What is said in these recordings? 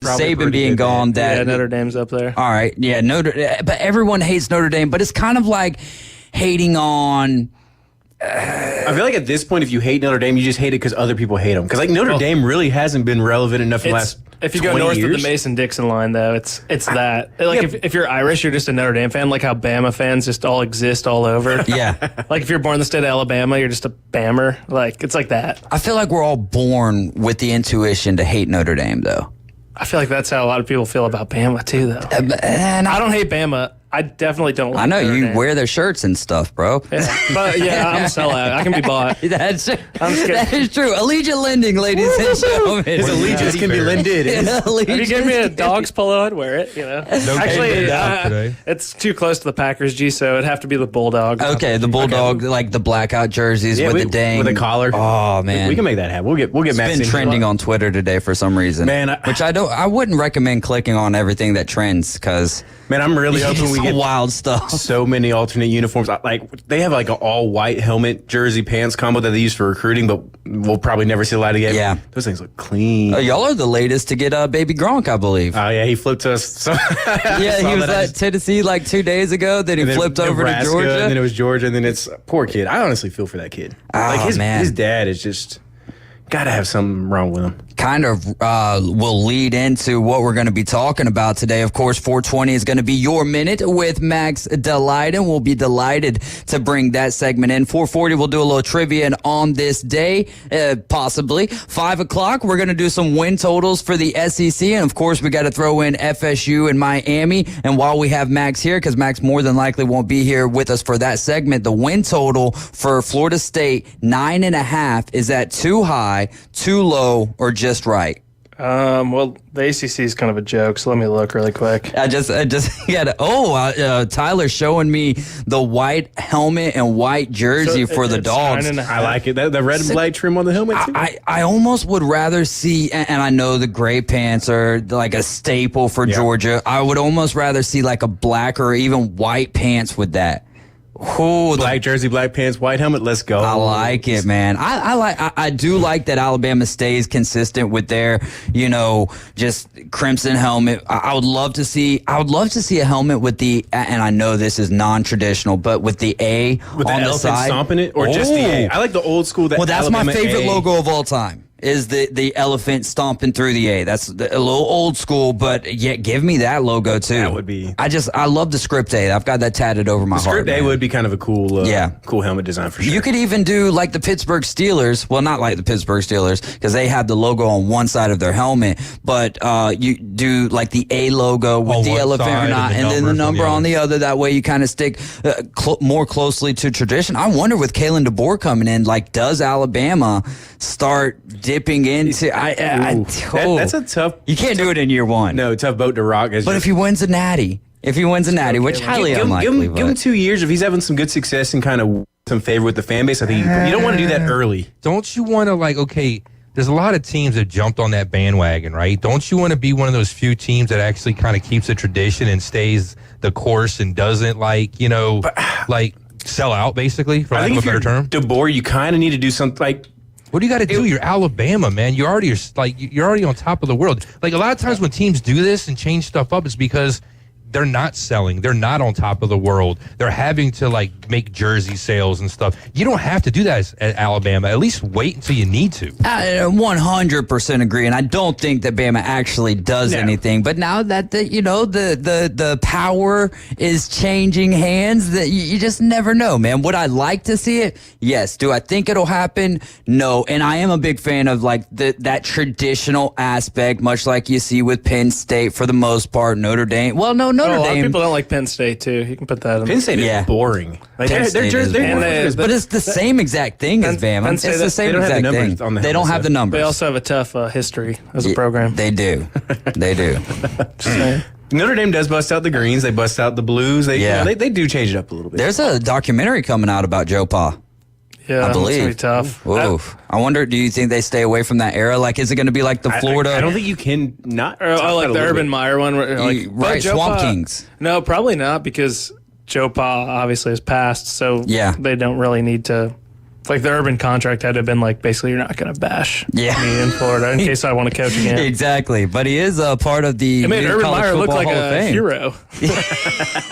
Saban being gone. That Notre Dame's up there. All right, yeah, but everyone hates Notre Dame. But it's kind of like hating on. I feel like at this point, if you hate Notre Dame, you just hate it because other people hate them. Because like Notre Dame really hasn't been relevant enough in the last. If you go 20 north years. of the Mason-Dixon line, though, it's that. Like, if you're Irish, you're just a Notre Dame fan, like how Bama fans just all exist all over. Yeah. Like, if you're born in the state of Alabama, you're just a Bammer. Like, it's like that. I feel like we're all born with the intuition to hate Notre Dame, though. I feel like that's how a lot of people feel about Bama, too, though. And I don't hate Bama. I definitely don't like I know Notre you Dame. wear their shirts and stuff, bro. Yeah. But, yeah, I'm a sellout. I can be bought. That is true. Allegiant Lending, ladies and gentlemen. His allegiance can be lended. If you give me a Dogs polo, I'd wear it, you know. Actually, it's too close to the Packers, G, so it'd have to be the Bulldog. Okay, the Bulldog, like the blackout jerseys with the dang. With a collar. Oh, man. We can make that happen. We'll get Matt. It's been trending on Twitter today for some reason. Man, which I wouldn't recommend clicking on everything that trends because. Man, I'm really hoping we get wild stuff. So many alternate uniforms. Like they have like an all white helmet, jersey, pants combo that they use for recruiting, but we'll probably never see the light again. Yeah, those things look clean. Y'all are the latest to get Baby Gronk, I believe. Oh yeah, he flipped us. So yeah, he was at Tennessee like 2 days ago. Then he flipped over to Georgia, and then it was Georgia, and then it's poor kid. I honestly feel for that kid. Like his dad is just gotta have something wrong with him. Kind of will lead into what we're going to be talking about today. Of course, 420 is going to be your minute with Max Delighted. We'll be delighted to bring that segment in. 440, we'll do a little trivia and on this day, possibly. 5 o'clock, we're going to do some win totals for the SEC. And, of course, we got to throw in FSU and Miami. And while we have Max here, because Max more than likely won't be here with us for that segment, the win total for Florida State, 9.5. Is that too high, too low, or just right? Well, the ACC is kind of a joke, so let me look really quick. I just got Tyler showing me the white helmet and white jersey for the Dogs. I like it. The red and black trim on the helmet too. I almost would rather see, and I know the gray pants are like a staple for Georgia. I would almost rather see like a black or even white pants with that. Ooh, black jersey, black pants, white helmet. Let's go. I like it, man. I do like that Alabama stays consistent with their, just crimson helmet. I would love to see a helmet with the, and I know this is non-traditional, but with the A with on the side, stomping it, or just the A. I like the old school. Well, that's Alabama my favorite A. logo of all time. Is the elephant stomping through the A. That's a little old school, but yeah, give me that logo too. That would be. I love the script A. I've got that tatted over my heart. Script A man. would be kind of a cool, cool helmet design for sure. You could even do like the Pittsburgh Steelers. Well, not like the Pittsburgh Steelers because they have the logo on one side of their helmet, but you do like the A logo with the elephant or not, and then the number on the other. That way you kind of stick more closely to tradition. I wonder with Kalen DeBoer coming in, like, does Alabama start dipping into? That's a tough. You can't do it in year one. No, tough boat to rock. But if he wins a natty, which highly unlikely, give him 2 years. If he's having some good success and kind of some favor with the fan base, I think you don't want to do that early. Don't you want to there's a lot of teams that jumped on that bandwagon, right? Don't you want to be one of those few teams that actually kind of keeps a tradition and stays the course and doesn't sell out, basically, for lack of a better term? DeBoer, you kind of need to do something like. What do you got to do? You're Alabama, man. You're already on top of the world. Like, a lot of times when teams do this and change stuff up, it's because they're not selling. They're not on top of the world. They're having to make jersey sales and stuff. You don't have to do that at Alabama. At least wait until you need to. I 100% agree, and I don't think that Bama actually does anything. But now that the power is changing hands, that you just never know, man. Would I like to see it? Yes. Do I think it'll happen? No. And I am a big fan of that traditional aspect, much like you see with Penn State for the most part. Notre Dame. Well, no. Notre Dame. A lot of people don't like Penn State too. You can put that in. Penn State is boring. But it's the same exact thing as Bama. It's the same exact thing. They don't have the numbers. They also have a tough history as a program. They do. They do. Notre Dame does bust out the greens. They bust out the blues. They do change it up a little bit. There's a documentary coming out about Joe Pa. Yeah, I believe. It's gonna be tough. Oof. I wonder, do you think they stay away from that era? Like, is it going to be like the Florida? I don't think you can not. Like the Urban Meyer one. Right, Swamp Kings. No, probably not, because Joe Pa obviously has passed, so they don't really need to Like the Urban contract had to have been like, basically, you're not going to bash me in Florida in case I want to coach again. Exactly. But he is a part of the It made Urban Meyer look like a Fame. hero.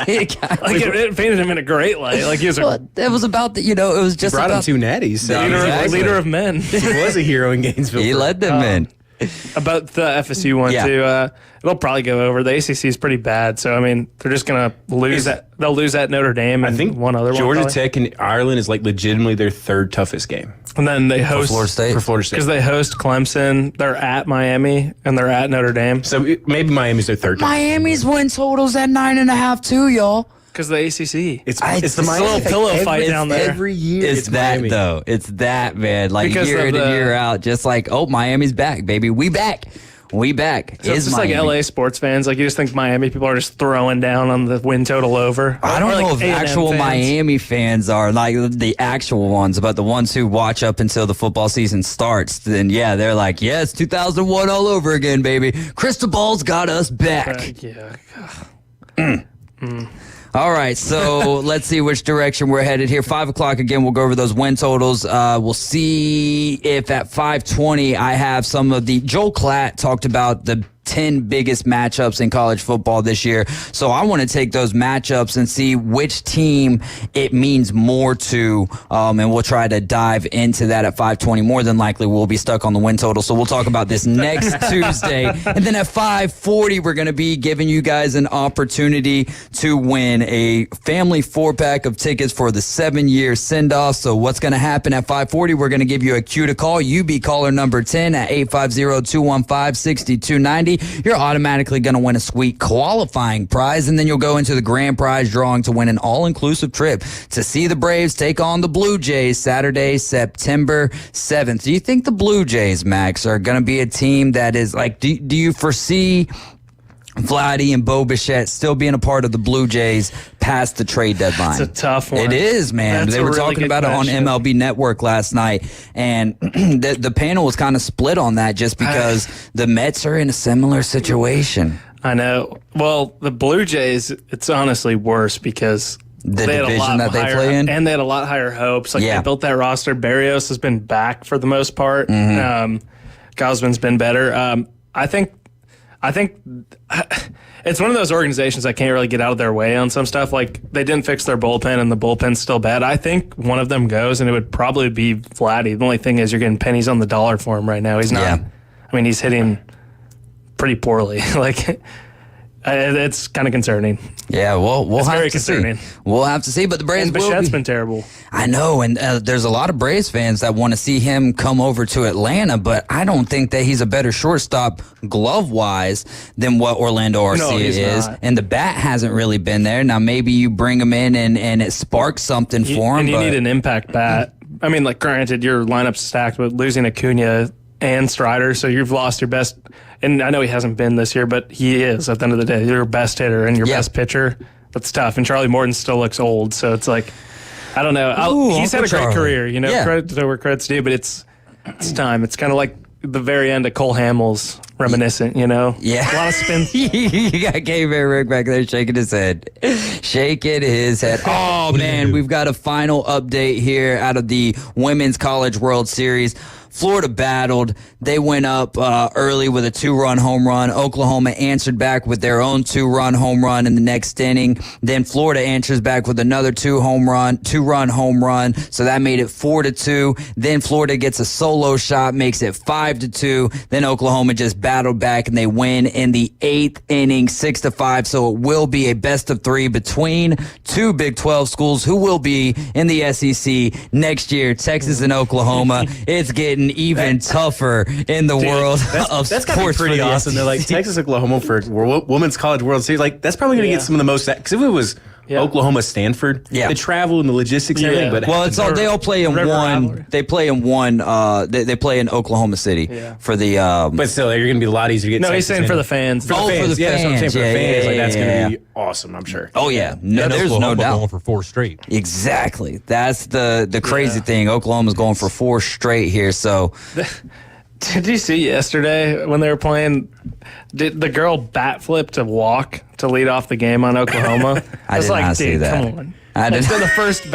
It painted him in a great light. Like he was it was about the, it was just brought about him 2 natties. So leader of men. he was a hero in Gainesville. he led them in. About the FSU one too, it'll probably go over. The ACC is pretty bad, so I mean they're just gonna lose that. They'll lose at Notre Dame. And I think one other Georgia one. Tech and Ireland is like legitimately their 3rd toughest game. And then they host Florida State. For Florida State. because they host Clemson. They're at Miami and they're at Notre Dame. So maybe Miami's their 3rd. Miami's win totals at 9.5 too, y'all. Because the ACC. It's a the little Miami pillow fight down there. Every year. It's that Miami. though. It's that, man. Like Because year of in and the- year out, just like, oh, Miami's back, baby. We back. We back. So it's just like LA sports fans. Like you just think Miami people are just throwing down on the win total over. I don't Or, like, know if A&M actual fans. Miami fans are like the actual ones, but the ones who watch up until the football season starts, then yeah, they're like, yes, 2001 all over again, baby. Cristobal's got us back. Yeah. All right, so let's see which direction we're headed here. 5 o'clock again. We'll go over those win totals. We'll see if at 5:20 I have some of the. Joel Klatt talked about the 10 biggest matchups in college football this year. So I want to take those matchups and see which team it means more to, and we'll try to dive into that at 5:20. More than likely, we'll be stuck on the win total. So we'll talk about this next Tuesday. And then at 5:40, we're going to be giving you guys an opportunity to win a family 4-pack of tickets for the 7-year send-off. So what's going to happen at 5:40? We're going to give you a cue to call. You be caller number 10 at 850-215-6290. You're automatically going to win a sweet qualifying prize, and then you'll go into the grand prize drawing to win an all-inclusive trip to see the Braves take on the Blue Jays Saturday, September 7th. Do you think the Blue Jays, Max, are going to be a team that is like, do you foresee Vladdy and Bo Bichette still being a part of the Blue Jays past the trade deadline? It's a tough one. It is, man. That's They a were really talking good about question. it on MLB Network last night, and the panel was kind of split on that just because the Mets are in a similar situation. I know. Well, the Blue Jays, it's honestly worse because The they had a division lot that they higher, play in? and they had a lot higher hopes. Like Yeah. they built that roster. Barrios has been back for the most part. Gausman's been better. I think it's one of those organizations that can't really get out of their way on some stuff. Like they didn't fix their bullpen, and the bullpen's still bad. I think one of them goes, and it would probably be Vladdy. The only thing is, you're getting pennies on the dollar for him right now. He's not. Yeah. I mean, he's hitting pretty poorly. Like it's kind of concerning. Yeah, we'll have very to concerning. see. We'll have to see, but the Braves And will Bichette's be. been terrible. I know, and there's a lot of Braves fans that want to see him come over to Atlanta, but I don't think that he's a better shortstop glove-wise than what Orlando Arcia he's is. not. And the bat hasn't really been there. Now, maybe you bring him in and it sparks something for him. And you but need an impact bat. I mean, like, granted, your lineup's stacked, but losing Acuna and Strider, so you've lost your best. And I know he hasn't been this year, but he is at the end of the day. Your best hitter and your best pitcher. That's tough. And Charlie Morton still looks old, so it's like, I don't know. He's had a great Charlie. career, you know. Yeah. Credit to where credit's due, but it's time. It's kind of like the very end of Cole Hamels reminiscent, you know. Yeah. A lot of spin. You got K-Bear Rick back there shaking his head. Shaking his head. Oh, man, we've got a final update here out of the Women's College World Series. Florida battled. They went up early with a 2-run home run. Oklahoma answered back with their own 2-run home run in the next inning. Then Florida answers back with another 2-run home run. So that made it 4-2. Then Florida gets a solo shot, makes it 5-2. Then Oklahoma just battled back and they win in the 8th inning, 6-5. So it will be a best of 3 between two Big 12 schools who will be in the SEC next year, Texas and Oklahoma. It's getting even tougher in the world of That's gotta be sports. pretty for the awesome. They're like SEC. Texas, Oklahoma for Women's College World Series. Like that's probably going to get some of the most. Because if it was Oklahoma, Stanford, the travel and the logistics and everything. But well, it's all they all play in River one. rivalry. They play in one. They play in Oklahoma City for the. but still, you're going to be a lot easier to get. No, he's Texas saying in. for the fans. For the Oh, fans. for the Yeah, that's what I'm saying. fans. For the Yeah, fans, yeah, like that's yeah, going to be awesome. I'm sure. Oh yeah, no, And there's no Oklahoma doubt. going for 4 straight. Exactly. That's the crazy thing. Oklahoma's going for 4 straight here. So Did you see yesterday when they were playing? Did the girl bat flip to walk to lead off the game on Oklahoma? I was did like, not see dude, that. come on. I did. So the first at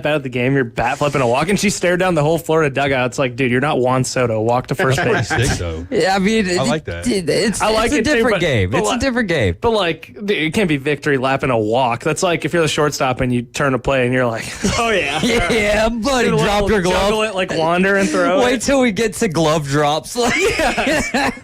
bat of the game, you're bat flipping a walk, and she stared down the whole Florida dugout. It's like, dude, you're not Juan Soto. Walk to first base. Sick though. Yeah, I mean, I like that. It's I like a it too, different but- game. but It's a like- different game. But like, it can't be victory lapping a walk. That's like if you're the shortstop and you turn to play and you're like, oh yeah, Yeah, buddy, Do a drop little your juggle glove. it, like wander and throw. Wait it. till we get to glove drops.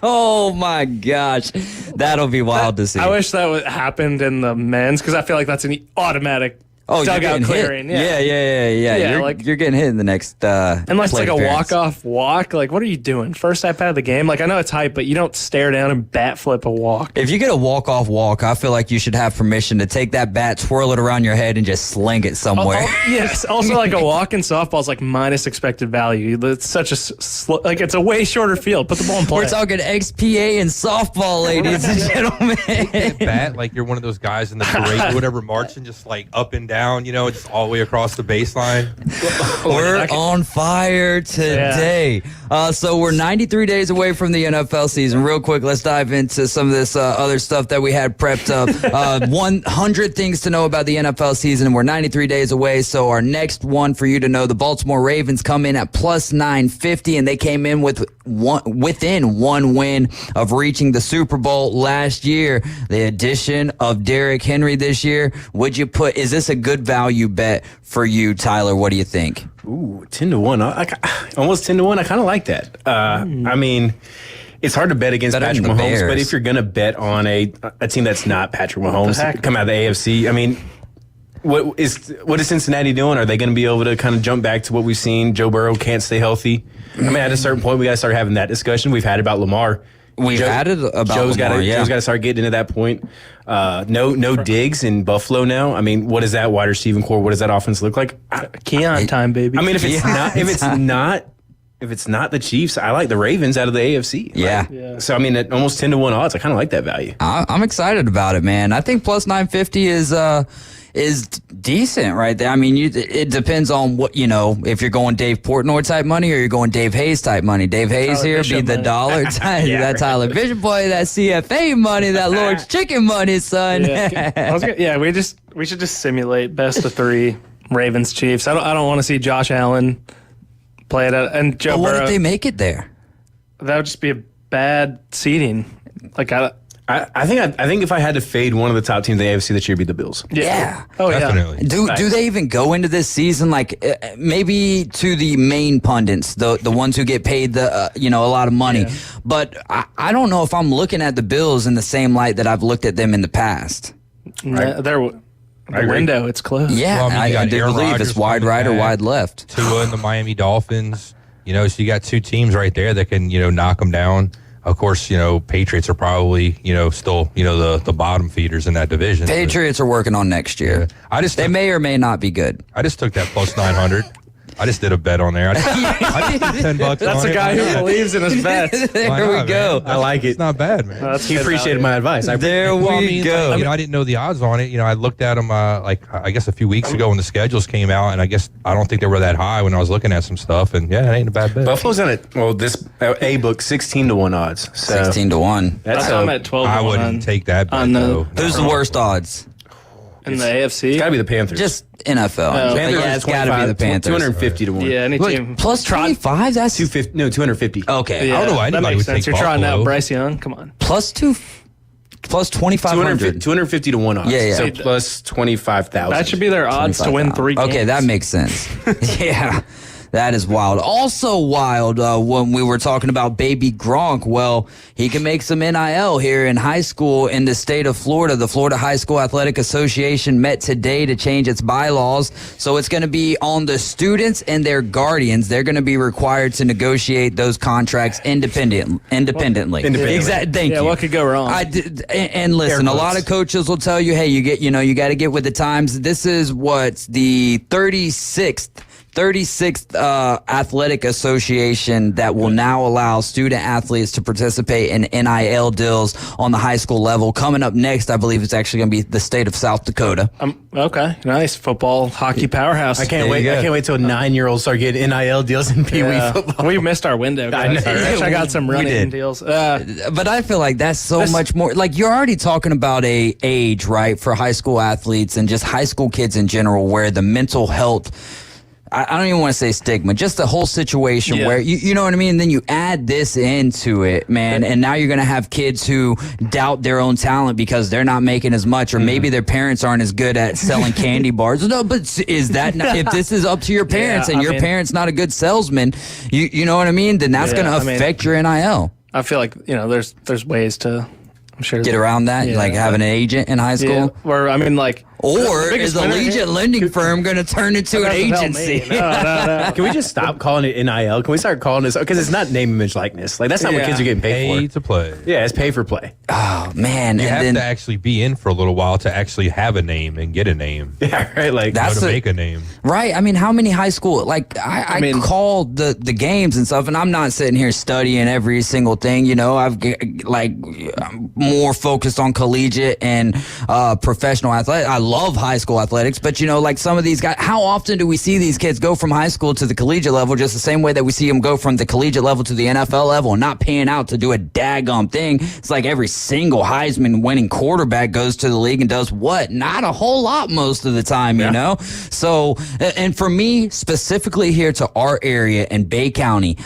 Oh my gosh, that'll be wild to see. I wish that would happened in the men's because I feel like that's an automatic you're dugout getting clearing. hit. Yeah. Yeah, You're getting hit in the next. Unless it's plate like a appearance. walk-off walk. Like, what are you doing? First at bat of the game? Like, I know it's hype, but you don't stare down and bat flip a walk. If you get a walk-off walk, I feel like you should have permission to take that bat, twirl it around your head, and just sling it somewhere. Yes. Also, like a walk in softball is like minus expected value. It's such a like it's a way shorter field. Put the ball in play. We're talking XPA and softball, ladies and gentlemen. Bat like you're one of those guys in the parade or whatever, marching just like up and down, just all the way across the baseline. We're on fire today. So we're 93 days away from the NFL season. Real quick, let's dive into some of this other stuff that we had prepped up. 100 things to know about the NFL season, and we're 93 days away. So our next one for you to know, the Baltimore Ravens come in at plus 950, and they came in within one win of reaching the Super Bowl last year. The addition of Derrick Henry this year, is this a good value bet for you, Tyler? What do you think? Ooh, 10-1. Almost 10-1. I kind of like that. I mean, it's hard to bet against Better Patrick than the Mahomes, but Bears. if you're going to bet on a team that's not Patrick Mahomes, come out of the AFC, I mean, what is Cincinnati doing? Are they going to be able to kind of jump back to what we've seen? Joe Burrow can't stay healthy. I mean, at a certain point, we got to start having that discussion. We've had about Lamar. Had it about Joe's Lamar, Joe's got to start getting into that point. No Diggs in Buffalo now. I mean, what is that wide receiving core? What does that offense look like? Keon time, baby. I mean, if it's not the Chiefs, I like the Ravens out of the AFC. Yeah. So I mean, at almost 10-1 odds, I kind of like that value. I'm excited about it, man. I think plus 950 is decent right there. I mean, it depends on what, if you're going Dave Portnoy type money or you're going Dave Hayes type money. Dave Hayes Tyler here Bishop be the money. dollar type, that Tyler Bishop boy, that CFA money, that Lord's Chicken money, son. We should just simulate best of 3 Ravens Chiefs. I don't want to see Josh Allen play it and Joe But what Burrow. if they make it there? That would just be a bad seeding. Like I think if I had to fade one of the top teams in the AFC this year, it'd be the Bills. Yeah. Oh Definitely. Do they even go into this season like maybe to the main pundits, the ones who get paid a lot of money? Yeah. But I don't know if I'm looking at the Bills in the same light that I've looked at them in the past. Yeah. The agree. window, it's closed. Yeah, Well, I mean, you I got do Aaron believe Rodgers it's wide coming right or back. wide left. Tua and the Miami Dolphins. So you got 2 teams right there that can, knock them down. Of course, Patriots are probably, still, the bottom feeders in that division. Patriots are working on next year. They may or may not be good. I just took that plus 900. I just did a bet on there. I just put $10 That's on a it. guy who Yeah. believes in his bets. There Why we not, go. man? I like it. It's not bad, man. That's He good appreciated value. my advice. There Well, we go. I didn't know the odds on it. I looked at them I guess a few weeks ago when the schedules came out, and I don't think they were that high when I was looking at some stuff. And yeah, it ain't a bad bet. Buffalo's on it. Well, this A book 16-1 odds. So 16-1. That's I'm at 12. I wouldn't take that bet on the- though. Who's the worst odds? in the AFC. It's got to be the Panthers. Just NFL. Panthers Yeah, is it's got to be the 25 Panthers. 250-1. yeah, any Look, team. plus 25? That's 250. No, 250. okay. Yeah, I don't know why that anybody makes would sense. take You're trying Buffalo. out Bryce Young. Come on. Plus 2,500. 250-1 odds. Yeah, yeah. So plus 25,000. That should be their odds to win 3 games. Okay, that makes sense. Yeah, that is wild. Also wild when we were talking about baby Gronk. Well, he can make some NIL here in high school in the state of Florida. The Florida High School Athletic Association met today to change its bylaws. So it's going to be on the students and their guardians. They're going to be required to negotiate those contracts independently. Independently. Exactly. Thank Yeah, you. what could go wrong? And listen, a lot of coaches will tell you, hey, you got to get with the times. This is what the 36th 36th athletic association that will now allow student athletes to participate in NIL deals on the high school level. Coming up next, I believe it's actually going to be the state of South Dakota. Okay, nice football, hockey powerhouse. I can't wait. I can't wait till 9-year-olds start getting NIL deals in Pee Wee football. We missed our window, guys. I got some running deals. But I feel like that's so much more. Like, you're already talking about a age, right, for high school athletes and just high school kids in general, where the mental health, I don't even want to say stigma, just the whole situation where, you know what I mean? And then you add this into it, man, and now you're going to have kids who doubt their own talent because they're not making as much, or maybe their parents aren't as good at selling candy bars. No, but is that not, if this is up to your parents and your parents not a good salesman, you know what I mean? Then that's going to affect your NIL. I feel like, there's ways to, I'm sure, get around that, like having an agent in high school. Or Or is Allegiant Lending Firm going to turn into an agency? No. Can we just stop calling it NIL? Can we start calling this? Because it's not name, image, likeness. Like, that's not what kids are getting paid Pay for. to play. Yeah, it's pay for play. Oh, man. You and have then, to actually be in for a little while to actually have a name and get a name. Yeah, right. Like, That's to make a name. right. I mean, how many high school, like, I call the games and stuff, and I'm not sitting here studying every single thing. I'm more focused on collegiate and professional athletics. I love high school athletics, but like some of these guys, how often do we see these kids go from high school to the collegiate level just the same way that we see them go from the collegiate level to the NFL level and not paying out to do a daggum thing? It's like every single Heisman winning quarterback goes to the league and does what? Not a whole lot most of the time, you know? So, and for me, specifically here to our area in Bay County,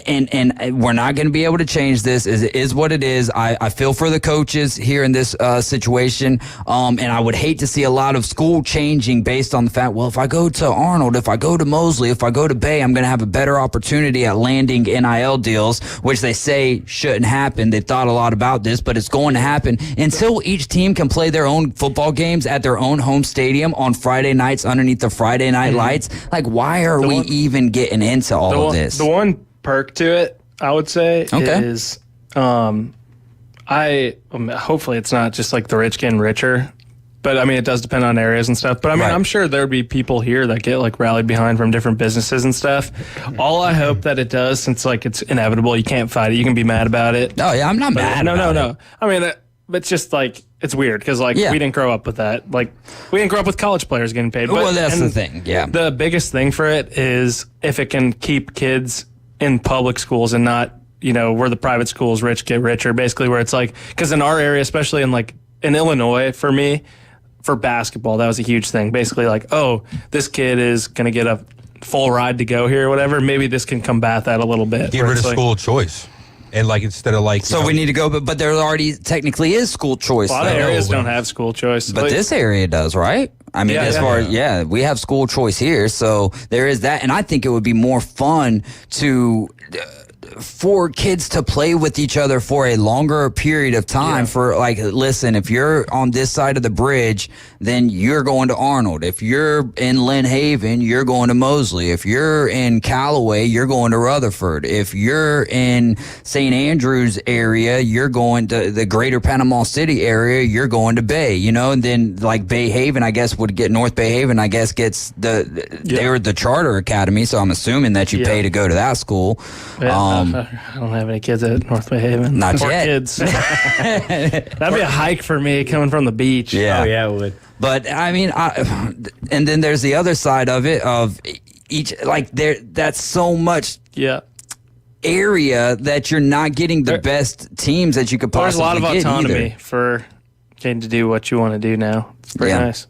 and we're not going to be able to change this. It is what it is. I feel for the coaches here in this situation, and I would hate to see a lot of school changing based on the fact, well, if I go to Arnold, if I go to Mosley, if I go to Bay, I'm going to have a better opportunity at landing NIL deals, which they say shouldn't happen. They've thought a lot about this, but it's going to happen until each team can play their own football games at their own home stadium on Friday nights underneath the Friday night lights. Like, why are we even getting into all of this? The one perk to it, I would say, is hopefully it's not just like the rich getting richer, but I mean, it does depend on areas and stuff. But I mean, I'm sure there'd be people here that get like rallied behind from different businesses and stuff. All I hope that it does, since like it's inevitable, you can't fight it, you can be mad about it. Oh yeah, I'm not mad. No. I mean, but it's just like, it's weird because we didn't grow up with that. Like, we didn't grow up with college players getting paid. Well, that's the thing. Yeah. The biggest thing for it is if it can keep kids in public schools and not, where the private schools rich get richer, basically, where it's like, because in our area, especially in Illinois, for me, for basketball, that was a huge thing. Basically, like, oh, this kid is going to get a full ride to go here or whatever. Maybe this can combat that a little bit. Get rid of school choice. And instead of so we need to go, but there already technically is school choice. A lot of areas don't have school choice. But this area does, right? I mean, we have school choice here, so there is that. And I think it would be more fun for kids to play with each other for a longer period of time. For listen, if you're on this side of the bridge, then you're going to Arnold. If you're in Lynn Haven, you're going to Mosley. If you're in Callaway, you're going to Rutherford. If you're in St. Andrews area, you're going to the greater Panama City area, you're going to Bay, and then like Bay Haven, I guess would get North Bay Haven, I guess gets they're the charter academy. So I'm assuming that you pay to go to that school. I don't have any kids at North Bay Haven. Not yet. Kids. That'd be a hike for me coming from the beach. Yeah. Oh, yeah, it would. But I mean, and then there's the other side of it of each, that's so much area that you're not getting the best teams that you could possibly get. There's a lot of autonomy either. For getting to do what you want to do now. It's pretty nice.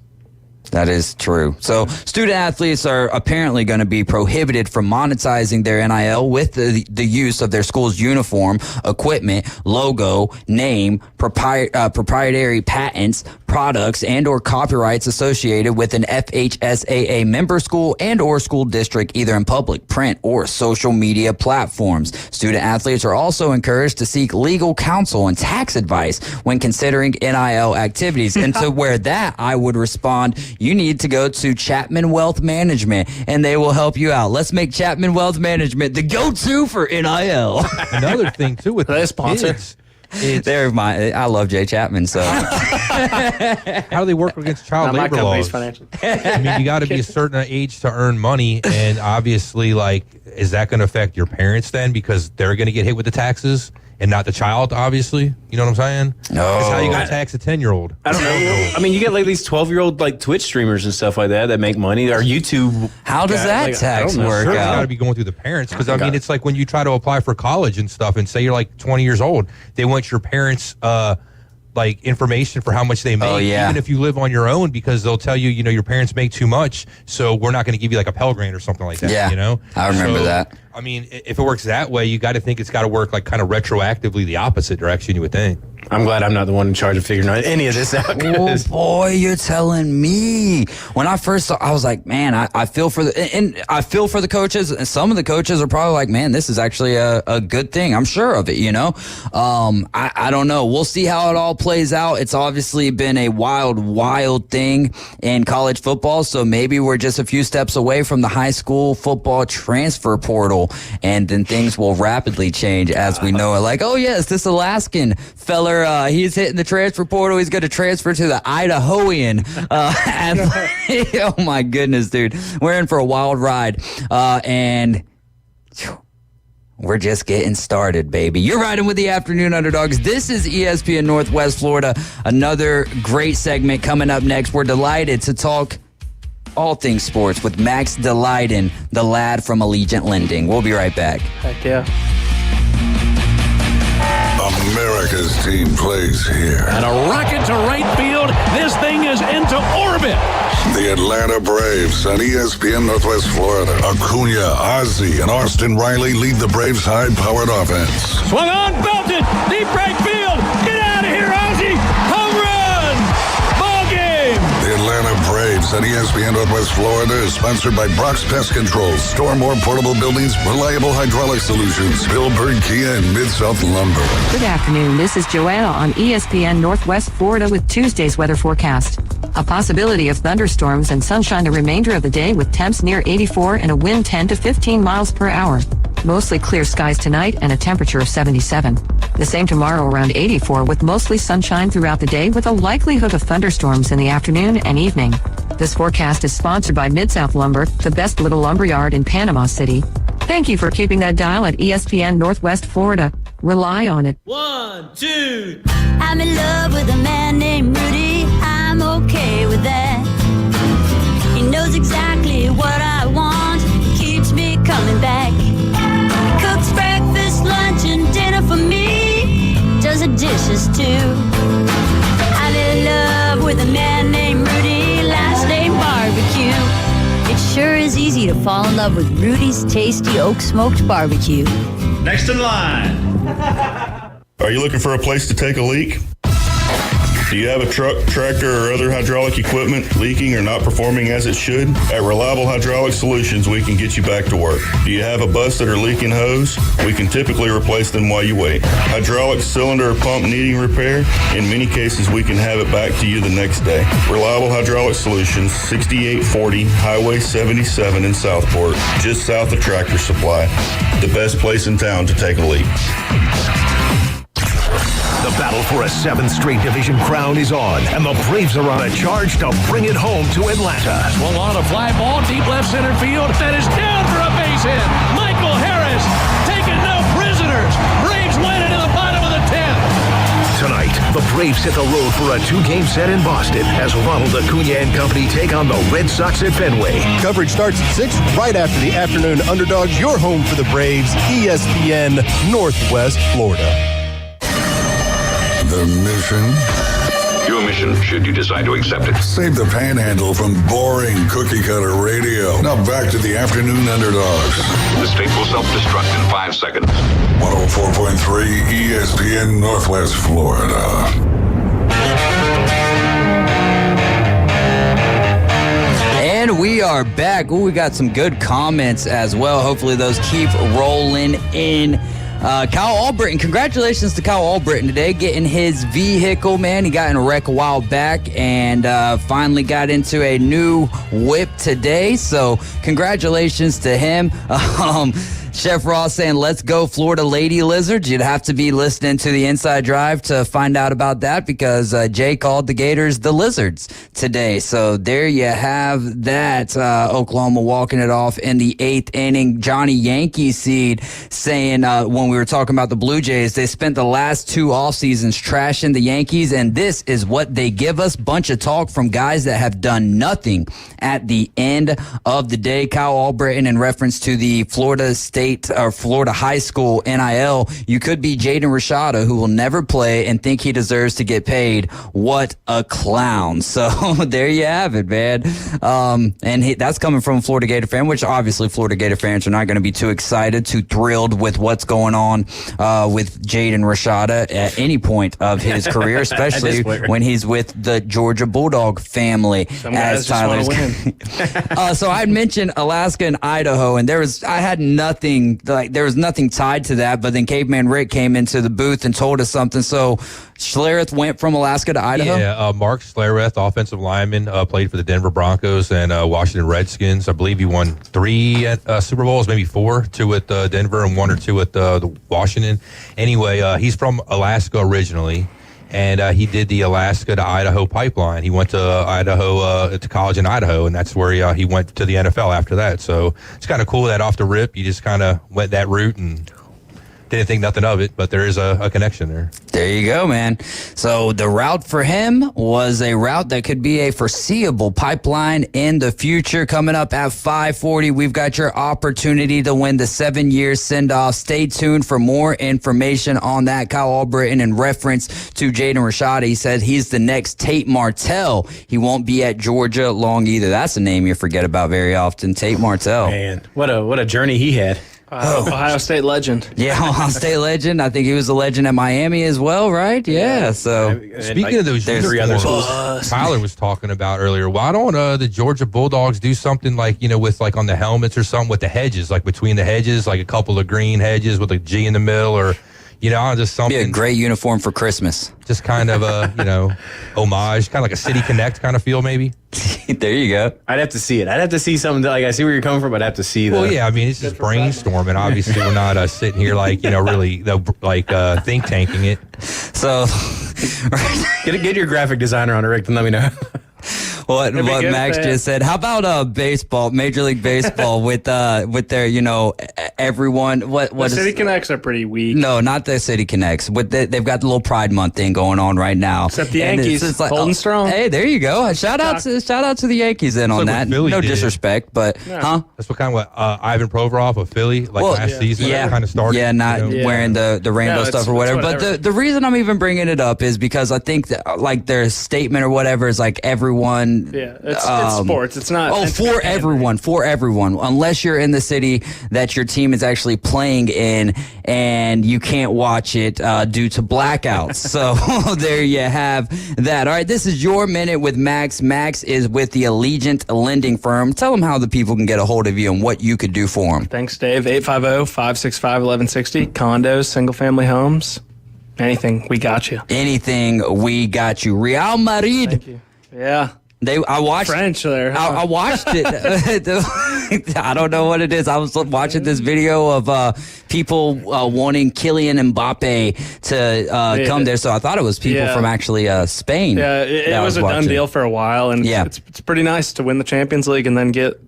That is true. So student athletes are apparently going to be prohibited from monetizing their NIL with the use of their school's uniform, equipment, logo, name, proprietary patents, products, and or copyrights associated with an FHSAA member school and or school district, either in public, print, or social media platforms. Student athletes are also encouraged to seek legal counsel and tax advice when considering NIL activities. And to where that, I would respond, you need to go to Chapman Wealth Management, and they will help you out. Let's make Chapman Wealth Management the go-to for NIL. Another thing, too, with Are they a these sponsor? kids, I love Jay Chapman, so. How do they work against child My labor company's laws? financial. I mean, you got to be a certain age to earn money, and obviously, like, is that going to affect your parents then because they're going to get hit with the taxes and not the child? Obviously, you know what I'm saying? No. It's how you going to tax a 10-year-old? I don't know. I mean, you get like these 12-year-old like Twitch streamers and stuff like that make money, or YouTube. How does that tax work Sure, it's got to out? be going through the parents because I mean, it's like when you try to apply for college and stuff, and say you're like 20 years old, they want your parents' like information for how much they make, even if you live on your own, because they'll tell you, your parents make too much, so we're not going to give you like a Pell Grant or something like that. Yeah, I remember that. I mean, if it works that way, you got to think it's got to work like kind of retroactively the opposite direction, you would think. I'm glad I'm not the one in charge of figuring out any of this out. Oh boy, you're telling me. When I first saw, I was like, man, I feel for I feel for the coaches, and some of the coaches are probably like, man, this is actually a good thing. I'm sure of it, I don't know. We'll see how it all plays out. It's obviously been a wild thing in college football, so maybe we're just a few steps away from the high school football transfer portal, and then things will rapidly change as we know it. Like, oh yes, this Alaskan fella, he's hitting the transfer portal. He's going to transfer to the Idahoan. Oh my goodness, dude. We're in for a wild ride. And we're just getting started, baby. You're riding with the Afternoon Underdogs. This is ESPN Northwest Florida. Another great segment coming up next. We're delighted to talk all things sports with Max Delyden, the lad from Allegiant Lending. We'll be right back. Heck yeah. America's team plays here. And a rocket to right field. This thing is into orbit. The Atlanta Braves on ESPN Northwest Florida. Acuna, Ozzie, and Austin Riley lead the Braves' high-powered offense. Swung on, belted, deep right field. Get out of here, Ozzie. Home run. Ball game. The Atlanta Braves on ESPN Northwest Florida is sponsored by Brock's Pest Control, Store More Portable Buildings, Reliable Hydraulic Solutions, Billberg Kia, and Mid-South Lumber. Good afternoon. This is Joanna on ESPN Northwest Florida with Tuesday's weather forecast. A possibility of thunderstorms and sunshine the remainder of the day with temps near 84 and a wind 10 to 15 miles per hour. Mostly clear skies tonight and a temperature of 77. The same tomorrow around 84 with mostly sunshine throughout the day with a likelihood of thunderstorms in the afternoon and evening. This forecast is sponsored by Mid-South Lumber, the best little lumberyard in Panama City. Thank you for keeping that dial at ESPN Northwest Florida. Rely on it. 1, 2. I'm in love with a man named Rudy. I'm okay with that. He knows exactly what I want. Keeps me coming back. Cooks breakfast, lunch, and dinner for me. Does the dishes too. I'm in love with a man named Rudy. Last name Barbecue. It sure is easy to fall in love with Rudy's tasty oak smoked barbecue. Next in line. Are you looking for a place to take a leak? Do you have a truck, tractor, or other hydraulic equipment leaking or not performing as it should? At Reliable Hydraulic Solutions, we can get you back to work. Do you have a busted or leaking hose? We can typically replace them while you wait. Hydraulic cylinder or pump needing repair? In many cases, we can have it back to you the next day. Reliable Hydraulic Solutions, 6840 Highway 77 in Southport, just south of Tractor Supply. The best place in town to take a leak. The battle for a 7th straight division crown is on, and the Braves are on a charge to bring it home to Atlanta. Swung on a fly ball, deep left center field. That is down for a base hit. Michael Harris taking no prisoners. Braves win it in the bottom of the 10th. Tonight, the Braves hit the road for a 2-game set in Boston as Ronald Acuna and company take on the Red Sox at Fenway. Coverage starts at 6 right after the Afternoon Underdogs. Your home for the Braves, ESPN Northwest Florida. The mission? Your mission, should you decide to accept it. Save the panhandle from boring cookie-cutter radio. Now back to the Afternoon Underdogs. The state will self-destruct in 5 seconds. 104.3 ESPN Northwest Florida. And we are back. Ooh, we got some good comments as well. Hopefully those keep rolling in. Kyle Albritton, congratulations to Kyle Albritton today, getting his vehicle, man. He got in a wreck a while back and finally got into a new whip today. So congratulations to him. Chef Ross saying, let's go Florida Lady Lizards. You'd have to be listening to the Inside Drive to find out about that because Jay called the Gators the Lizards today. So there you have that. Oklahoma walking it off in the 8th inning. Johnny Yankee Seed saying when we were talking about the Blue Jays, they spent the last 2 off seasons trashing the Yankees, and this is what they give us. Bunch of talk from guys that have done nothing at the end of the day. Kyle Albritton in reference to the Florida State or Florida High School NIL. You could be Jaden Rashada, who will never play and think he deserves to get paid. What a clown. So there you have it, man. That's coming from a Florida Gator fan, which obviously Florida Gator fans are not going to be too excited, too thrilled with what's going on with Jaden Rashada at any point of his career, especially when he's with the Georgia Bulldog family. Some guys just want to win. So I mentioned Alaska and Idaho, and there was nothing tied to that. But then Caveman Rick came into the booth and told us something. So Schlereth went from Alaska to Idaho. Yeah, Mark Schlereth, offensive lineman, played for the Denver Broncos and Washington Redskins. I believe he won 3 at Super Bowls, maybe 4, 2 at Denver and 1 or 2 at the Washington. Anyway, he's from Alaska originally. And he did the Alaska to Idaho pipeline. He went to Idaho, to college in Idaho, and that's where he went to the NFL after that. So it's kind of cool that off the rip, you just kind of went that route and didn't think nothing of it, but there is a connection there. There you go, man. So the route for him was a route that could be a foreseeable pipeline in the future. Coming up at 5:40, we've got your opportunity to win the 7-year send-off. Stay tuned for more information on that. Kyle Albritton, in reference to Jaden Rashada, he said he's the next Tate Martell. He won't be at Georgia long either. That's a name you forget about very often, Tate Martell. Man, what a journey he had. Ohio State legend. Yeah, Ohio State legend. I think he was a legend at Miami as well, right? Yeah. So speaking of those, there's 3 other schools. Tyler was talking about earlier. Why don't the Georgia Bulldogs do something like with like on the helmets or something with the hedges, like between the hedges, like a couple of green hedges with a G in the middle, or just something. Be a great uniform for Christmas. Just kind of a homage, kind of like a City Connect kind of feel, maybe. There you go. I'd have to see it. I'd have to see something like I see where you're coming from, but I'd have to see Well, yeah, I mean, it's just brainstorming. Obviously, we're not sitting here like, really think tanking it. So, get your graphic designer on it, Rick, and let me know. What Max just said. How about baseball, Major League Baseball with their everyone? The City Connects are pretty weak. No, not the City Connects. They've got the little Pride Month thing going on right now. Except the Yankees, it's like, holding strong. Hey, there you go. Shout out to the Yankees on that. No disrespect, but that's what kind of what Ivan Provorov of Philly last season kind of started. Yeah, wearing the rainbow stuff or whatever. But the reason I'm even bringing it up is because I think that their statement or whatever is like everyone. Yeah, it's sports. It's not. Oh, for everyone. Unless you're in the city that your team is actually playing in and you can't watch it due to blackouts. So there you have that. All right, this is your minute with Max. Max is with the Allegiant Lending Firm. Tell them how the people can get a hold of you and what you could do for them. Thanks, Dave. 850-565-1160. Condos, single-family homes. Anything, we got you. Anything, we got you. Real Madrid. Thank you. Yeah. I watched French there. Huh? I watched it. I don't know what it is. I was watching this video of people wanting Kylian Mbappe to come there. So I thought it was people from actually Spain. Yeah, it was a done deal for a while, and it's pretty nice to win the Champions League and then get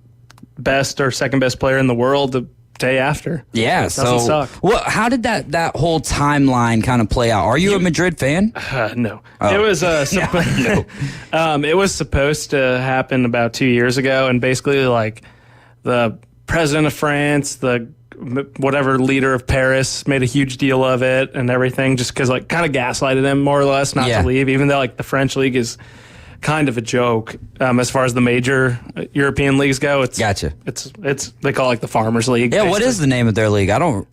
best or second best player in the world the day after. Yeah, so how did that whole timeline kind of play out? Are you a Madrid fan? No. Oh. It was it was supposed to happen about 2 years ago, and basically like the president of France, the whatever leader of Paris made a huge deal of it and everything, just because kind of gaslighted him more or less not to leave, even though the French league is kind of a joke as far as the major European leagues go. Gotcha. It's they call it the Farmers League. Yeah, what is the name of their league?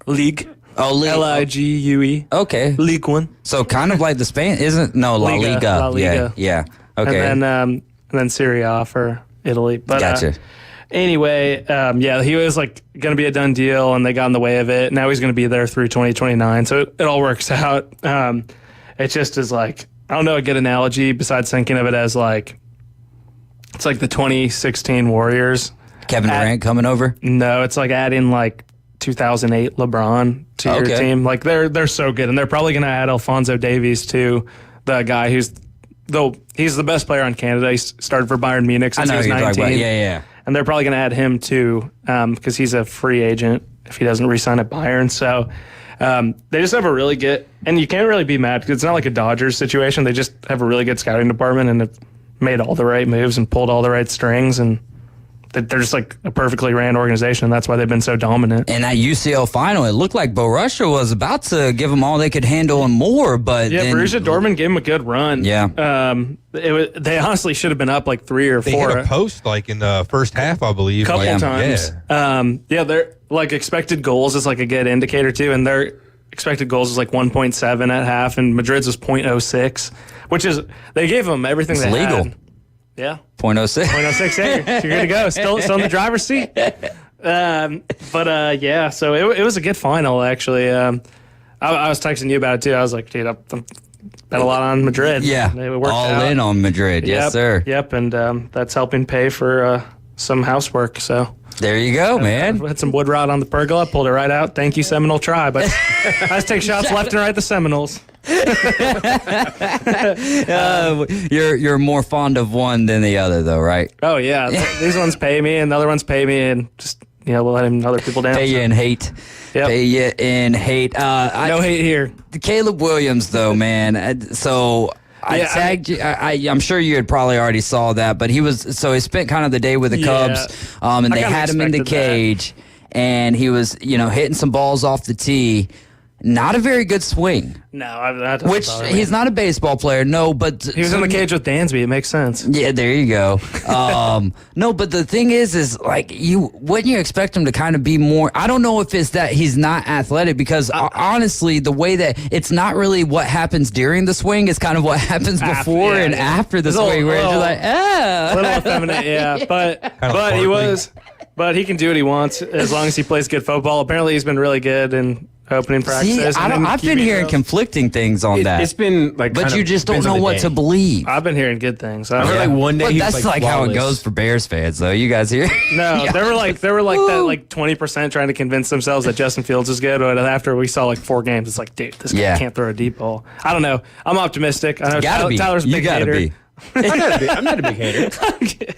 League. Oh, League. Ligue. Okay. League One. So kind of like the Spain, isn't? No, La Liga. La Liga. Yeah. Okay. And then Serie A for Italy. But, gotcha. Anyway, he was going to be a done deal, and they got in the way of it. Now he's going to be there through 2029, so it all works out. It just is I don't know a good analogy besides thinking of it as it's like the 2016 Warriors. Kevin Durant coming over? No, it's like adding 2008 LeBron to your team. Like they're so good, and they're probably going to add Alphonso Davies too, the guy he's the best player on Canada. He started for Bayern Munich since he was 19. Yeah. And they're probably going to add him too because he's a free agent if he doesn't re-sign at Bayern. So they just have a really good, and you can't really be mad because it's not like a Dodgers situation. They just have a really good scouting department and have made all the right moves and pulled all the right strings, and they're just like a perfectly ran organization, and that's why they've been so dominant. And that UCL final, it looked like Borussia was about to give them all they could handle and more, but yeah, then, Borussia Dortmund gave them a good run. Yeah, they honestly should have been up like 3 or 4. They hit a post like in the first half, I believe. Couple times. Yeah. They're like expected goals is like a good indicator too, and their expected goals is like 1.7 at half, and Madrid's was 0.06, which is they gave them everything it's they legal. had. Yeah. 0.06. 0.06. Hey, you're good to go. Still in the driver's seat. Yeah, so it was a good final, actually. I was texting you about it, too. I was like, dude, I've bet a lot on Madrid. Yeah, it worked all out. in on Madrid. Yes, sir. Yep, and that's helping pay for some housework, so. There you go, man. I had some wood rot on the pergola, pulled it right out. Thank you, Seminole Tribe. I just take shots left and right at the Seminoles. You're more fond of one than the other, though, right? Oh yeah, these ones pay me, and the other ones pay me, and just we'll let other people down. Pay you in hate. Yep. Pay you in hate. No hate here. Caleb Williams, though, man. So. I tagged you. I'm sure you had probably already saw that, but he spent kind of the day with the Cubs, and they had him in the cage, and he was, hitting some balls off the tee. Not a very good swing. No, that doesn't which bother me. he's not a baseball player. No, but he was in the cage with Dansby. It makes sense. Yeah, there you go. No, but the thing is like wouldn't you expect him to kind of be more? I don't know if it's that he's not athletic because honestly, the way that it's not really what happens during the swing is kind of what happens before and after the swing, where you're like, a little effeminate, yeah. But he can do what he wants as long as he plays good football. Apparently, he's been really good in opening practices. I've been hearing conflicting things on that. It's been like, but you just don't know what to believe. I've been hearing good things. I heard like one day. But that's like how it goes for Bears fans, though. You guys hear? No, they were like that, like 20% trying to convince themselves that Justin Fields is good. But after we saw like 4 games, it's like, dude, this guy can't throw a deep ball. I don't know. I'm optimistic. I know Tyler's a big hater. Be. I'm not a big hater.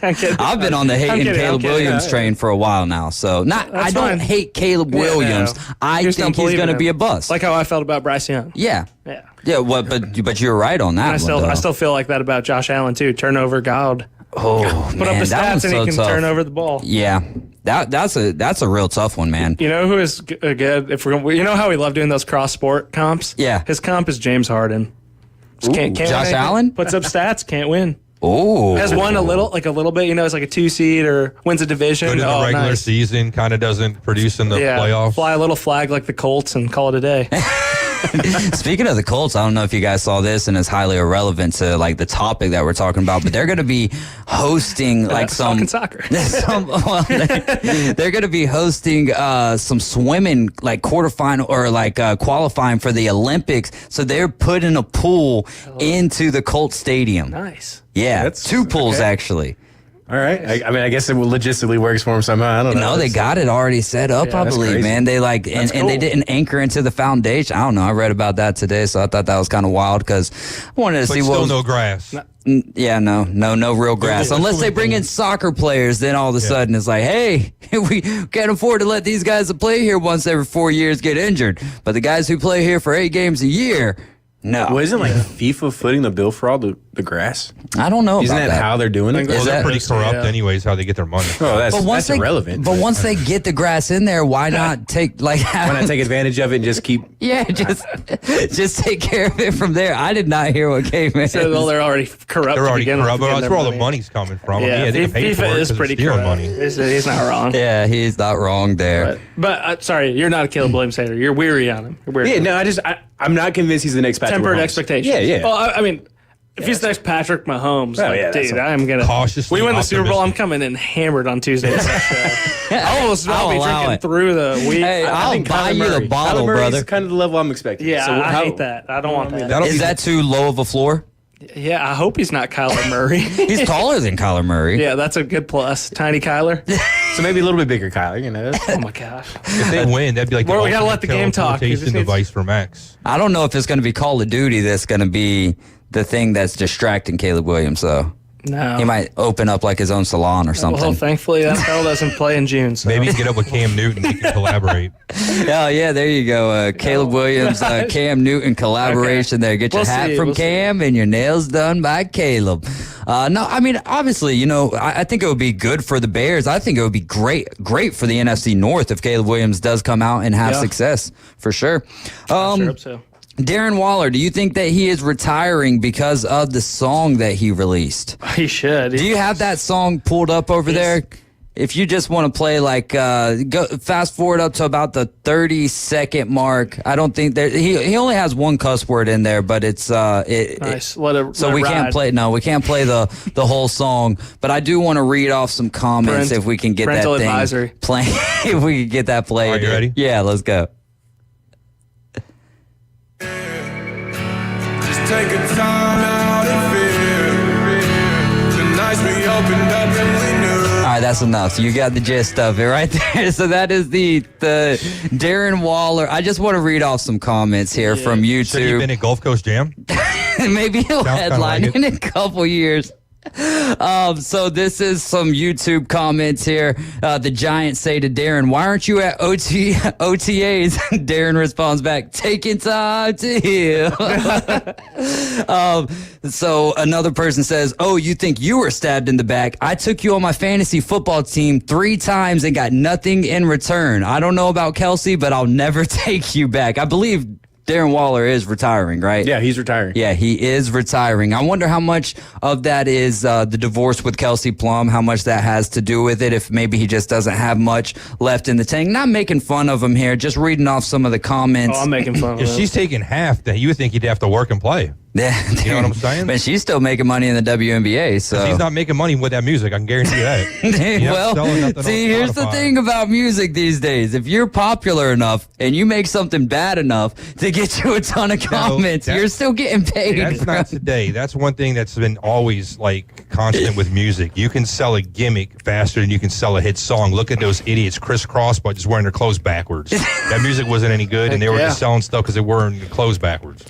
I'm kidding. I've been on the hating Caleb Williams train for a while now. So I don't hate Caleb Williams. No. I think he's going to be a bust. Like how I felt about Bryce Young. Yeah. But you're right on that. I still feel like that about Josh Allen too. Turnover God. Oh, put up the stats and he can tough. turn over the ball. Yeah. That's a real tough one, man. You know who is good? You know how we love doing those cross sport comps? Yeah. His comp is James Harden. Can't Josh Allen puts up stats, can't win. Oh, has won a little bit. It's like a 2 seed or wins a division. Good in the regular season, kind of doesn't produce in the playoffs. Fly a little flag like the Colts and call it a day. Speaking of the Colts, I don't know if you guys saw this, and it's highly irrelevant to like the topic that we're talking about, but they're going to be hosting like some soccer. They're going to be hosting some swimming like quarterfinal or like qualifying for the Olympics. So they're putting a pool into the Colts stadium. Nice. Yeah, that's 2 pools actually. All right. I guess it logistically works for them somehow. I don't know. No, they got it already set up, I believe, crazy. man. They and they didn't anchor into the foundation. I don't know. I read about that today, so I thought that was kind of wild because I wanted to see what. Still no grass. Yeah, no real grass. Unless they bring in soccer players, then all of a sudden it's like, hey, we can't afford to let these guys that play here once every 4 years get injured. But the guys who play here for 8 games a year, no. Well, isn't like FIFA footing the bill for all the grass? I don't know. Isn't about that how they're doing it? Well, they're pretty corrupt anyways, how they get their money. Oh, that's irrelevant. But once they get the grass in there, why not take why not take advantage of it and just keep? Yeah, just take care of it from there. I did not hear what came in. So they're already corrupt. They're already corrupt. That's where all the money's coming from. Yeah, they can pay for FIFA it is pretty stealing corrupt. money. He's not wrong. Yeah, he's not wrong there. But sorry, you're not a Caleb Williams hater. You're weary on him. I'm not convinced he's the next Patrick Tempered Mahomes. expectations. Yeah. Well, I mean, if he's the next Patrick Mahomes, dude, I'm gonna cautiously. We win the Super Bowl. I'm coming in hammered on Tuesday. I'll be drinking through the week. Hey, I'll buy you the bottle, brother. That's kind of the level I'm expecting. Yeah, so I hate that. I don't want that. Is that too low of a floor? Yeah, I hope he's not Kyler Murray. He's taller than Kyler Murray. Yeah, that's a good plus. Tiny Kyler. So maybe a little bit bigger, Kyler. You know. Oh my gosh. If they win, that'd be like Well, we gotta let the game talk. Teleportation device for Max. I don't know if it's going to be Call of Duty that's going to be the thing that's distracting Caleb Williams, though. No. He might open up like his own salon or something. Well, thankfully, that fella doesn't play in June. So. Maybe get up with Cam Newton. They can collaborate. Oh, yeah, there you go. Caleb Williams, Cam Newton collaboration there. Get your hat from Cam and your nails done by Caleb. No, I mean, obviously, you know, I think it would be good for the Bears. I think it would be great for the NFC North if Caleb Williams does come out and have success, for sure. I sure hope so. Darren Waller, do you think that he is retiring because of the song that he released? He should. Do you have that song pulled up over there? If you just want to play, like, go fast forward up to about the 30-second mark. I don't think that he only has one cuss word in there, but it's nice. So we can't play. No, we can't play the whole song. But I do want to read off some comments if we can get that thing advisory. playing. If we can get that played. Are you ready? Yeah, let's go. Take a time out and fear. The nights we opened up and we knew. All right, that's enough. So you got the gist of it right there. So that is the Darren Waller. I just want to read off some comments here from YouTube. Should he have been at Gulf Coast Jam? Maybe he'll headline like in a couple years. So this is some YouTube comments here. The Giants say to Darren, "Why aren't you at OTAs?" Darren responds back, "Taking time to heal." So another person says, "Oh, you think you were stabbed in the back? I took you on my fantasy football team 3 times and got nothing in return. I don't know about Kelsey, but I'll never take you back." I believe Darren Waller is retiring, right? Yeah, he's retiring. Yeah, he is retiring. I wonder how much of that is the divorce with Kelsey Plum, how much that has to do with it, if maybe he just doesn't have much left in the tank. Not making fun of him here, just reading off some of the comments. Oh, I'm making fun of him. If she's taking half, that you would think he'd have to work and play. Yeah, you know what I'm saying? But she's still making money in the WNBA, so he's not making money with that music. I can guarantee you that. Well, see, here's the thing about music these days: if you're popular enough and you make something bad enough to get you a ton of comments, you're still getting paid. That's not today. That's one thing that's been always like constant with music. You can sell a gimmick faster than you can sell a hit song. Look at those idiots crisscross, but just wearing their clothes backwards. That music wasn't any good, and they were just selling stuff because they were wearing their clothes backwards.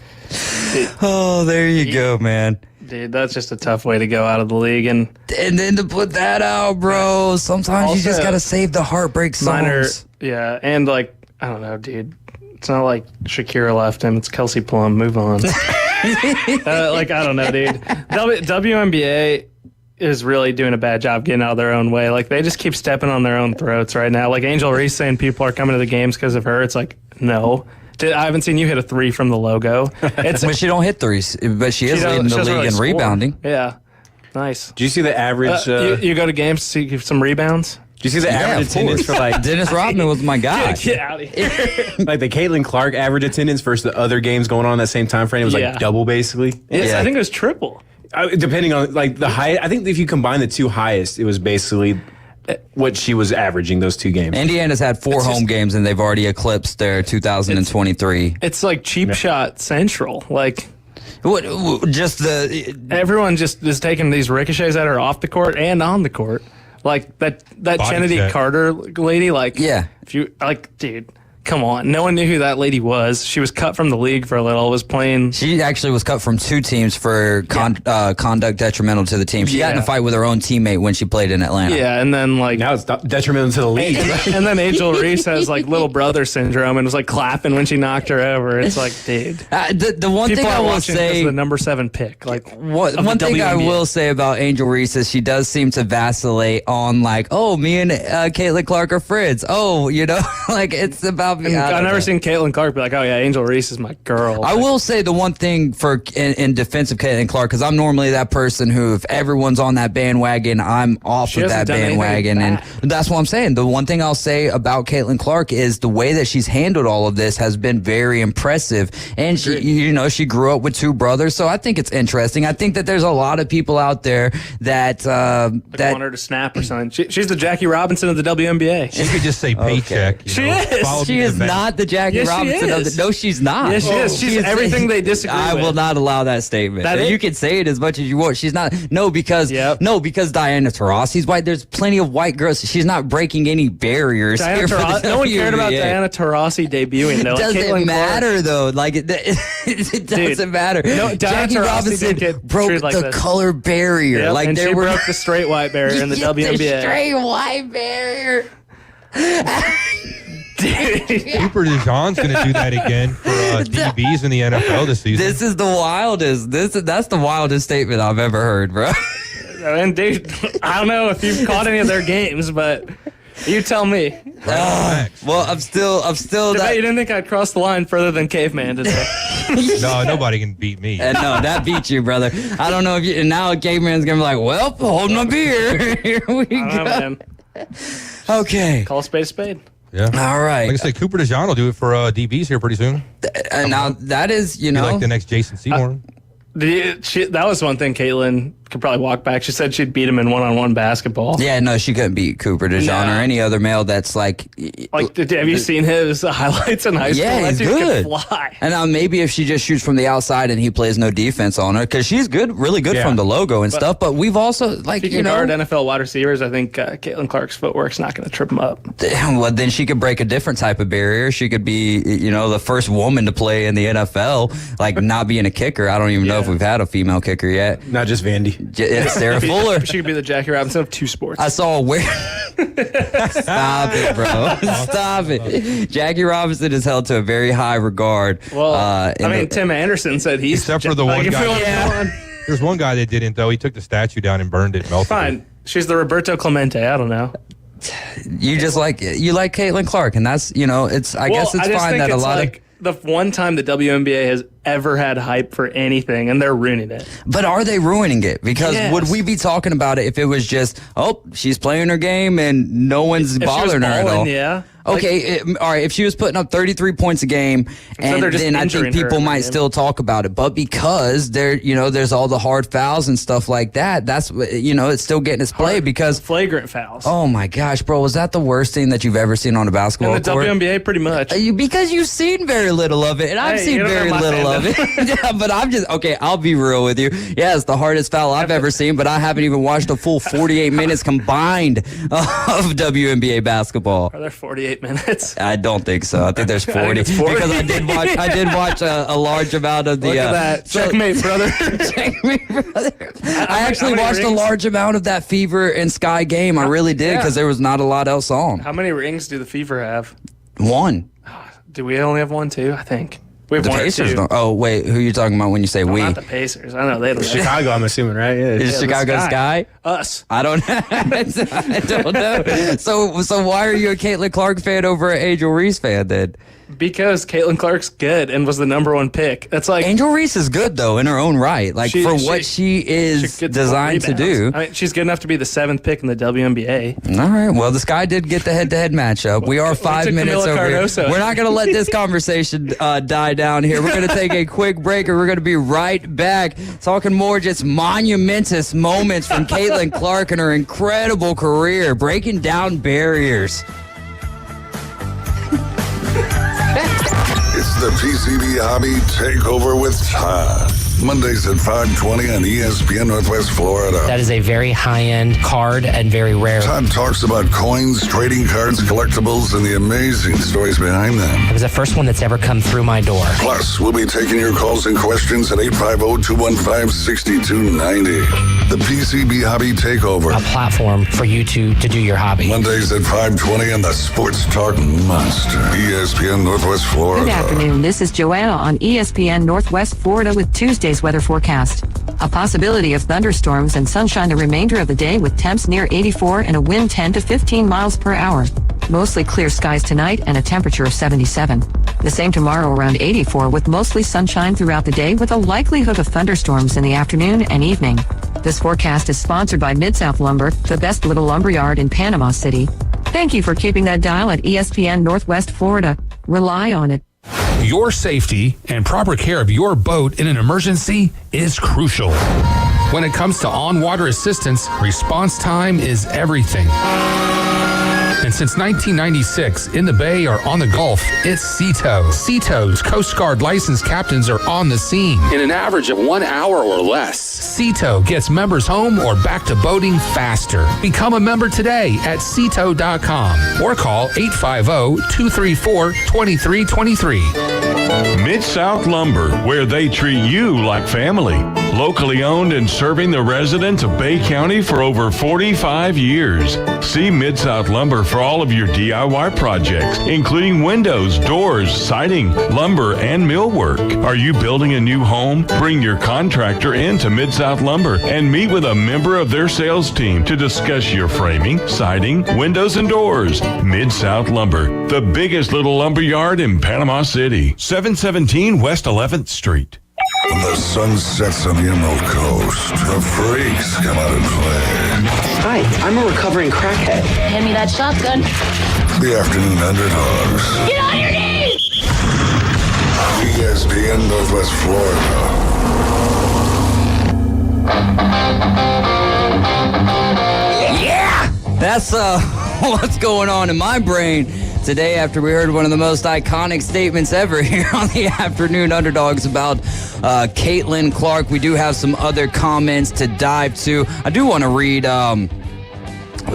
Oh, there you go, man. Dude, that's just a tough way to go out of the league. And then to put that out, bro, sometimes you just got to save the heartbreak songs. And like, I don't know, dude. It's not like Shakira left him. It's Kelsey Plum. Move on. Like, I don't know, dude. WNBA is really doing a bad job getting out of their own way. Like, they just keep stepping on their own throats right now. Like, Angel Reese saying people are coming to the games because of her. It's like, no. I haven't seen you hit a 3 from the logo. But she don't hit threes, but she is leading the league in rebounding. Yeah. Nice. Do you see the average? You go to games to see some rebounds? Do you see the average attendance for like Dennis Rodman was my guy? Get out of here. Like the Caitlin Clark average attendance versus the other games going on that same time frame was like double basically. Yes, I think it was triple. Depending on like the high, I think if you combine the two highest, it was basically what she was averaging those 2 games. Indiana's had 4 home games and they've already eclipsed their 2023. It's like cheap shot central. Like what? Just everyone just is taking these ricochets that are off the court and on the court. Like that Kennedy Carter lady. Like if you like, dude. Come on. No one knew who that lady was. She was cut from the league for a little, was playing. She actually was cut from 2 teams for conduct detrimental to the team. She got in a fight with her own teammate when she played in Atlanta. Yeah, and then like. Now it's detrimental to the league. And then Angel Reese has like little brother syndrome and was like clapping when she knocked her over. It's like, dude. The one thing I will say. The number 7 pick. Like, one thing I will say about Angel Reese is she does seem to vacillate on like, oh, me and Caitlin Clark are friends. Oh, you know, like it's about. I've never seen Caitlin Clark be like, oh yeah, Angel Reese is my girl. I will say the one thing in defense of Caitlin Clark, because I'm normally that person who, if everyone's on that bandwagon, I'm off of that bandwagon, and that's what I'm saying. The one thing I'll say about Caitlin Clark is the way that she's handled all of this has been very impressive, and she grew up with 2 brothers, so I think it's interesting. I think that there's a lot of people out there that want her to snap or something. She's the Jackie Robinson of the WNBA. She could just say paycheck. She is. Follow me She is not the Jackie Yes, she Robinson of is. the. No, she's not. Yes, she is. She's everything they disagree I with. will not allow that statement. You can say it as much as you want. She's not. No, because Diana Taurasi's white. There's plenty of white girls. She's not breaking any barriers. Diana here for the Taurasi, no one cared about WNBA. Diana Taurasi debuting. Though. Doesn't Caitlin matter Clark. though. Like it doesn't matter. No, Diana Jackie Taurasi Robinson didn't get broke treated like the this. color barrier. Yep, Like and there she were broke the straight white barrier in the WNBA. The straight white barrier. Cooper DeJean's going to do that again for DBs in the NFL this season. This is the wildest. That's the wildest statement I've ever heard, bro. And dude, I don't know if you've caught any of their games, but you tell me. Well, I'm still. I bet you didn't think I'd cross the line further than Caveman today. No, nobody can beat me. And no, that beat you, brother. I don't know if you. And now Caveman's gonna be like, well, hold my beer. Here we go. Man. Okay. Call a spade a spade. Yeah. All right. Like I said, Cooper DeJean will do it for DBs here pretty soon. Now that is, Be like the next Jason Seymour. That was one thing Caitlin could probably walk back. She said she'd beat him in one-on-one basketball. Yeah, no, she couldn't beat Cooper DeJean or any other male that's like. Have you seen his highlights in high school? Yeah, That he's dude good. can fly. And now maybe if she just shoots from the outside and he plays no defense on her, because she's good, really good from the logo and stuff. But we've also If you can guard NFL wide receivers, I think Caitlin Clark's footwork's not going to trip him up. Well, then she could break a different type of barrier. She could be, the first woman to play in the NFL, like not being a kicker. I don't even know if we've had a female kicker yet. Not just Vandy. Sarah Fuller. She could be the Jackie Robinson of two sports. I saw Stop it, bro. Stop it. Jackie Robinson is held to a very high regard. Well, Tim Anderson said he's except for the one guy. There's one guy that didn't though. He took the statue down and burned it. Melted Fine. it. She's the Roberto Clemente. I don't know. You like Caitlin Clark, and that's I guess it's fine that a lot of the one time the WNBA has ever had hype for anything, and they're ruining it. But are they ruining it? Because would we be talking about it if it was just, she's playing her game and no one's bothering her at all? Yeah. Okay, all right. If she was putting up 33 points a game, and then I think people might still talk about it. But because there's all the hard fouls and stuff like that. That's it's still getting its play because flagrant fouls. Oh my gosh, bro, was that the worst thing that you've ever seen on a basketball in the court? WNBA, pretty much. Because you've seen very little of it, and I've seen very little of it. Yeah, but I'm just I'll be real with you. Yeah, it's the hardest foul I've ever seen, but I haven't even watched a full 48 minutes combined of WNBA basketball. Are there 48 minutes? I don't think so. I think there's 40, because I did watch a large amount of the. Look at that. Checkmate, brother. Checkmate, brother. I actually watched a large amount of that Fever and Sky game. I really did, because there was not a lot else on. How many rings do the Fever have? One. Do we only have one, too? I think. We have The one Pacers or two. don't. Oh, wait. Who are you talking about when you say we? Not the Pacers. I know they don't. Chicago, I'm assuming, right? Yeah. Is Chicago Sky? Us. I don't I don't know. So why are you a Caitlin Clark fan over an Angel Reese fan then? Because Caitlin Clark's good and was the #1 pick. That's like Angel Reese is good though in her own right. Like what she is designed to do. I mean, she's good enough to be the 7th pick in the WNBA. All right. Well, the Sky did get the head-to-head matchup. We are 5 minutes over here. We're not going to let this conversation die down here. We're going to take a quick break, and we're going to be right back talking more just monumentous moments from Caitlin Clark and her incredible career, breaking down barriers. It's the PCB Hobby Takeover with Todd. Mondays at 5:20 on ESPN Northwest Florida. That is a very high-end card and very rare. Todd talks about coins, trading cards, collectibles, and the amazing stories behind them. It was the first one that's ever come through my door. Plus, we'll be taking your calls and questions at 850-215-6290. The PCB Hobby Takeover. A platform for you to do your hobby. Mondays at 5:20 on the Sports Talk Monster. ESPN Northwest Florida. Good afternoon. This is Joanna on ESPN Northwest Florida with Tuesday's weather forecast. A possibility of thunderstorms and sunshine the remainder of the day with temps near 84 and a wind 10 to 15 miles per hour. Mostly clear skies tonight and a temperature of 77. The same tomorrow around 84 with mostly sunshine throughout the day with a likelihood of thunderstorms in the afternoon and evening. This forecast is sponsored by Mid-South Lumber, the best little lumberyard in Panama City. Thank you for keeping that dial at ESPN Northwest Florida. Rely on it. Your safety and proper care of your boat in an emergency is crucial. When it comes to on-water assistance, response time is everything. And since 1996, in the Bay or on the Gulf, it's Seato. Seato's Coast Guard licensed captains are on the scene in an average of 1 hour or less. Seato gets members home or back to boating faster. Become a member today at Seato.com or call 850-234-2323. Mid-South Lumber, where they treat you like family. Locally owned and serving the residents of Bay County for over 45 years. See Mid-South Lumber for all of your DIY projects, including windows, doors, siding, lumber, and millwork. Are you building a new home? Bring your contractor into Mid-South Lumber and meet with a member of their sales team to discuss your framing, siding, windows, and doors. Mid-South Lumber, the biggest little lumber yard in Panama City. 717 West 11th Street. When the sun sets on the Emerald Coast, the freaks come out and play. Hi, I'm a recovering crackhead. Hand me that shotgun. The Afternoon Underdogs. Get on your knees! ESPN Northwest Florida. Yeah! That's what's going on in my brain today after we heard one of the most iconic statements ever here on the Afternoon Underdogs about Caitlin Clark. We do have some other comments to dive to. I do want to read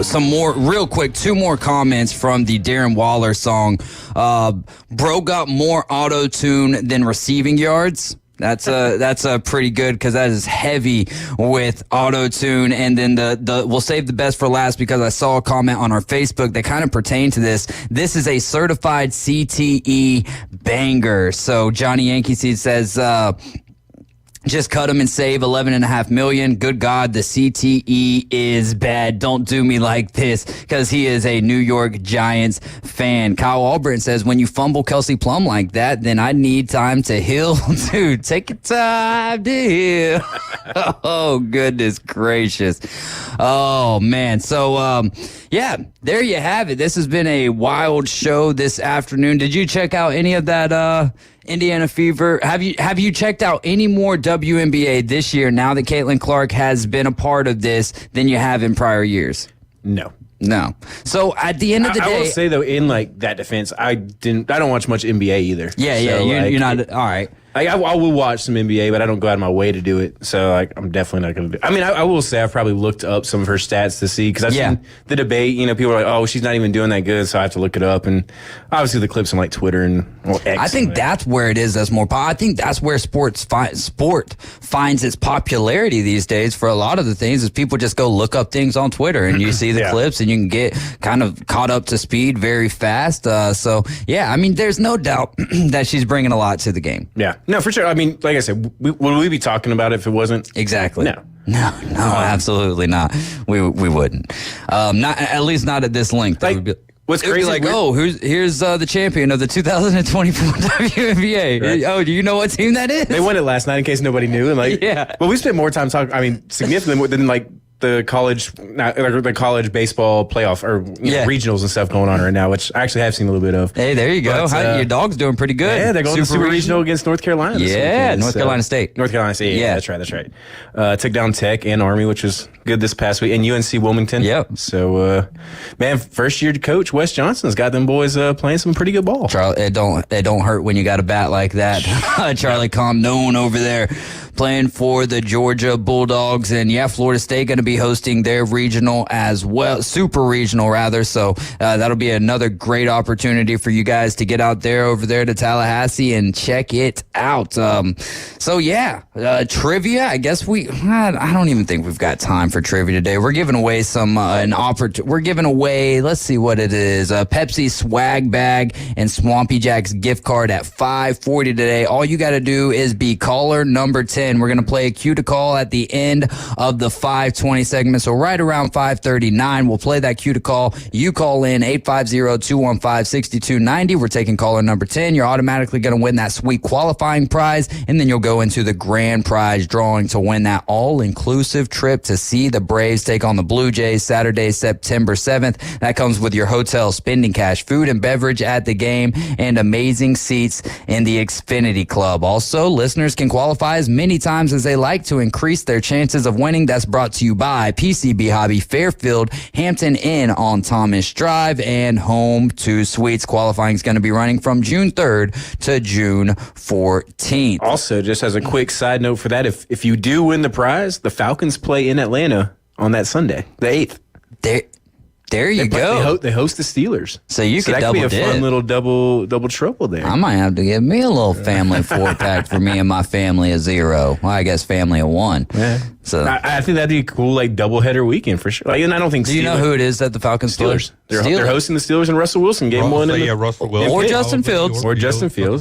some more, real quick, 2 more comments from the Darren Waller song. Bro got more auto-tune than receiving yards. That's a pretty good, because that is heavy with auto-tune. And then we'll save the best for last, because I saw a comment on our Facebook that kind of pertained to this. This is a certified CTE banger. So Johnny Yankee Seed says, just cut him and save $11.5 million. Good God, the CTE is bad. Don't do me like this, because he is a New York Giants fan. Kyle Albritton says, when you fumble Kelsey Plum like that, then I need time to heal. Dude, take your time to heal. Oh, goodness gracious. Oh, man. So, yeah, there you have it. This has been a wild show this afternoon. Did you check out any of that, Indiana Fever? Have you checked out any more WNBA this year now that Caitlin Clark has been a part of this than you have in prior years? No. So at the end of the day, I will say though, in like that defense, I don't watch much NBA either. Yeah, you're not all right. I will watch some NBA, but I don't go out of my way to do it. So I'm definitely not going to do it. I mean, I will say I've probably looked up some of her stats to see, because I've seen the debate. People are like, oh, she's not even doing that good, so I have to look it up. And obviously the clips on like Twitter and X. I think that's where it is. That's more. I think that's where sport finds its popularity these days. For a lot of the things, is people just go look up things on Twitter, and you see the clips, and you can get kind of caught up to speed very fast. So yeah, I mean, there's no doubt that she's bringing a lot to the game. Yeah. No, for sure. I mean, like I said, would we be talking about it if it wasn't? Exactly. No, absolutely not. We wouldn't. Not, at least not at this length. Like, what's crazy? Like, here's the champion of the 2024 WNBA. Right. Oh, do you know what team that is? They won it last night, in case nobody knew. And like, well, we spent more time talking. I mean, significantly more than like the college baseball playoff or regionals and stuff going on right now, which I actually have seen a little bit of. Hey, there you go. Your dog's doing pretty good. Yeah, they're going to Super Regional against North Carolina. Yeah, North Carolina State. North Carolina State. Yeah, that's right. Took down Tech and Army, which was good this past week, and UNC Wilmington. Yep. So, man, first year coach Wes Johnson's got them boys playing some pretty good ball. Charlie, it don't hurt when you got a bat like that. Charlie Condon over there playing for the Georgia Bulldogs, and Florida State going to be hosting their regional as well, super regional rather. So that'll be another great opportunity for you guys to get out there over there to Tallahassee and check it out. Trivia. I guess I don't even think we've got time for trivia today. We're giving away we're giving away, let's see what it is, a Pepsi swag bag and Swampy Jack's gift card at 5:40 today. All you got to do is be caller number 10. We're going to play a cue to call at the end of the 5:20 segment. So right around 5:39, we'll play that cue to call. You call in 850-215-6290. We're taking caller number 10. You're automatically going to win that sweet qualifying prize, and then you'll go into the grand prize drawing to win that all-inclusive trip to see the Braves take on the Blue Jays Saturday, September 7th. That comes with your hotel, spending cash, food and beverage at the game, and amazing seats in the Xfinity Club. Also, listeners can qualify as many times as they like to increase their chances of winning. That's brought to you by by PCB Hobby, Fairfield, Hampton Inn on Thomas Drive, and Home 2 Suites. Qualifying is going to be running from June 3rd to June 14th. Also, just as a quick side note for that, if you do win the prize, the Falcons play in Atlanta on that Sunday, the 8th. There you go. They host the Steelers. So you could that double could be a fun little double trouble there. I might have to give me a little family 4-pack for me and my family of 0. Well, I guess family of 1. Yeah. So I think that'd be a cool doubleheader weekend for sure. And I don't think do you know who it is that the Falcons Steelers. They're hosting the Steelers and Russell Wilson game 1. Russell Wilson or Justin Fields. Or Justin Fields.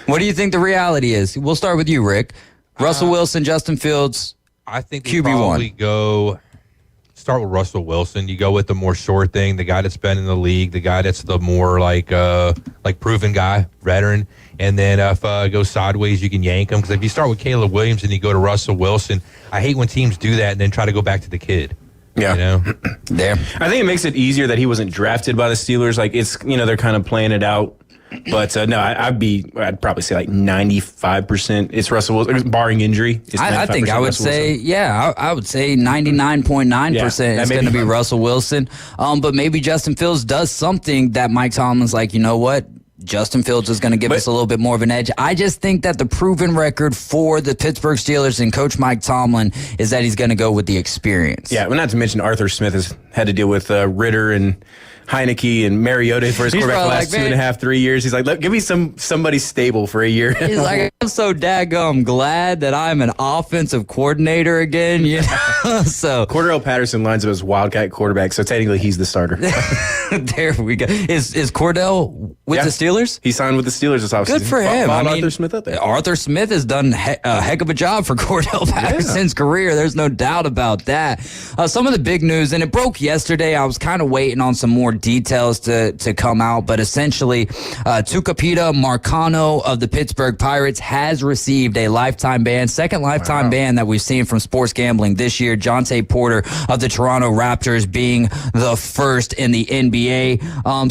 What do you think the reality is? We'll start with you, Rick. Russell Wilson, Justin Fields. I think QB1. probably go. Start with Russell Wilson. You go with the more sure thing, the guy that's been in the league, the guy that's the more like proven guy, veteran. And then if it goes sideways, you can yank him. Because if you start with Caleb Williams and you go to Russell Wilson, I hate when teams do that and then try to go back to the kid. Yeah. You know? There. I think it makes it easier that he wasn't drafted by the Steelers. Like it's they're kind of playing it out. But no, I'd probably say 95%. It's Russell Wilson, barring injury. I think I would say, I would say 99.9% is going to be Russell Wilson. But maybe Justin Fields does something that Mike Tomlin's like, you know what? Justin Fields is going to give us a little bit more of an edge. I just think that the proven record for the Pittsburgh Steelers and Coach Mike Tomlin is that he's going to go with the experience. Yeah, well, not to mention Arthur Smith has had to deal with Ritter and Heineke and Mariota for his quarterback the last 2.5, 3 years. He's like, give me somebody stable for a year. He's like, I'm so daggum glad that I'm an offensive coordinator again. You know? So Cordell Patterson lines up as Wildcat quarterback, so technically he's the starter. There we go. Is Cordell with the Steelers? He signed with the Steelers this offseason. Good for him. Arthur Smith up there. Arthur Smith has done a heck of a job for Cordell Patterson's career. There's no doubt about that. Some of the big news, and it broke yesterday. I was kind of waiting on some more details to come out, but essentially, Tucapita Marcano of the Pittsburgh Pirates has received a lifetime ban, second lifetime ban that we've seen from sports gambling this year. Jonte Porter of the Toronto Raptors being the first in the NBA.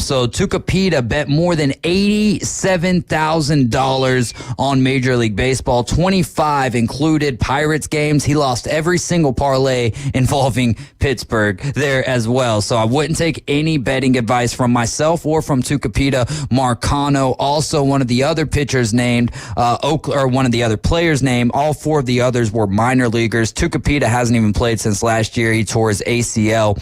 So Tucapita bet more than $87,000 on Major League Baseball. 25 included Pirates games. He lost every single parlay involving Pittsburgh there as well. So I wouldn't take any betting advice from myself or from Tucapita Marcano. Also, one of the other pitchers named, one of the other players named, all 4 of the others were minor leaguers. Tucapita hasn't even played since last year. He tore his ACL.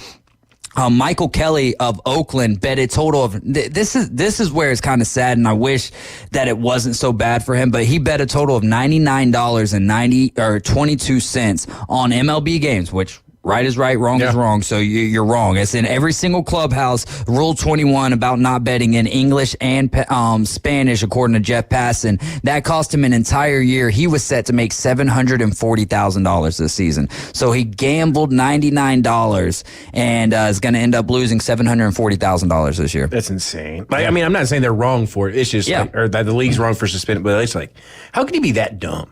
Michael Kelly of Oakland bet a total of this is where it's kind of sad, and I wish that it wasn't so bad for him, but he bet a total of $99.22 on MLB games, which right is right, wrong is wrong. So you're wrong. It's in every single clubhouse. Rule 21 about not betting in English and Spanish, according to Jeff Passan. That cost him an entire year. He was set to make $740,000 this season. So he gambled $99 and is going to end up losing $740,000 this year. That's insane. I mean, I'm not saying they're wrong for it. It's just or that the league's wrong for suspending, but it's like, how can you be that dumb?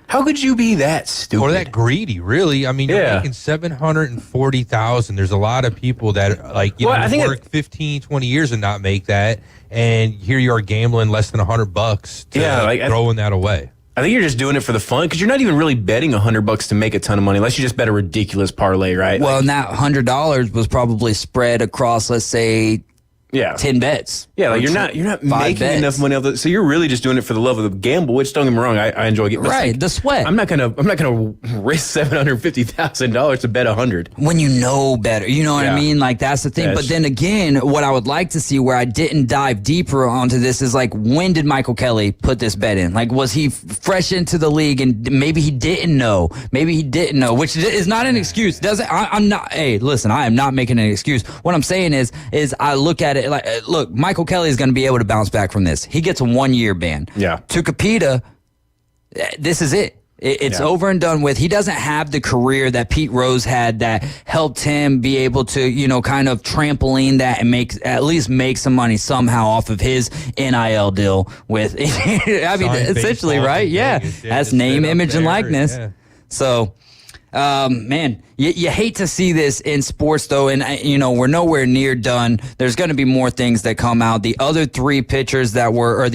How could you be that stupid? Or that greedy, really? I mean, you're making $740,000. There's a lot of people that, work 15, 20 years and not make that, and here you are gambling less than $100 to throwing that away. I think you're just doing it for the fun, because you're not even really betting $100 to make a ton of money, unless you just bet a ridiculous parlay, right? Well, and that $100 was probably spread across, let's say, 10 bets. Yeah, like you're not making bets. enough money off the, so you're really just doing it for the love of the gamble, which don't get me wrong, I enjoy getting right, the sweat. I'm not gonna risk $750,000 to bet 100 when you know better. You know what I mean? Like that's the thing. But then again, what I would like to see, where I didn't dive deeper onto this, is like, when did Michael Kelly put this bet in? Like, was he fresh into the league and maybe he didn't know? Maybe he didn't know, which is not an excuse. I'm not. Hey, listen, I am not making an excuse. What I'm saying is I look at it like, look, Michael Kelly is going to be able to bounce back from this. He gets a 1-year ban. Yeah. Tucapita, this is it. It's over and done with. He doesn't have the career that Pete Rose had that helped him be able to, kind of trampoline that and at least make some money somehow off of his NIL deal with, I mean, essentially, right? Yeah. That's name, image, and likeness. Yeah. So, man, You hate to see this in sports, though, and we're nowhere near done. There's going to be more things that come out. The other three players that were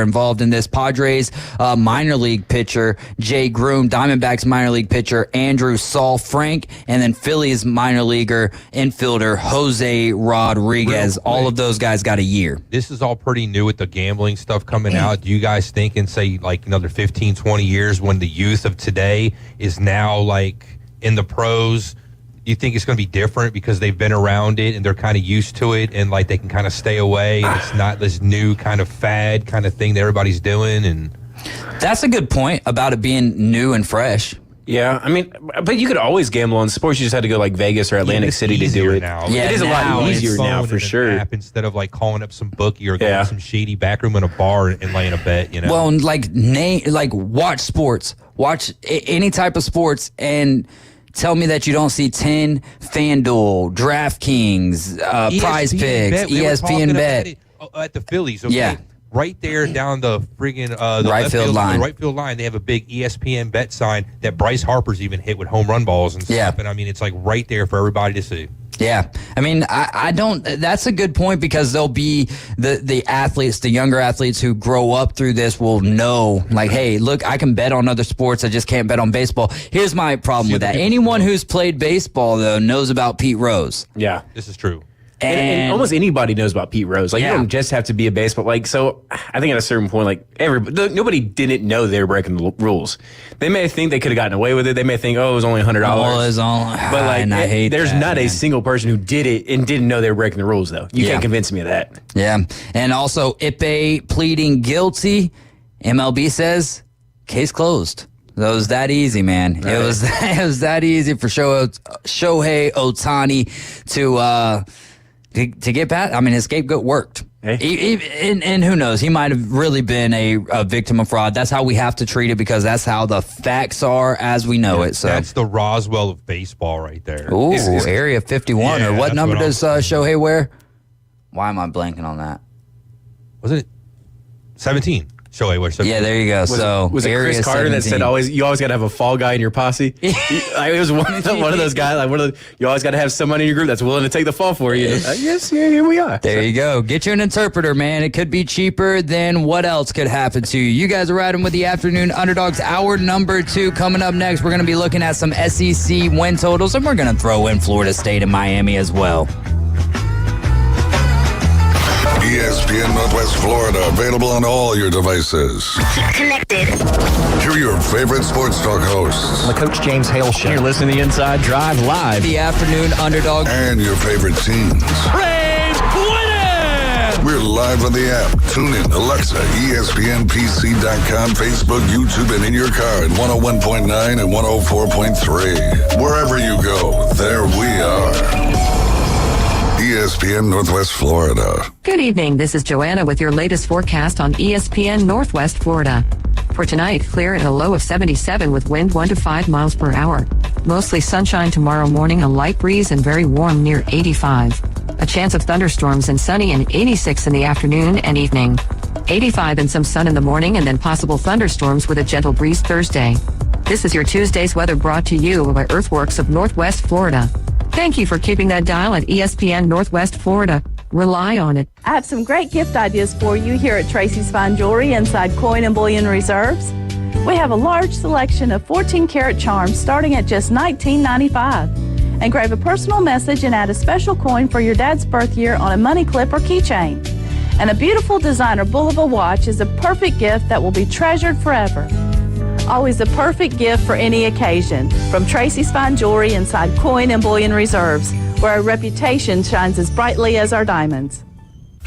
involved in this: Padres minor league pitcher Jay Groom, Diamondbacks minor league pitcher Andrew Saul Frank, and then Phillies minor leaguer infielder Jose Rodriguez. All of those guys got a year. This is all pretty new with the gambling stuff coming out. Do you guys think in, say, like another 15, 20 years when the youth of today is now like in the pros, you think it's going to be different because they've been around it and they're kind of used to it and like they can kind of stay away and it's not this new kind of fad kind of thing that everybody's doing? And that's a good point about it being new and fresh. Yeah, I mean, but you could always gamble on sports. You just had to go like Vegas or Atlantic City to do it. Now. Yeah, it is a lot easier now for sure. Instead of like calling up some bookie or going to some shady back room in a bar and laying a bet, Well, and watch sports, watch any type of sports, and tell me that you don't see 10 FanDuel, DraftKings, Prize Picks, ESPN Bet at the Phillies. Okay? Yeah. Right there down the friggin' the right field line, they have a big ESPN bet sign that Bryce Harper's even hit with home run balls and stuff. Yeah. And I mean, it's like right there for everybody to see. Yeah. I mean, I don't, that's a good point because there'll be the athletes, the younger athletes who grow up through this will know, like, hey, look, I can bet on other sports. I just can't bet on baseball. Here's my problem with that. Anyone who's played baseball, though, knows about Pete Rose. Yeah. This is true. And almost anybody knows about Pete Rose. Like, you don't just have to be a baseball. Like, so I think at a certain point, like, nobody didn't know they were breaking the rules. They may think they could have gotten away with it. They may think, it was only $100. But like, and I hate there's not a single person who did it and didn't know they were breaking the rules, though. You can't convince me of that. Yeah. And also, Ipe pleading guilty. MLB says, case closed. It was that easy, man. Right. It was that easy for Shohei Ohtani to get past. I mean, his scapegoat worked. Hey. And who knows? He might have really been a victim of fraud. That's how we have to treat it because that's how the facts are as we know it. So that's the Roswell of baseball right there. Ooh, Area 51. Or what number does Shohei wear? Why am I blanking on that? Wasn't it 17? Shohei wears 17. Yeah, there you go. Was it Chris Carter 17. That said you always got to have a fall guy in your posse? It was one of those guys. You always got to have somebody in your group that's willing to take the fall for you. Yes, here we are. There you go. Get you an interpreter, man. It could be cheaper than what else could happen to you. You guys are riding with the Afternoon Underdogs. Hour number 2 coming up next. We're going to be looking at some SEC win totals, and we're going to throw in Florida State and Miami as well. ESPN Northwest Florida, available on all your devices. Connected. Hear your favorite sports talk hosts. The Coach James Hale Show. You're listening to the Inside Drive live. The Afternoon Underdog. And your favorite teams. Braves win it! We're live on the app. Tune in, Alexa, ESPNPC.com, Facebook, YouTube, and in your car at 101.9 and 104.3. Wherever you go, there we are. ESPN Northwest Florida. Good evening. This is Joanna with your latest forecast on ESPN Northwest Florida. For tonight, clear at a low of 77 with wind 1 to 5 miles per hour. Mostly sunshine tomorrow morning, a light breeze and very warm near 85. A chance of thunderstorms and sunny and 86 in the afternoon and evening. 85 and some sun in the morning and then possible thunderstorms with a gentle breeze Thursday. This is your Tuesday's weather brought to you by Earthworks of Northwest Florida. Thank you for keeping that dial at ESPN Northwest Florida. Rely on it. I have some great gift ideas for you here at Tracy's Fine Jewelry inside Coin and Bullion Reserves. We have a large selection of 14-karat charms starting at just $19.95. Engrave a personal message and add a special coin for your dad's birth year on a money clip or keychain. And a beautiful designer Bulova watch is a perfect gift that will be treasured forever. Always a perfect gift for any occasion. From Tracy's Fine Jewelry inside Coin and Bullion Reserves, where our reputation shines as brightly as our diamonds.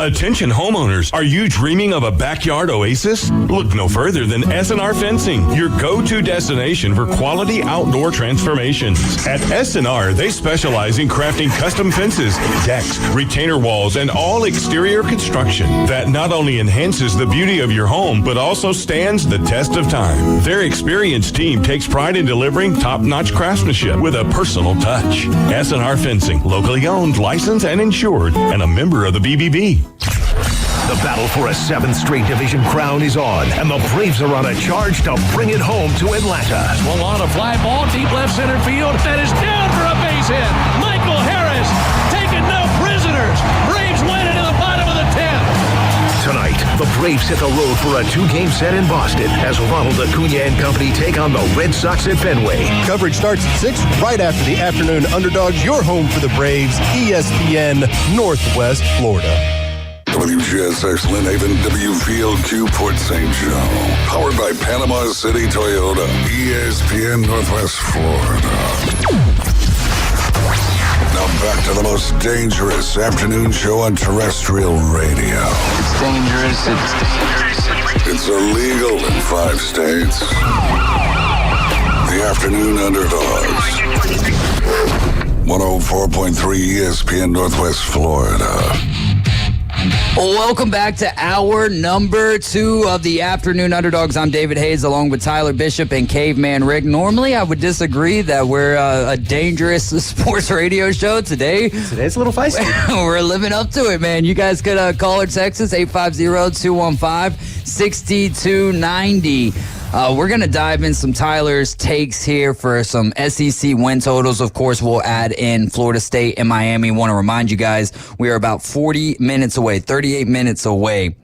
Attention homeowners, are you dreaming of a backyard oasis? Look no further than S&R Fencing, your go-to destination for quality outdoor transformations. At S&R, they specialize in crafting custom fences, decks, retainer walls, and all exterior construction that not only enhances the beauty of your home, but also stands the test of time. Their experienced team takes pride in delivering top-notch craftsmanship with a personal touch. S&R Fencing, locally owned, licensed, and insured, and a member of the BBB. The battle for a 7th straight division crown is on, and the Braves are on a charge to bring it home to Atlanta. Swung on a fly ball, deep left center field. That is down for a base hit. Michael Harris taking no prisoners. Braves win it in the bottom of the 10th. Tonight, the Braves hit the road for a 2-game set in Boston as Ronald Acuna and company take on the Red Sox at Fenway. Coverage starts at 6 right after the Afternoon Underdogs. Your home for the Braves, ESPN Northwest Florida. WGSX Lynn Haven, WVLQ Port St. Joe. Powered by Panama City Toyota. ESPN Northwest Florida. Now back to the most dangerous afternoon show on terrestrial radio. It's dangerous. It's illegal in 5 states. The Afternoon Underdogs. 104.3 ESPN Northwest Florida. Welcome back to hour number 2 of the Afternoon Underdogs. I'm David Hayes along with Tyler Bishop and Caveman Rick. Normally, I would disagree that we're a dangerous sports radio show. Today's a little feisty. We're living up to it, man. You guys could call or text us 850-215-6290. We're going to dive in some Tyler's takes here for some SEC win totals. Of course, we'll add in Florida State and Miami. Want to remind you guys, we are about 40 minutes away, 38 minutes away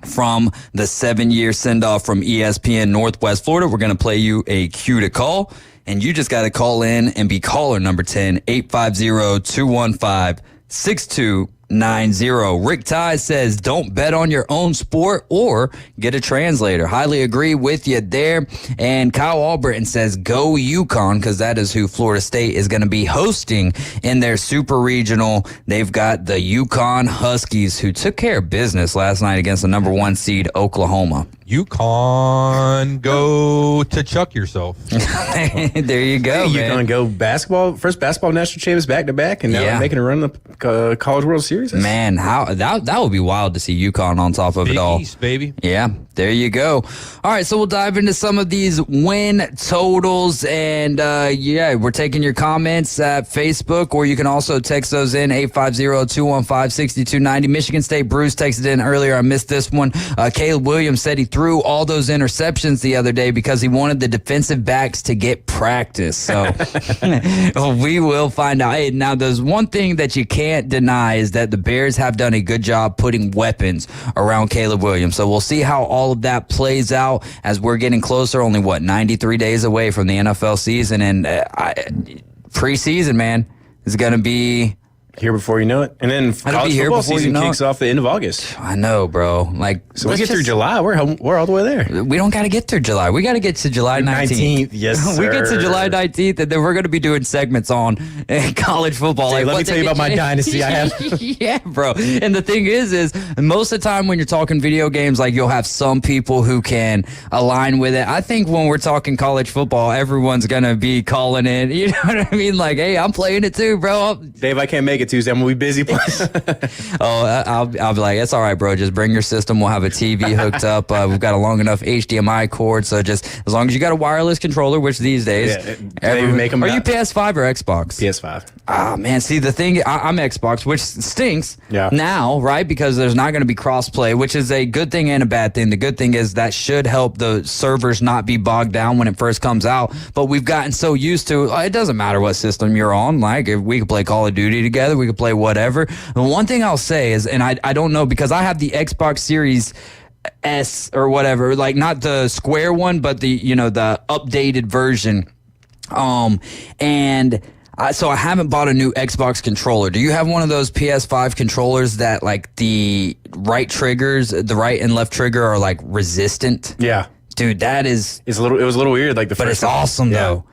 from the 7-year send-off from ESPN Northwest Florida. We're going to play you a cue to call, and you just got to call in and be caller number 10, 850-215-6290. Rick Ty says, don't bet on your own sport or get a translator. Highly agree with you there. And Kyle Albritton says, go UConn, because that is who Florida State is going to be hosting in their super regional. They've got the UConn Huskies, who took care of business last night against the number 1 seed Oklahoma. UConn, go to chuck yourself. There you go, man. UConn go basketball, first basketball national champions back-to-back, and now they're making a run in the College World Series. Man, how that would be wild to see UConn on top of Big it all. East, baby. Yeah, there you go. All right, so we'll dive into some of these win totals, and we're taking your comments at Facebook, or you can also text those in 850-215-6290. Michigan State Bruce texted in earlier. I missed this one. Caleb Williams said he threw all those interceptions the other day because he wanted the defensive backs to get practice. So we will find out. Hey, now there's one thing that you can't deny is that the Bears have done a good job putting weapons around Caleb Williams. So we'll see how all of that plays out as we're getting closer. Only 93 days away from the NFL season, and preseason, man, is going to be here before you know it. And then college football season kicks off the end of August. I know, bro. So we get through July. We're all the way there. We don't got to get through July. We got to get to July 19th. Yes, sir. We get to July 19th, and then we're going to be doing segments on college football. Hey, let me tell you about my dynasty I have. Yeah, bro. And the thing is most of the time when you're talking video games, you'll have some people who can align with it. I think when we're talking college football, everyone's going to be calling in. You know what I mean? Hey, I'm playing it too, bro. Dave, I can't make it Tuesday. I'm going to be busy playing. I'll be like, it's all right, bro. Just bring your system. We'll have a TV hooked up. We've got a long enough HDMI cord. So just as long as you got a wireless controller, which these days, make them. Are you PS5 or Xbox? PS5. Ah, man. See, the thing, I'm Xbox, which stinks now, right? Because there's not going to be crossplay, which is a good thing and a bad thing. The good thing is that should help the servers not be bogged down when it first comes out. But we've gotten so used to it doesn't matter what system you're on. If we could play Call of Duty together, we could play whatever. The one thing I'll say is, and I don't know, because I have the Xbox Series S or whatever, not the square one, but the the updated version. So I haven't bought a new Xbox controller. Do you have one of those PS5 controllers that the right triggers, the right and left trigger are resistant? Yeah. Dude, that is... It was a little weird the first But it's time. awesome though.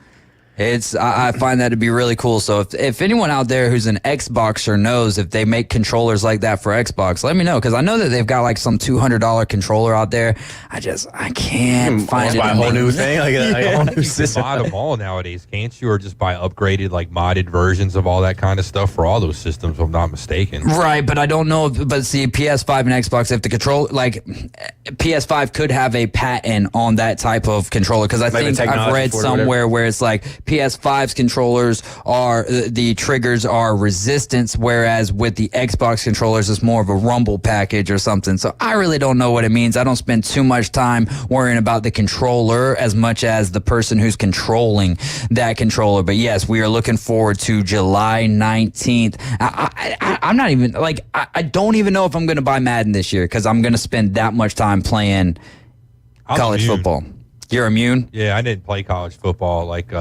I find that to be really cool. So if anyone out there who's an Xboxer knows if they make controllers like that for Xbox, let me know, because I know that they've got some $200 controller out there. I can't find it. Buy a whole new thing, a whole new system. Buy them all nowadays, can't you? Or just buy upgraded, modded versions of all that kind of stuff for all those systems, if I'm not mistaken. Right, but I don't know. But see, PS5 and Xbox, if the control, PS5 could have a patent on that type of controller, because I think I've read somewhere where it's like PS5's controllers are the triggers are resistance, whereas with the Xbox controllers it's more of a rumble package or something. So I really don't know what it means. I don't spend too much time worrying about the controller as much as the person who's controlling that controller. But yes, we are looking forward to July 19th. I'm not even I don't even know if I'm going to buy Madden this year, because I'm going to spend that much time playing college football. You're immune? Yeah, I didn't play college football like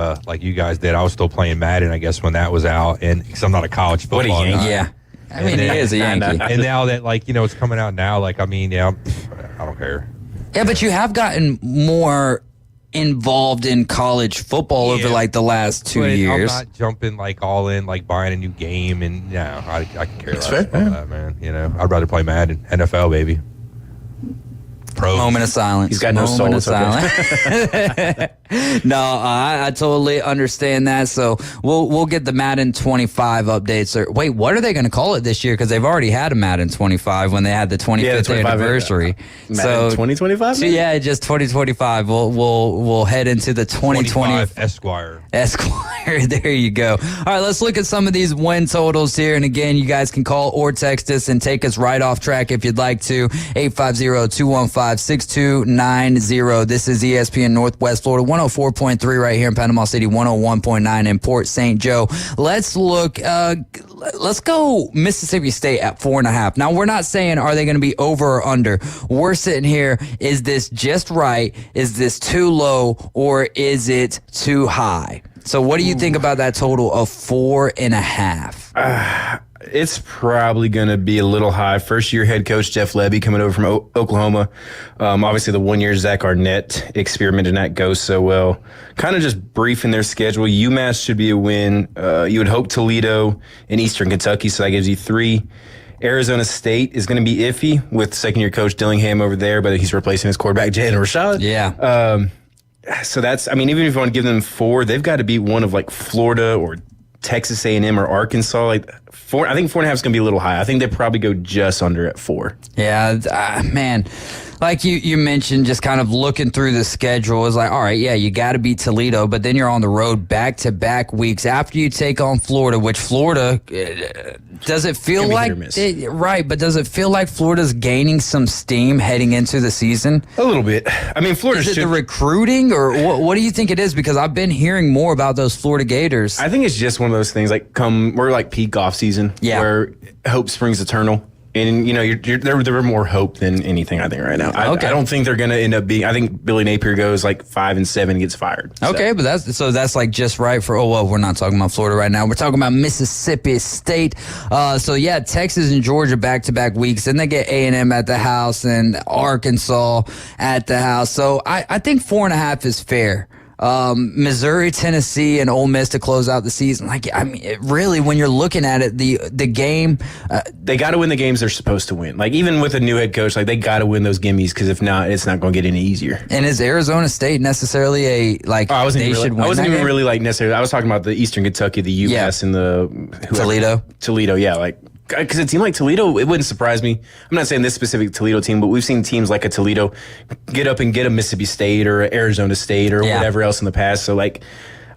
you guys did. I was still playing Madden, I guess, when that was out, and because I'm not a college football guy. Yeah. I mean, it is a Yankee. And now that, it's coming out now, I don't care. Yeah, but you have gotten more involved in college football over the last 2 years. I'm not jumping all in, buying a new game, and I can care less about that, man. I'd rather play Madden, NFL, baby. Pros. Moment of silence. He's got no soul. No, I totally understand that. So we'll get the Madden 25 updates. Wait, what are they going to call it this year? Because they've already had a Madden 25 when they had the 25th anniversary. Madden 2025. So yeah, just 2025. We'll head into the 2020 Esquire. There you go. All right, let's look at some of these win totals here. And again, you guys can call or text us and take us right off track if you'd like to. 850-215-6290. This is ESPN Northwest Florida, 104.3 right here in Panama City, 101.9 in Port St. Joe. Let's look. Let's go Mississippi State at 4.5. Now, we're not saying are they going to be over or under. We're sitting here. Is this just right? Is this too low, or is it too high? So what do you think about that total of 4.5? It's probably going to be a little high. First-year head coach Jeff Levy coming over from Oklahoma. Obviously, the 1 year Zach Arnett experiment did not go so well. Kind of just brief in their schedule. UMass should be a win. You would hope Toledo and Eastern Kentucky, so that gives you 3. Arizona State is going to be iffy with second-year coach Dillingham over there, but he's replacing his quarterback, Jalen Rashad. Yeah. So that's, even if you want to give them 4, they've got to beat one of Florida or Texas A&M or Arkansas. I think 4.5 is going to be a little high. I think they probably go just under at 4. Yeah, man. Like you mentioned, just kind of looking through the schedule is all right, yeah, you got to beat Toledo, but then you're on the road back-to-back weeks after you take on Florida, which Florida, does it feel like, right, but does it feel like Florida's gaining some steam heading into the season? A little bit. Florida is it the recruiting, or what do you think it is? Because I've been hearing more about those Florida Gators. I think it's just one of those things, we're peak off season, where hope springs eternal. And, they're more hope than anything, I think, right now. I don't think they're going to end up being – I think Billy Napier goes 5-7 and gets fired. So. Okay, but that's just right for – we're not talking about Florida right now. We're talking about Mississippi State. Texas and Georgia back-to-back weeks. Then they get A&M at the house and Arkansas at the house. So I think 4.5 is fair. Missouri, Tennessee, and Ole Miss to close out the season. Really, when you're looking at it, the game, they got to win the games they're supposed to win. Even with a new head coach, they got to win those gimmies, because if not, it's not going to get any easier. And is Arizona State necessarily I wasn't even really necessarily. I was talking about the Eastern Kentucky, the UMass, and the Toledo, yeah, because a team like Toledo, it wouldn't surprise me. I'm not saying this specific Toledo team, but we've seen teams like a Toledo get up and get a Mississippi State or Arizona State or whatever else in the past. So, I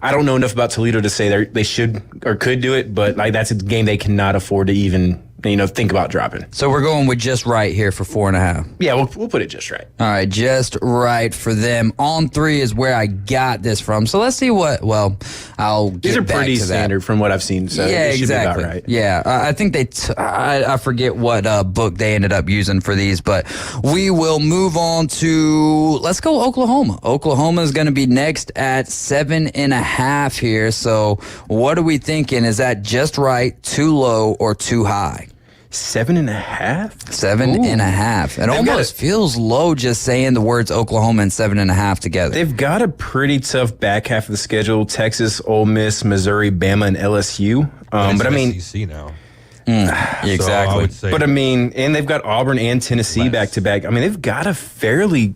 don't know enough about Toledo to say they should or could do it, but that's a game they cannot afford to even think about dropping. So we're going with just right here for 4.5. Yeah, we'll put it just right. All right, just right for them. On 3 is where I got this from. So let's see I'll get These are back pretty to standard from what I've seen. So yeah, it should exactly. be about right. Yeah, I think I forget what book they ended up using for these, but we will move on to, let's go Oklahoma. Oklahoma is going to be next at 7.5 here. So what are we thinking? Is that just right, too low, or too high? 7.5? 7.5. It almost feels low just saying the words Oklahoma and 7.5 together. They've got a pretty tough back half of the schedule: Texas, Ole Miss, Missouri, Bama, and LSU. But SEC now. Exactly. So but and they've got Auburn and Tennessee back to back. They've got a fairly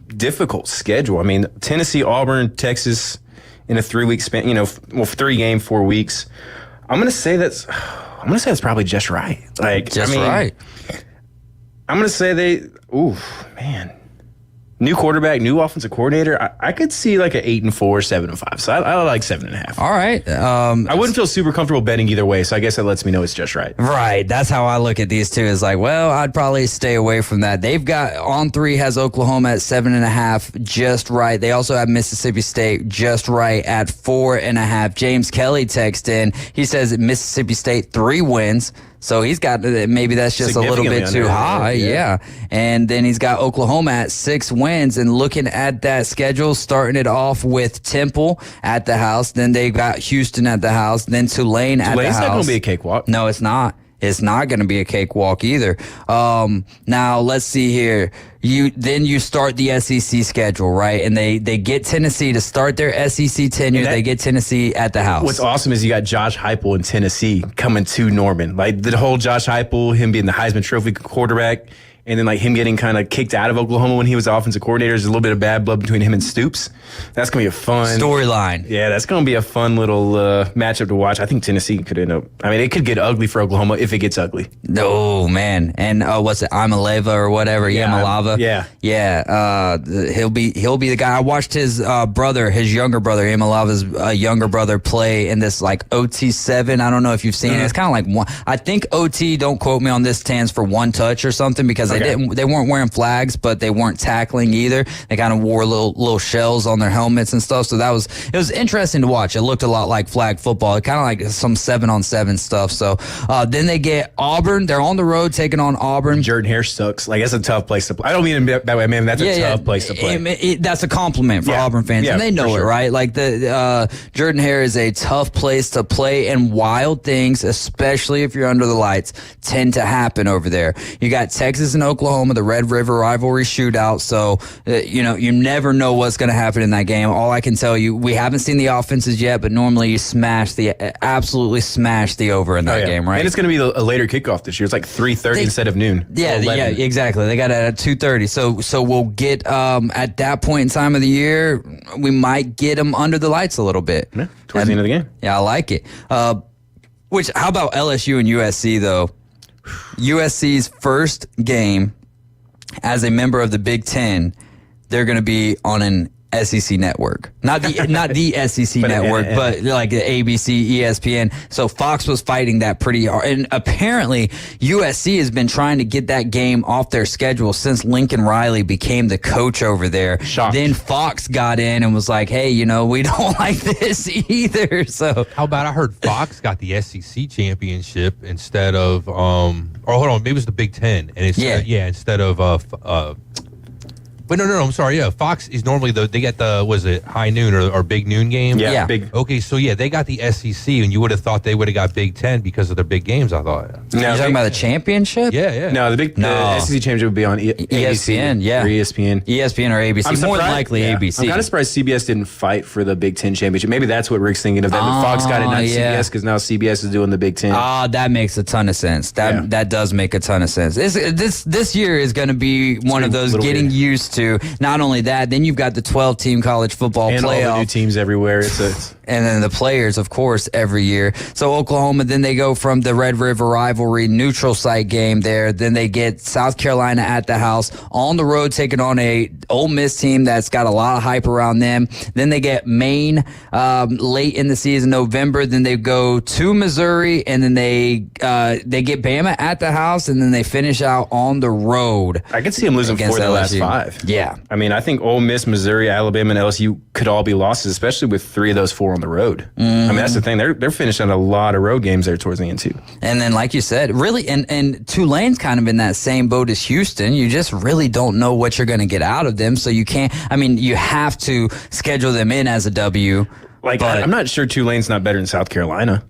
difficult schedule. Tennessee, Auburn, Texas in a 3-week span. 3-game, 4 weeks. I'm gonna say that's probably just right. Right. I'm going to say man. New quarterback, new offensive coordinator. I could see like an 8-4, 7-5. So I like 7.5. All right. I wouldn't feel super comfortable betting either way. So I guess that lets me know it's just right. Right. That's how I look at these two. Is like, well, I'd probably stay away from that. They've got on 3 has Oklahoma at 7.5, just right. They also have Mississippi State just right at 4.5. James Kelly texted in. He says Mississippi State 3 wins. So he's got, maybe that's just a little bit too high. Yeah. And then he's got Oklahoma at 6 wins. And looking at that schedule, starting it off with Temple at the house. Then they got Houston at the house. Then Tulane at the house. Tulane's not going to be a cakewalk. No, it's not. It's not going to be a cakewalk either. Now, let's see here. You start the SEC schedule, right? And they get Tennessee to start their SEC tenure. They get Tennessee at the house. What's awesome is you got Josh Heupel in Tennessee coming to Norman. Like the whole Josh Heupel, him being the Heisman Trophy quarterback, and then like him getting kind of kicked out of Oklahoma when he was offensive coordinator. There's a little bit of bad blood between him and Stoops. That's going to be a fun storyline. Yeah, that's going to be a fun little matchup to watch. I think Tennessee could end up. I mean, it could get ugly for Oklahoma if it gets ugly. Oh man, and what's it? Imalava or whatever? Yamalava. Yeah. He'll be the guy. I watched his brother, his younger brother, Imalava's younger brother, play in this like OT7. I don't know if you've seen it. It's kind of like one. I think OT. Don't quote me on this. Stands for one touch or something because they weren't wearing flags, but they weren't tackling either. They kind of wore little shells on their helmets and stuff. So it was interesting to watch. It looked a lot like flag football, kind of like some 7-on-7 stuff. So then they get Auburn. They're on the road taking on Auburn. Jordan Hare sucks. Like that's a tough place to play. I don't mean it that way, man. That's a tough place to play. That's a compliment for Auburn fans, and they know it, right? Like the Jordan Hare is a tough place to play, and wild things, especially if you're under the lights, tend to happen over there. You got Texas and Oklahoma, the Red River rivalry shootout. So, you never know what's going to happen in that game. All I can tell you, we haven't seen the offenses yet, but normally you absolutely smash the over in that game, right? And it's going to be a later kickoff this year. It's like 3:30 instead of noon. Yeah, exactly. They got it at 2:30. So we'll get at that point in time of the year, we might get them under the lights a little bit. Yeah, towards the end of the game. Yeah, I like it. How about LSU and USC though? USC's first game as a member of the Big Ten, they're going to be on an SEC network, not the SEC network, but like the ABC, ESPN. So Fox was fighting that pretty hard, and apparently USC has been trying to get that game off their schedule since Lincoln Riley became the coach over there. Shocked. Then Fox got in and was like, "Hey, we don't like this either." So how about I heard Fox got the SEC championship instead of hold on, maybe it was the Big Ten, and it's instead of But no, I'm sorry. Yeah, Fox is normally they get the, was it high noon or big noon game? Yeah. Big. Okay, so they got the SEC, and you would have thought they would have got Big Ten because of their big games. I thought. You're talking about the championship? Yeah. No, the SEC championship would be on ESPN. Or ESPN. ESPN or ABC. More than likely ABC. I'm kind of surprised CBS didn't fight for the Big Ten championship. Maybe that's what Rick's thinking of. That Fox got it, not CBS, because now CBS is doing the Big Ten. That makes a ton of sense. That does make a ton of sense. This year is going to be one of those getting used to. Not only that, then you've got the 12-team college football and playoff. all the new teams everywhere. And then the players, of course, every year. So Oklahoma, then they go from the Red River rivalry neutral site game there. Then they get South Carolina at the house on the road, taking on a Ole Miss team that's got a lot of hype around them. Then they get Maine late in the season, November. Then they go to Missouri, and then they get Bama at the house, and then they finish out on the road. I could see them losing 4 of the last 5. Yeah. I mean, I think Ole Miss, Missouri, Alabama, and LSU could all be losses, especially with 3 of those 4 on the road. I mean, that's the thing. They're finishing a lot of road games there towards the end, too. And then, like you said, really, and Tulane's kind of in that same boat as Houston. You just really don't know what you're going to get out of them. So you can't, you have to schedule them in as a W. I'm not sure Tulane's not better than South Carolina.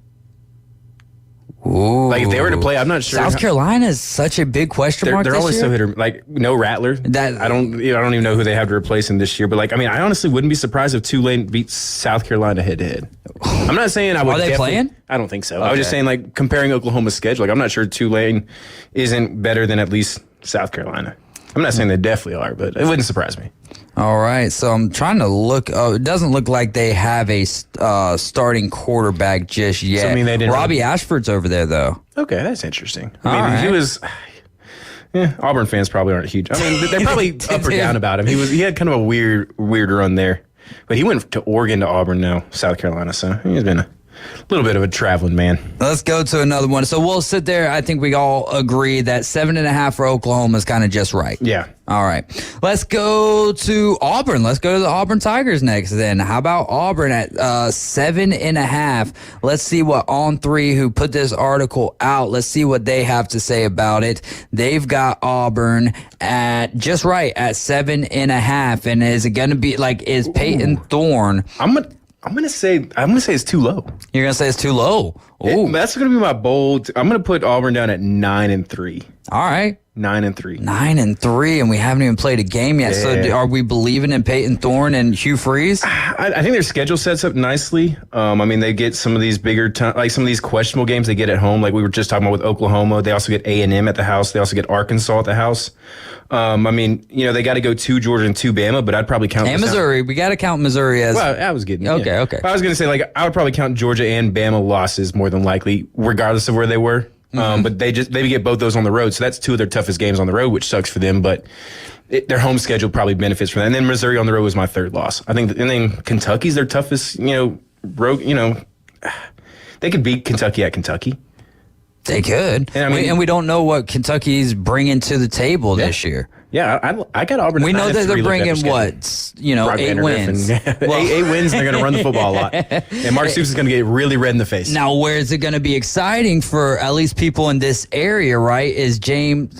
Ooh. Like if they were to play, I'm not sure. South Carolina is such a big question mark. They're always so hit or no Rattler. I don't even know who they have to replace him this year. But I honestly wouldn't be surprised if Tulane beats South Carolina head to head. I'm not saying I would. Are they playing? I don't think so. Okay. I was just saying comparing Oklahoma's schedule. I'm not sure Tulane isn't better than at least South Carolina. I'm not saying they definitely are, but it wouldn't surprise me. All right, so I'm trying to look. It doesn't look like they have a starting quarterback just yet. So, they didn't Robbie Ashford's over there, though. Okay, that's interesting. He was. Auburn fans probably aren't huge. I mean, they're probably up or down about him. He had kind of a weird run there, but he went to Oregon to Auburn now, South Carolina. So he's been a little bit of a traveling man. Let's go to another one. So we'll sit there. I think we all agree that 7.5 for Oklahoma is kind of just right. Yeah. All right. Let's go to Auburn. Let's go to the Auburn Tigers next then. How about Auburn at 7.5? Let's see what On3, who put this article out, let's see what they have to say about it. They've got Auburn at just right at 7.5. And is it going to be like, is Peyton Thorne? I'm gonna say it's too low. You're gonna say it's too low. Ooh. That's gonna be my bold. I'm gonna put Auburn down at 9-3. All right. 9-3. 9-3, and we haven't even played a game yet. Yeah. So are we believing in Peyton Thorne and Hugh Freeze? I think their schedule sets up nicely. I mean, they get some of these like some of these questionable games they get at home, like we were just talking about with Oklahoma. They also get A&M at the house. They also get Arkansas at the house. I mean, they got to go to Georgia and to Bama, but I'd probably count and Missouri. We got to count Missouri as. Well, I was getting okay. Yeah. Okay. I was going to say, like, I would probably count Georgia and Bama losses more than likely, regardless of where they were. But they get both those on the road, so that's two of their toughest games on the road, which sucks for them. But their home schedule probably benefits from that. And then Missouri on the road was my third loss. I think, and then Kentucky's their toughest. Road. They could beat Kentucky at Kentucky. They could, and we don't know what Kentucky's bringing to the table this year. Yeah, I got Auburn. We know that they're bringing what, 8 wins. 8 wins. And they're going to run the football a lot, and Mark Stoops is going to get really red in the face. Now, where is it going to be exciting for at least people in this area? Right? Is James?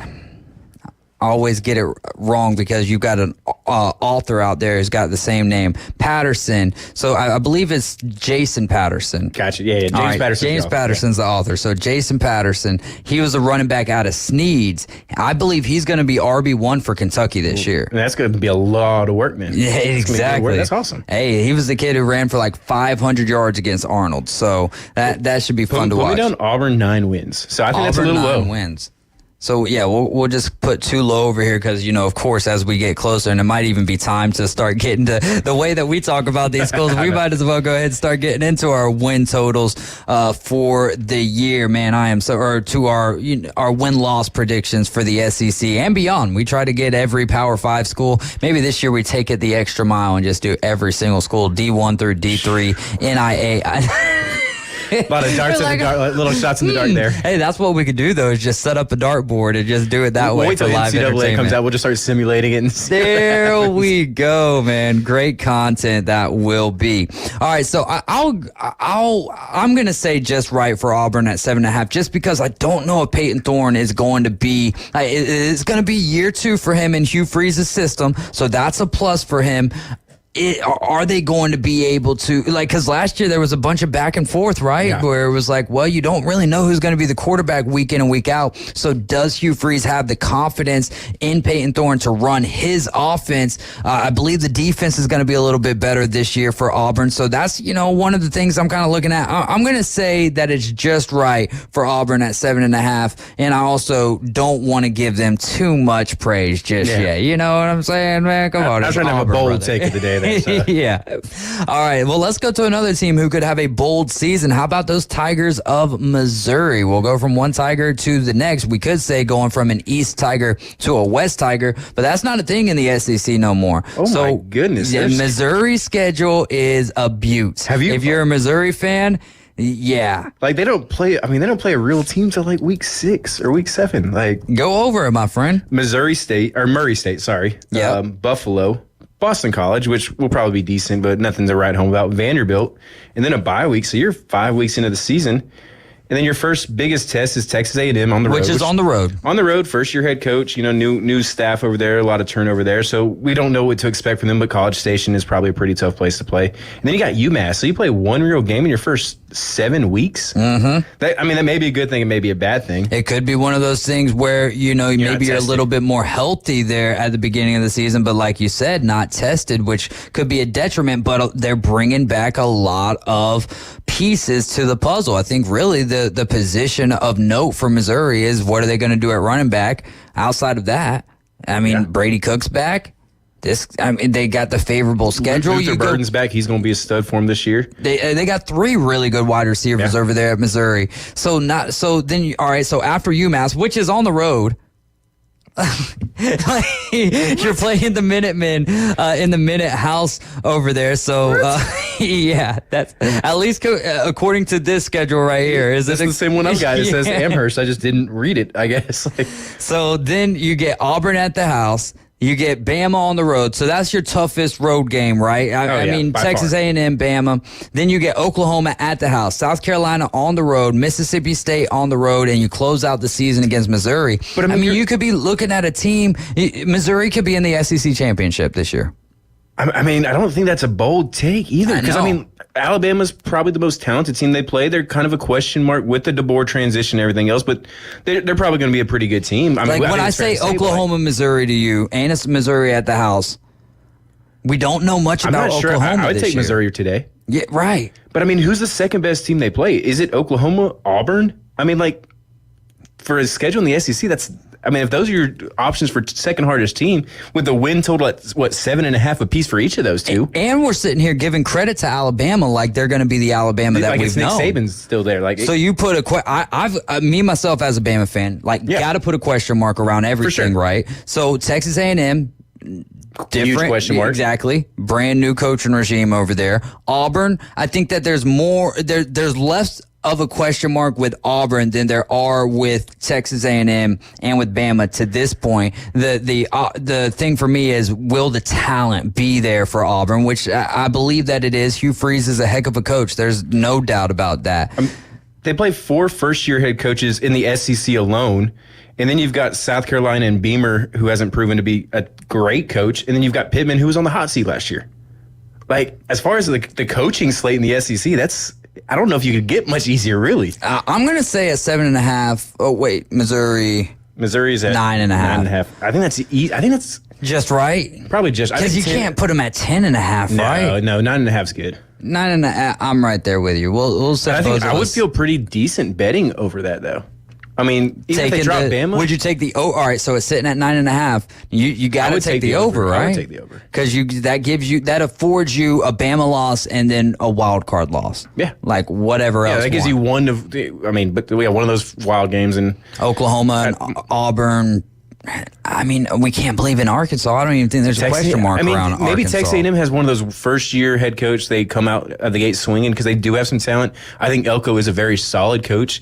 I always get it wrong because you've got an author out there who's got the same name, Patterson. So I believe it's Jason Patterson. Gotcha. Yeah. James Patterson. James Patterson's the author. So Jason Patterson, he was a running back out of Sneads. I believe he's going to be RB1 for Kentucky this year. And that's going to be a lot of work, man. Yeah, exactly. That's awesome. Hey, he was the kid who ran for like 500 yards against Arnold. So that should be fun to watch. Put me down Auburn 9 wins. So I think that's a little low. 9 wins. So, yeah, we'll just put too low over here because, of course, as we get closer, and it might even be time to start getting to the way that we talk about these schools, we might as well go ahead and start getting into our win totals for the year. Man, to our win-loss predictions for the SEC and beyond. We try to get every Power 5 school. Maybe this year we take it the extra mile and just do every single school, D1 through D3, NIA. A lot of darts in the dark, little shots in the dark there. Hey, that's what we could do though, is just set up a dartboard and just do it that way. Wait till NCAA comes out, we'll just start simulating it. There we go, man. Great content that will be. All right, so I'm gonna say just right for Auburn at 7.5, just because I don't know if Peyton Thorne is going to be. It's going to be year 2 for him in Hugh Freeze's system, so that's a plus for him. Are they going to be able to, because last year there was a bunch of back and forth, right? Yeah. Where it was like, well, you don't really know who's going to be the quarterback week in and week out. So does Hugh Freeze have the confidence in Peyton Thorne to run his offense? I believe the defense is going to be a little bit better this year for Auburn. So that's, one of the things I'm kind of looking at. I'm going to say that it's just right for Auburn at 7.5. And I also don't want to give them too much praise just yet. You know what I'm saying, man? Come on. I was trying to have a bold take of the day. Yeah. All right. Well, let's go to another team who could have a bold season. How about those Tigers of Missouri? We'll go from one Tiger to the next. We could say going from an East Tiger to a West Tiger, but that's not a thing in the SEC no more. Oh, my goodness. The Missouri schedule is a beaut. If you're a Missouri fan, yeah. Like they don't play a real team till like week 6 or week 7. Like, go over it, my friend. Murray State, sorry. Yeah. Buffalo. Boston College, which will probably be decent, but nothing to write home about. Vanderbilt, and then a bye week. So you're 5 weeks into the season. And then your first biggest test is Texas A&M on the road. Which is on the road. On the road, first-year head coach, new staff over there, a lot of turnover there. So we don't know what to expect from them, but College Station is probably a pretty tough place to play. And then you got UMass. So you play one real game in your first 7 weeks. Mm-hmm. That may be a good thing. It may be a bad thing. It could be one of those things where, maybe you're a little bit more healthy there at the beginning of the season, but like you said, not tested, which could be a detriment, but they're bringing back a lot of pieces to the puzzle. I think really the position of note for Missouri is what are they going to do at running back? Outside of that, Brady Cook's back. They got the favorable schedule. Luther Burden's back. He's going to be a stud for him this year. They got 3 really good wide receivers over there at Missouri. So after UMass, which is on the road, You're playing the Minutemen in the Minute House over there. So, yeah, that's at least according to this schedule right here. Is this the same one I've got? It says Amherst. I just didn't read it, I guess. So then you get Auburn at the house. You get Bama on the road, so that's your toughest road game, right? I mean, Texas A&M, Bama. Then you get Oklahoma at the house, South Carolina on the road, Mississippi State on the road, and you close out the season against Missouri. But I mean you could be looking at a team. Missouri could be in the SEC championship this year. I mean, I don't think that's a bold take either. Because, I mean, Alabama's probably the most talented team they play. They're kind of a question mark with the DeBoer transition and everything else, but they're probably going to be a pretty good team. I mean, when I say Oklahoma, Missouri to you, and it's Missouri at the house, we don't know much about Oklahoma. I would take Missouri today. Yeah, right. But, I mean, who's the second best team they play? Is it Oklahoma, Auburn? I mean, like, for a schedule in the SEC, if those are your options for second hardest team, with the win total at 7.5 apiece for each of those two, and we're sitting here giving credit to Alabama like they're going to be the Alabama that we've known. Nick Saban's still there. So you put me myself as a Bama fan, got to put a question mark around everything, right? So Texas A&M. Different huge question mark. Exactly. Brand new coaching regime over there. Auburn, I think that there's less of a question mark with Auburn than there are with Texas A&M and with Bama to this point. The thing for me is, will the talent be there for Auburn, which I believe that it is. Hugh Freeze is a heck of a coach. There's no doubt about that. They play 4 first-year head coaches in the SEC alone. And then you've got South Carolina and Beamer, who hasn't proven to be a great coach. And then you've got Pittman, who was on the hot seat last year. Like, as far as the coaching slate in the SEC, I don't know if you could get much easier, really. I'm going to say a 7.5. Oh, wait, Missouri's at 9.5. 9.5. I think that's just right. Probably just because you can't put them at 10.5, right? No, 9.5's good. 9.5. I'm right there with you. We'll set. I think I would feel pretty decent betting over that, though. I mean, even if they drop Bama, would you take the? Oh, all right. So it's sitting at 9.5. You got to take the over, right? I would take the over because that affords you a Bama loss and then a wild card loss. Yeah, like whatever else. Yeah, that gives you one of. But we have one of those wild games in Oklahoma and Auburn. I mean, we can't believe in Arkansas. I don't even think there's a question mark around Arkansas. Maybe Texas A&M has one of those first-year head coach. They come out of the gate swinging because they do have some talent. I think Elko is a very solid coach.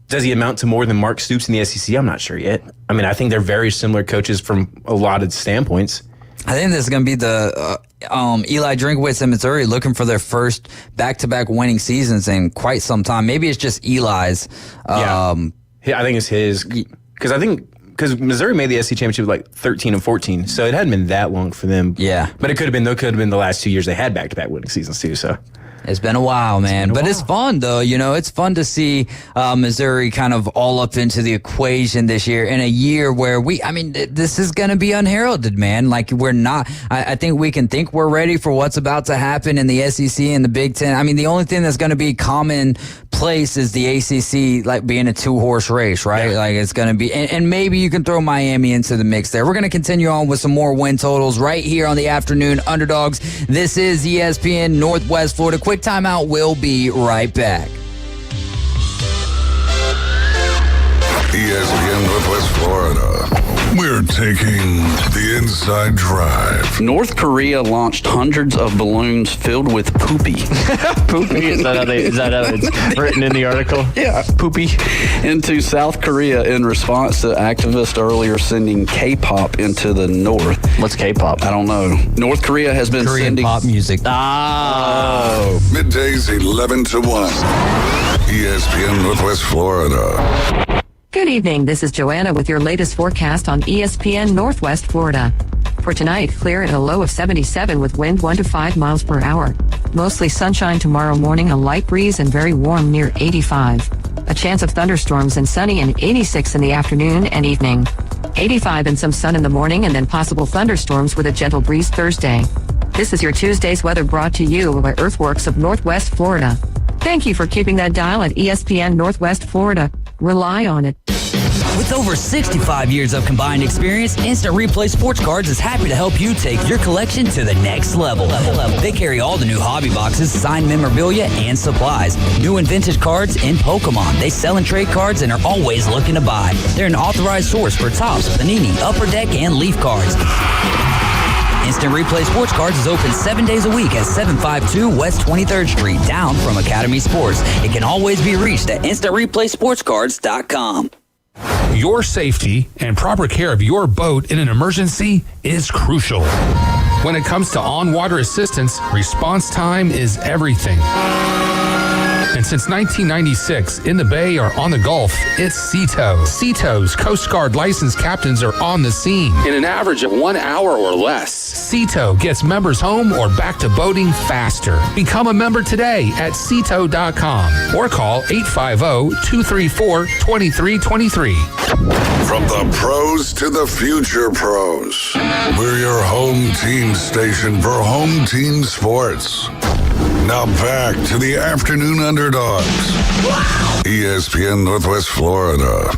Does he amount to more than Mark Stoops in the SEC? I'm not sure yet. I mean, I think they're very similar coaches from a lot of standpoints. I think this is going to be the Eli Drinkwitz in Missouri looking for their first back-to-back winning seasons in quite some time. Maybe it's just Eli's. I think it's his. Because Missouri made the SEC championship like 13 and 14, so it hadn't been that long for them. Yeah, but it could have been the last 2 years they had back-to-back winning seasons too. So. It's been a while, man. It's fun, though. You know, it's fun to see Missouri kind of all up into the equation this year in a year where this is going to be unheralded, man. Like, we're not. I think we can think we're ready for what's about to happen in the SEC and the Big Ten. I mean, the only thing that's going to be commonplace is the ACC, like, being a 2-horse race, right? Yeah. Like, it's going to be. And maybe you can throw Miami into the mix there. We're going to continue on with some more win totals right here on the Afternoon Underdogs. This is ESPN Northwest Florida. Quick timeout. We'll be right back. ESPN Northwest Florida. We're taking the inside drive. North Korea launched hundreds of balloons filled with poopy. Poopy? Is that how it's written in the article? Yeah, poopy. Into South Korea in response to activists earlier sending K-pop into the North. What's K-pop? I don't know. North Korea has been Korean sending pop music. Middays 11 to 1. ESPN Northwest Florida. Good evening. This is Joanna with your latest forecast on ESPN Northwest Florida. For tonight, clear at a low of 77 with wind 1 to 5 miles per hour. Mostly sunshine tomorrow morning, a light breeze and very warm near 85. A chance of thunderstorms and sunny and 86 in the afternoon and evening. 85 and some sun in the morning and then possible thunderstorms with a gentle breeze Thursday. This is your Tuesday's weather brought to you by Earthworks of Northwest Florida. Thank you for keeping that dial at ESPN Northwest Florida. Rely on it. With over 65 years of combined experience, Instant Replay Sports Cards is happy to help you take your collection to the next level. They carry all the new hobby boxes, signed memorabilia, and supplies. New and vintage cards in Pokemon. They sell and trade cards and are always looking to buy. They're an authorized source for Topps, Panini, Upper Deck, and Leaf cards. Instant Replay Sports Cards is open 7 days a week at 752 West 23rd Street, down from Academy Sports. It can always be reached at InstantReplaySportsCards.com. Your safety and proper care of your boat in an emergency is crucial. When it comes to on-water assistance, response time is everything. And since 1996, in the Bay or on the Gulf, it's Seato. Seato's Coast Guard licensed captains are on the scene in an average of 1 hour or less. Seato gets members home or back to boating faster. Become a member today at Seato.com or call 850-234-2323. From the pros to the future pros, we're your home team station for home team sports. Now back to the Afternoon Underdogs. ESPN Northwest Florida.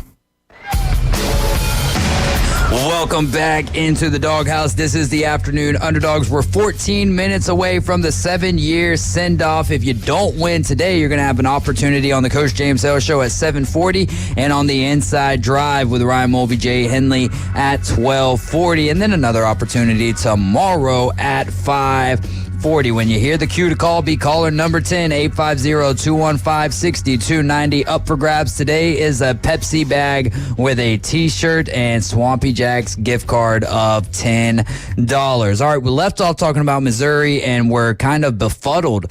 Welcome back into the Doghouse. This is the Afternoon Underdogs. We're 14 minutes away from the 7-year send-off. If you don't win today, you're going to have an opportunity on the Coach James Hale Show at 7:40 and on the Inside Drive with Ryan Mulvey, Jay Henley at 12:40, and then another opportunity tomorrow at 5:40. When you hear the cue to call, be caller number 10, 850-215-6290. Up for grabs today is a Pepsi bag with a T-shirt and Swampy Jack's gift card of $10. All right, we left off talking about Missouri, and we're kind of befuddled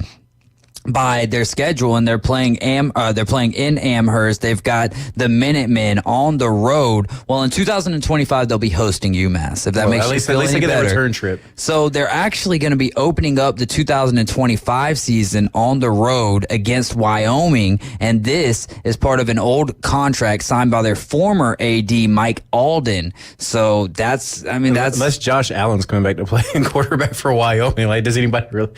by their schedule, and they're playing in Amherst. They've got the Minutemen on the road. Well, in 2025 they'll be hosting UMass. If that makes you feel any better. At least they get that return trip. So they're actually going to be opening up the 2025 season on the road against Wyoming, and this is part of an old contract signed by their former AD Mike Alden. So that's unless Josh Allen's coming back to play quarterback for Wyoming. Like, does anybody really?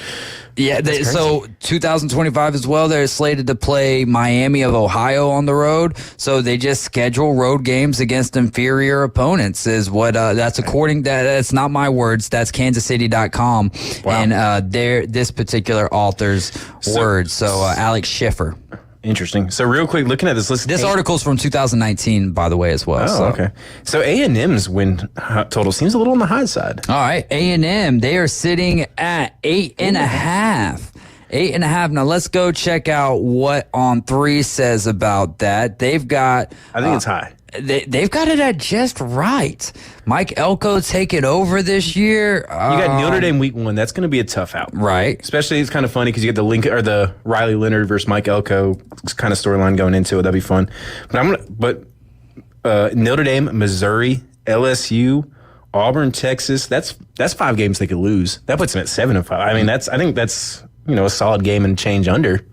Yeah, so 2025 as well, they're slated to play Miami of Ohio on the road. So they just schedule road games against inferior opponents is what that's according to, that's not my words, that's kansascity.com. Wow. And this particular author's words. So Alex Schiffer. Interesting. So real quick, looking at this list. This article's from 2019, by the way, as well. Oh, okay. So A&M's win total seems a little on the high side. All right. A&M, they are sitting at 8.5. 8.5. Now let's go check out what On3 says about that. They've got. I think it's high. They've got it at just right. Mike Elko take it over this year. You got Notre Dame week 1. That's going to be a tough out, right? Especially, it's kind of funny because you get the Riley Leonard versus Mike Elko kind of storyline going into it. That'd be fun. But Notre Dame, Missouri, LSU, Auburn, Texas. That's 5 games they could lose. That puts them at 7-5. I mean, I think that's a solid game and change under.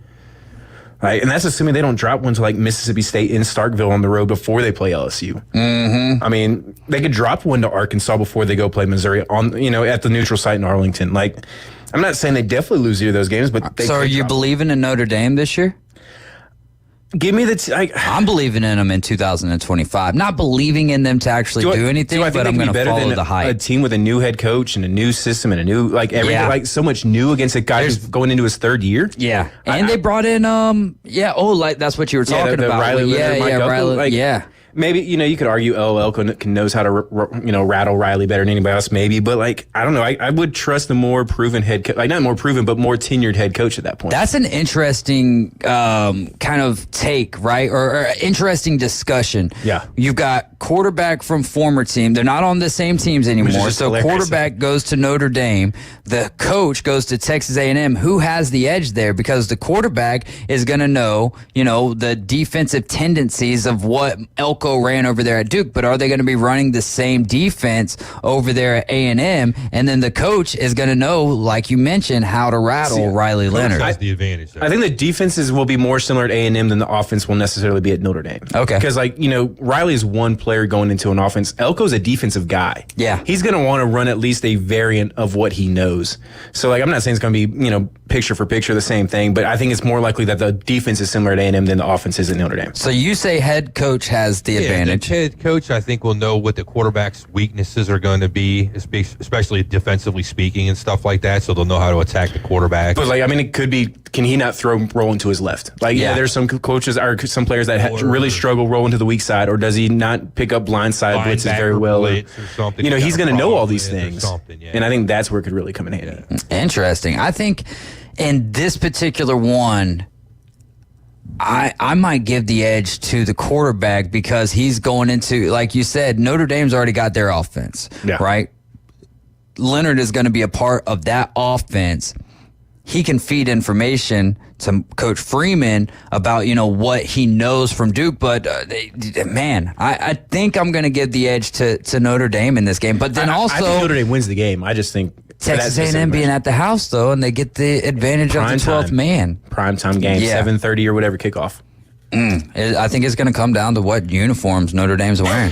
Right, and that's assuming they don't drop one to like Mississippi State in Starkville on the road before they play LSU. Mm-hmm. I mean, they could drop one to Arkansas before they go play Missouri on at the neutral site in Arlington. Like, I'm not saying they definitely lose either of those games, but so are you believing in Notre Dame this year? Give me the. I'm believing in them in 2025. Not believing in them to actually do anything, but I'm going to follow the hype. A team with a new head coach and a new system and a new so much new against a guy who's going into his 3rd year. Yeah, and they brought in that's what you were talking about. Riley Leonard, Riley. Maybe, you could argue, Elko knows how to, rattle Riley better than anybody else, maybe. But, I don't know. I would trust the more proven head coach. Not more proven, but more tenured head coach at that point. That's an interesting kind of take, right? Or interesting discussion. Yeah. You've got quarterback from former team. They're not on the same teams anymore. So hilarious. Quarterback goes to Notre Dame. The coach goes to Texas A&M. Who has the edge there? Because the quarterback is going to know, the defensive tendencies of what Elko ran over there at Duke, but are they going to be running the same defense over there at A&M? And then the coach is going to know, like you mentioned, how to rattle Riley Leonard. That's the advantage there. I think the defenses will be more similar at A&M than the offense will necessarily be at Notre Dame. Okay. Because, Riley's one player going into an offense. Elko's a defensive guy. Yeah. He's going to want to run at least a variant of what he knows. So, I'm not saying it's going to be, picture for picture the same thing, but I think it's more likely that the defense is similar to A&M than the offense is at Notre Dame. So you say head coach has the advantage. The head coach, I think, will know what the quarterback's weaknesses are going to be, especially defensively speaking and stuff like that, so they'll know how to attack the quarterback. But, it could be, can he not throw rolling to his left? There's some coaches or some players that really struggle rolling to the weak side, or does he not pick up blindside blitzes very well? Or something. He's going to know all these things. And I think that's where it could really come in handy. Interesting. I think in this particular one, I might give the edge to the quarterback because he's going into, like you said, Notre Dame's already got their offense, right? Leonard is going to be a part of that offense. He can feed information to Coach Freeman about, what he knows from Duke. But, I think I'm going to give the edge to Notre Dame in this game. But then I think Notre Dame wins the game. I just think Texas A&M being at the house, though, and they get the advantage of the 12th man. Primetime game, 7:30 or whatever kickoff. I think it's going to come down to what uniforms Notre Dame's wearing.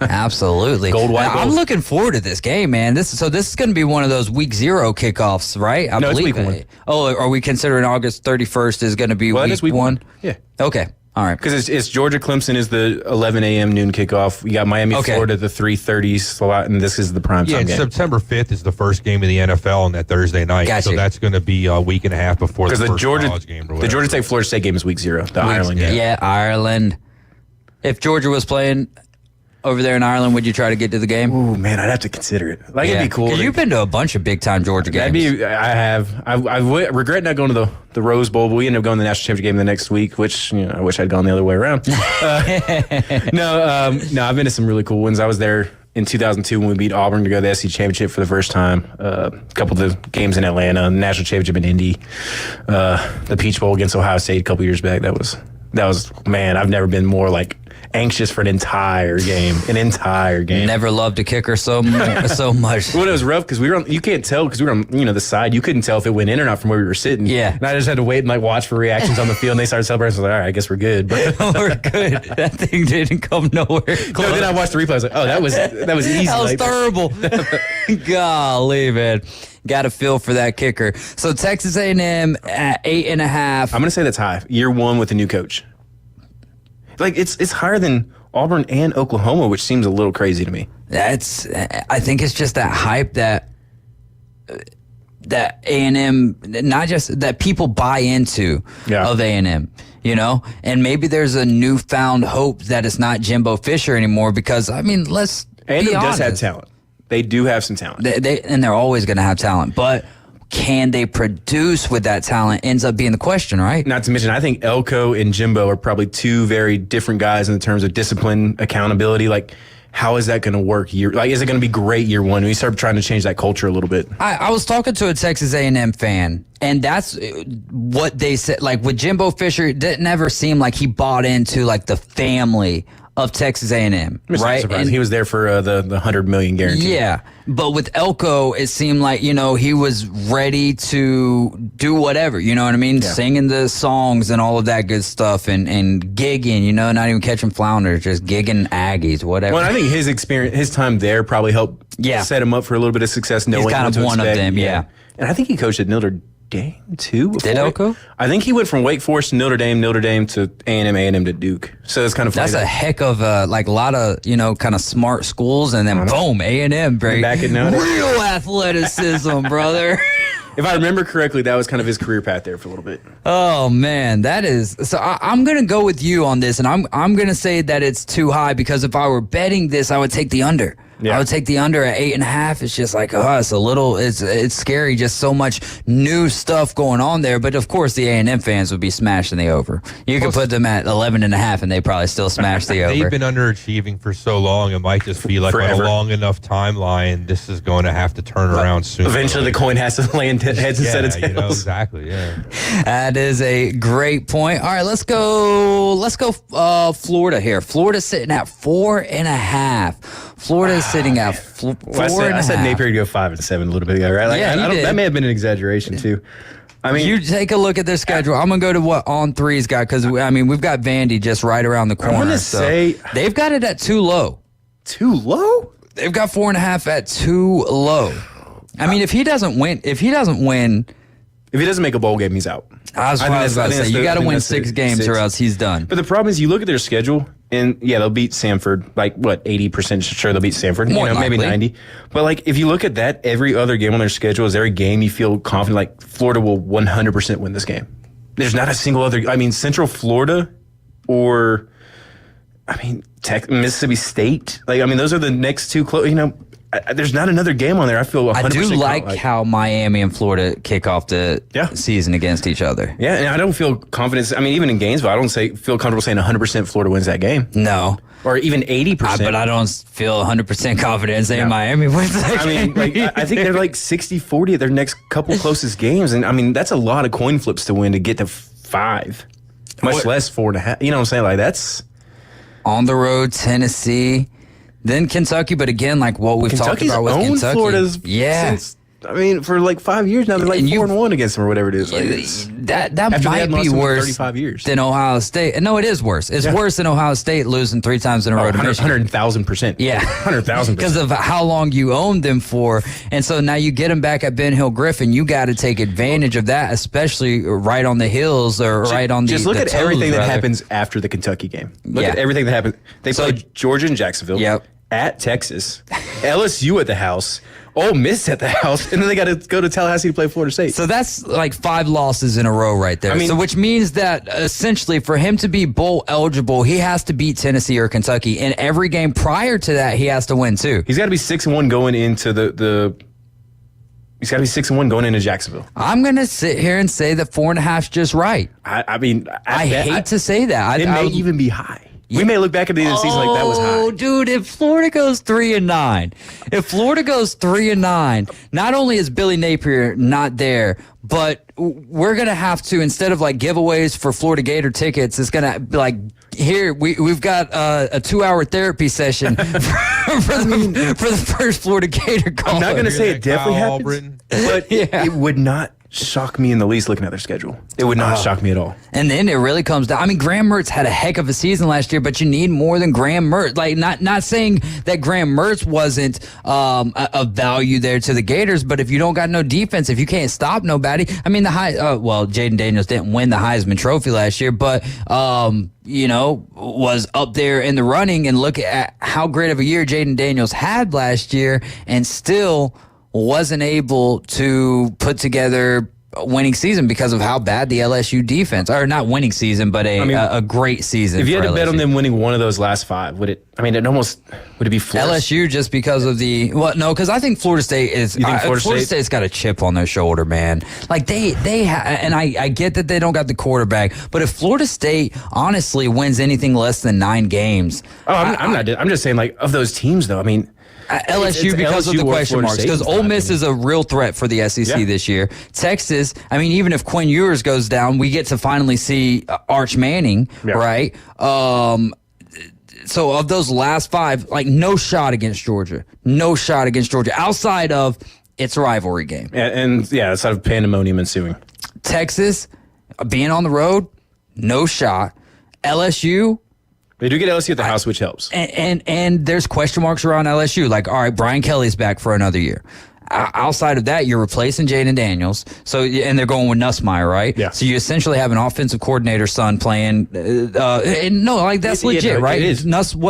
Absolutely. Gold, white, gold. I'm looking forward to this game, man. This is going to be one of those week 0 kickoffs, right? I believe it's week 1. Oh, are we considering August 31st is going to be week 1? Yeah. Okay. All right. Because it's Georgia Clemson is the 11 a.m. noon kickoff. You got Miami Florida the 3:30 slot, and this is the primetime game. September 5th is the first game of the NFL on that Thursday night. Gotcha. So that's going to be a week and a half before the first college game. The Georgia Tech Florida State game is week 0. The Ireland game. Yeah, Ireland. If Georgia was playing over there in Ireland, would you try to get to the game? Ooh, man, I'd have to consider it. It'd be cool. Because you've been to a bunch of big-time Georgia games. I have. I regret not going to the Rose Bowl, but we ended up going to the national championship game the next week, which I wish I'd gone the other way around. No, I've been to some really cool ones. I was there in 2002 when we beat Auburn to go to the SEC championship for the first time. A couple of the games in Atlanta, national championship in Indy, the Peach Bowl against Ohio State a couple years back. That was man. I've never been more anxious for an entire game. Never loved a kicker so much. Well, it was rough because you can't tell because we were on the side. You couldn't tell if it went in or not from where we were sitting. Yeah. And I just had to wait and watch for reactions on the field. And they started celebrating. So I was like, all right, I guess we're good. But we're good. That thing didn't come nowhere close. No, then I watched the replay. I was like, oh, that was easy. That was terrible. Golly, man. Got a feel for that kicker. So Texas A&M at 8.5. I'm going to say that's high. Year 1 with a new coach. It's higher than Auburn and Oklahoma, which seems a little crazy to me. I think it's just that hype that A&M, not just that people buy into of A&M, and maybe there's a newfound hope that it's not Jimbo Fisher anymore because, let's A&M be honest. does have talent. They do have some talent. And they're always going to have talent, but can they produce with that talent ends up being the question, right? Not to mention, I think Elko and Jimbo are probably two very different guys in terms of discipline, accountability. How is that going to work? Is it going to be great year 1? We start trying to change that culture a little bit. I was talking to a Texas A&M fan, and that's what they said. With Jimbo Fisher, it didn't ever seem like he bought into the family of Texas A&M, right? And he was there for the $100 million guarantee. Yeah, but with Elko, it seemed like he was ready to do whatever. You know what I mean? Yeah. Singing the songs and all of that good stuff, and gigging. Not even catching flounders, just gigging Aggies, whatever. Well, I think his experience, his time there, probably helped set him up for a little bit of success. Knowing He's kind of one of them, yeah. And I think he coached at Notre Dame too. Did Elko? I think he went from Wake Forest to Notre Dame to A&M to Duke. So it's kind of funny. That's a heck of a lot of kind of smart schools, and then boom, A&M, back at Notre Dame. Real athleticism, brother. If I remember correctly, that was kind of his career path there for a little bit. Oh man, that is so. I'm gonna go with you on this, and I'm gonna say that it's too high because if I were betting this, I would take the under. Yeah. I would take the under at 8.5. It's just it's scary. Just so much new stuff going on there. But of course, the A&M fans would be smashing the over. You could put them at 11.5, and they probably still smash the over. They've been underachieving for so long. It might just be on a long enough timeline. This is going to have to turn around soon. Eventually, the coin has to land heads instead of tails. Exactly. Yeah. That is a great point. All right, let's go. Florida here. Florida's sitting at 4.5. Florida is sitting at 4.5. I said Napier to go 5 and 7 a little bit ago, right? That may have been an exaggeration too. You take a look at their schedule. I'm gonna go to what On Three's got because we've got Vandy just right around the corner. I'm gonna say they've got it at too low. Too low? They've got 4.5 at too low. If he doesn't win If he doesn't make a bowl game, he's out. I was about to say, you got to win 6 games or else he's done. But the problem is, you look at their schedule, and yeah, they'll beat Samford. Like, what, 80% sure they'll beat Samford? Maybe 90. But, like, if you look at that, every other game on their schedule is every game you feel confident, like, Florida will 100% win this game. There's not a single other. I mean, Central Florida or, Mississippi State. Like, those are the next two close, there's not another game on there. I feel 100% I do like how Miami and Florida kick off the season against each other. Yeah, and I don't feel confident. Even in Gainesville, I don't feel comfortable saying 100% Florida wins that game. No. Or even 80%. But I don't feel 100% confident saying Miami wins that game. I think they're like 60-40 at their next couple closest games. And, that's a lot of coin flips to win to get to 5. Much less 4.5. You know what I'm saying? Like, that's... On the road, Tennessee... Then Kentucky, but again, like what we've talked about with Kentucky. Florida's since, for like 5 years now, they're like 4-1 against them or whatever it is. That might be worse 35 years. than Ohio State. No, it is worse. It's worse than Ohio State losing 3 times in a row to Michigan. 100,000%. Yeah. 100,000%. Because of how long you owned them for. And so now you get them back at Ben Hill Griffin. You got to take advantage of that, especially right on the hills or right on the Just look the at toes, everything that rather. happens after the Kentucky game. Look at everything that happened. They played Georgia and Jacksonville. Yep. At Texas, LSU at the house, Ole Miss at the house, and then they got to go to Tallahassee to play Florida State. So that's like 5 losses in a row right there. So which means that essentially for him to be bowl eligible, he has to beat Tennessee or Kentucky. And every game prior to that, he has to win too. He's got to be 6-1 going into He's got to be 6-1 going into Jacksonville. I'm going to sit here and say that 4.5 is just right. I hate to say that. It may even be high. We may look back at the end of the season like that was high. Oh, dude, if Florida goes 3-9, not only is Billy Napier not there, but we're going to have to, instead of like giveaways for Florida Gator tickets, it's going to be like, here, we've got a 2-hour therapy session for the first Florida Gator call. I'm not going to say it definitely happens, but it would not shock me in the least looking at their schedule. It would not shock me at all. And then it really comes down. Graham Mertz had a heck of a season last year, but you need more than Graham Mertz. Like, not saying that Graham Mertz wasn't a value there to the Gators, but if you don't got no defense, if you can't stop nobody, Jaden Daniels didn't win the Heisman Trophy last year, but was up there in the running, and look at how great of a year Jaden Daniels had last year, and still wasn't able to put together a winning season because of how bad the LSU defense, or not winning season, but a great season. If you had to bet LSU. on them winning one of those last 5, would it be Florida? LSU just because of because I think Florida State is. You think Florida State's got a chip on their shoulder, man. Like and I get that they don't got the quarterback, but if Florida State honestly wins anything less than 9 games, I'm just saying, like, of those teams though. LSU it's because LSU of the or question Florida marks, State because Ole Miss is a real threat for the SEC this year. Texas, even if Quinn Ewers goes down, we get to finally see Arch Manning, right? So of those last 5, like, no shot against Georgia. Outside of it's a rivalry game. And outside of pandemonium ensuing. Texas, being on the road, no shot. LSU, they do get LSU at the house, which helps. And there's question marks around LSU. Like, all right, Brian Kelly's back for another year. Outside of that, you're replacing Jaden Daniels. And they're going with Nussmeier, right? Yeah. So you essentially have an offensive coordinator son playing. That's legit, right? It is. Nussmeier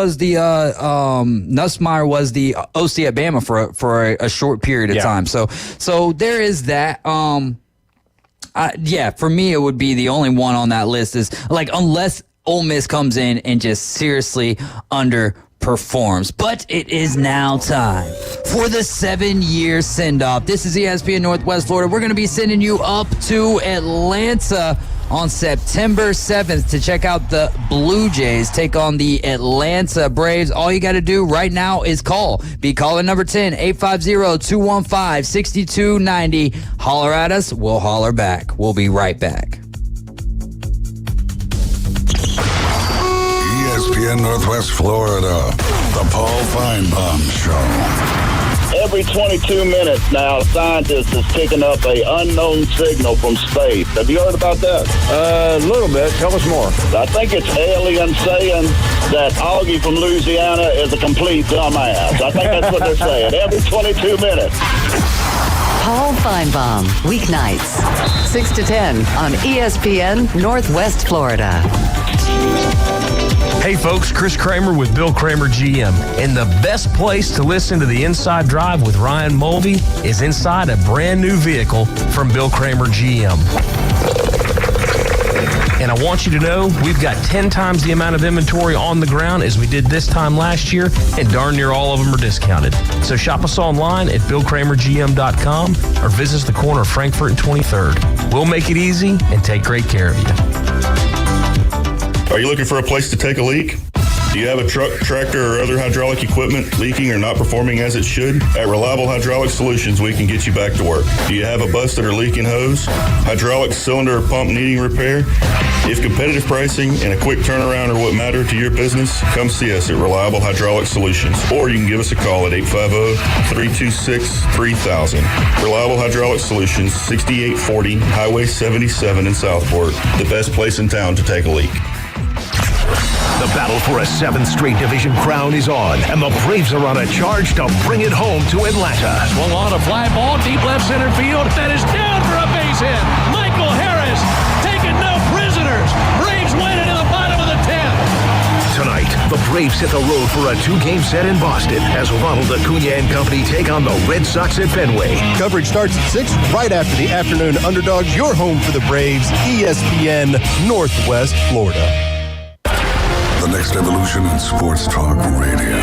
was the OC at Bama for a short period of time. So there is that. For me, it would be the only one on that list is like, unless Ole Miss comes in and just seriously underperforms. But it is now time for the 7-year send-off. This is ESPN Northwest Florida. We're going to be sending you up to Atlanta on September 7th to check out the Blue Jays take on the Atlanta Braves. All you got to do right now is call. Be caller number 10, 850-215-6290. Holler at us. We'll holler back. We'll be right back. ESPN Northwest Florida, the Paul Feinbaum Show. Every 22 minutes now, scientists is picking up a unknown signal from space. Have you heard about that? A little bit. Tell us more. I think it's aliens saying that Augie from Louisiana is a complete dumbass. I think that's what they're saying. Every 22 minutes. Paul Feinbaum, weeknights, 6 to 10 on ESPN Northwest Florida. Hey folks, Chris Kramer with Bill Kramer GM. And the best place to listen to the Inside Drive with Ryan Mulvey is inside a brand new vehicle from Bill Kramer GM. And I want you to know we've got 10 times the amount of inventory on the ground as we did this time last year, and darn near all of them are discounted. So shop us online at BillKramerGM.com or visit us the corner of Frankfurt and 23rd. We'll make it easy and take great care of you. Are you looking for a place to take a leak? Do you have a truck, tractor, or other hydraulic equipment leaking or not performing as it should? At Reliable Hydraulic Solutions, we can get you back to work. Do you have a busted or leaking hose, hydraulic cylinder or pump needing repair? If competitive pricing and a quick turnaround are what matter to your business, come see us at Reliable Hydraulic Solutions, or you can give us a call at 850-326-3000. Reliable Hydraulic Solutions, 6840 Highway 77 in Southport, the best place in town to take a leak. The battle for a 7th straight division crown is on, and the Braves are on a charge to bring it home to Atlanta. Swung on a fly ball, deep left center field. That is down for a base hit. Michael Harris taking no prisoners. Braves win it in the bottom of the 10th. Tonight, the Braves hit the road for a 2-game set in Boston as Ronald Acuna and company take on the Red Sox at Fenway. Coverage starts at 6 right after the Afternoon Underdogs. Your home for the Braves, ESPN Northwest Florida. The next evolution in sports talk radio.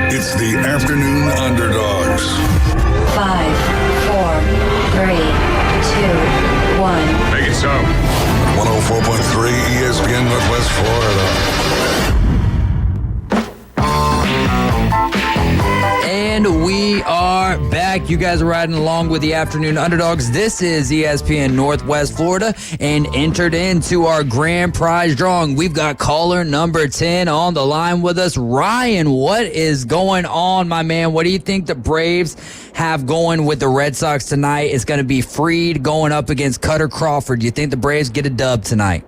It's the Afternoon Underdogs. 5, 4, 3, 2, 1. Make it so. 104.3 ESPN Northwest Florida. And we are back. You guys are riding along with the Afternoon Underdogs. This is ESPN Northwest Florida, and entered into our grand prize drawing. We've got caller number 10 on the line with us. Ryan, what is going on, my man? What do you think the Braves have going with the Red Sox tonight? It's going to be Fried going up against Cutter Crawford. Do you think the Braves get a dub tonight?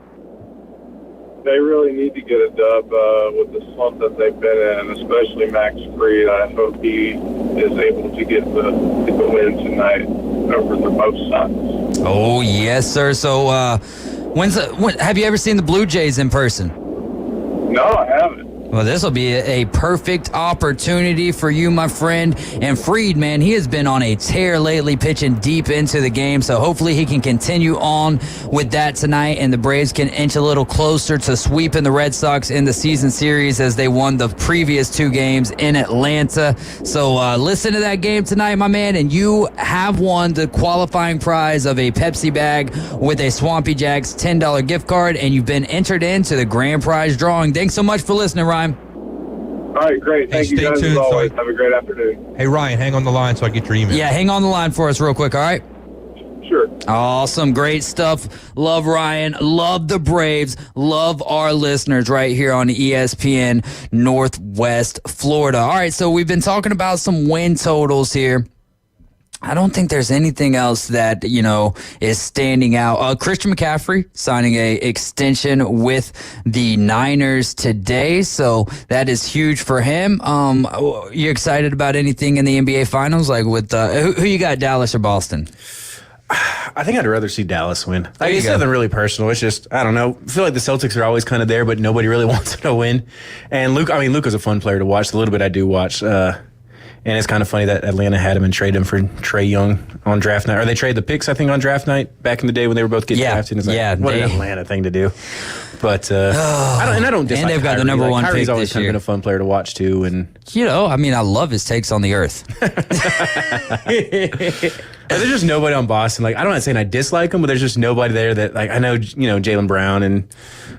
They really need to get a dub with the slump that they've been in, especially Max Fried. I hope he is able to get the win tonight over the both Sox. Oh, yes, sir. So when have you ever seen the Blue Jays in person? No, I haven't. Well, this will be a perfect opportunity for you, my friend. And Fried, man, he has been on a tear lately, pitching deep into the game. So hopefully he can continue on with that tonight, and the Braves can inch a little closer to sweeping the Red Sox in the season series as they won the previous 2 games in Atlanta. So listen to that game tonight, my man, and you have won the qualifying prize of a Pepsi bag with a Swampy Jacks $10 gift card, and you've been entered into the grand prize drawing. Thanks so much for listening, Ryan. All right, great. Thank you stay guys tuned, as always. so Have a great afternoon. Hey, Ryan, hang on the line so I get your email. Yeah, hang on the line for us real quick, all right? Sure. Awesome. Great stuff. Love Ryan. Love the Braves. Love our listeners right here on ESPN Northwest Florida. All right, so we've been talking about some win totals here. I don't think there's anything else that, is standing out. Christian McCaffrey signing a extension with the Niners today, so that is huge for him. You excited about anything in the NBA Finals? Like with who you got, Dallas or Boston? I think I'd rather see Dallas win. It's nothing really personal. It's just, I don't know. I feel like the Celtics are always kind of there, but nobody really wants to win. And Luka's a fun player to watch. The little bit I do watch. And it's kind of funny that Atlanta had him and traded him for Trae Young on draft night. Or they traded the picks, I think, on draft night back in the day when they were both getting drafted. It's like, what an Atlanta thing to do. But I don't dislike And they've got Kyrie. the number one Kyrie's pick always this kind of year. been a fun player to watch too. And I love his takes on the earth. there's just nobody on Boston. Like, I'm not saying I dislike him, but there's just nobody there that, like, I know, Jaylen Brown and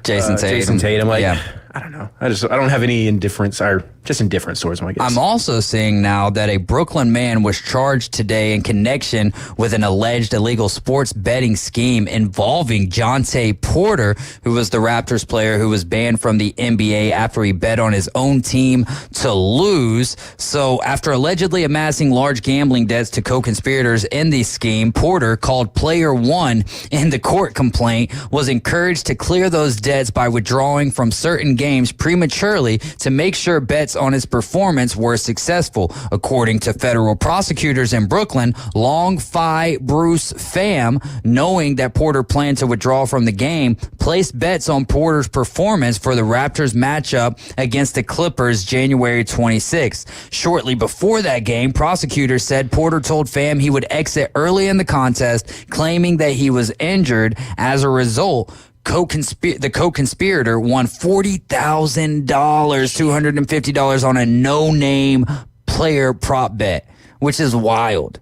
Jason Tatum. Like, I don't know. I don't have any indifference, or just indifference towards him, I guess. I'm also seeing now that a Brooklyn man was charged today in connection with an alleged illegal sports betting scheme involving Jonte Porter, who was the Raptors player who was banned from the NBA after he bet on his own team to lose. So after allegedly amassing large gambling debts to co-conspirators in the scheme, Porter, called Player One in the court complaint, was encouraged to clear those debts by withdrawing from certain games prematurely to make sure bets on his performance were successful. According to federal prosecutors in Brooklyn, Long Phi Bruce Pham, knowing that Porter planned to withdraw from the game, placed bets on Porter's performance for the Raptors matchup against the Clippers January 26th. Shortly before that game, prosecutors said Porter told Pham he would exit early in the contest, claiming that he was injured. As a result, the co-conspirator won $40,000, $250 on a no-name player prop bet, which is wild.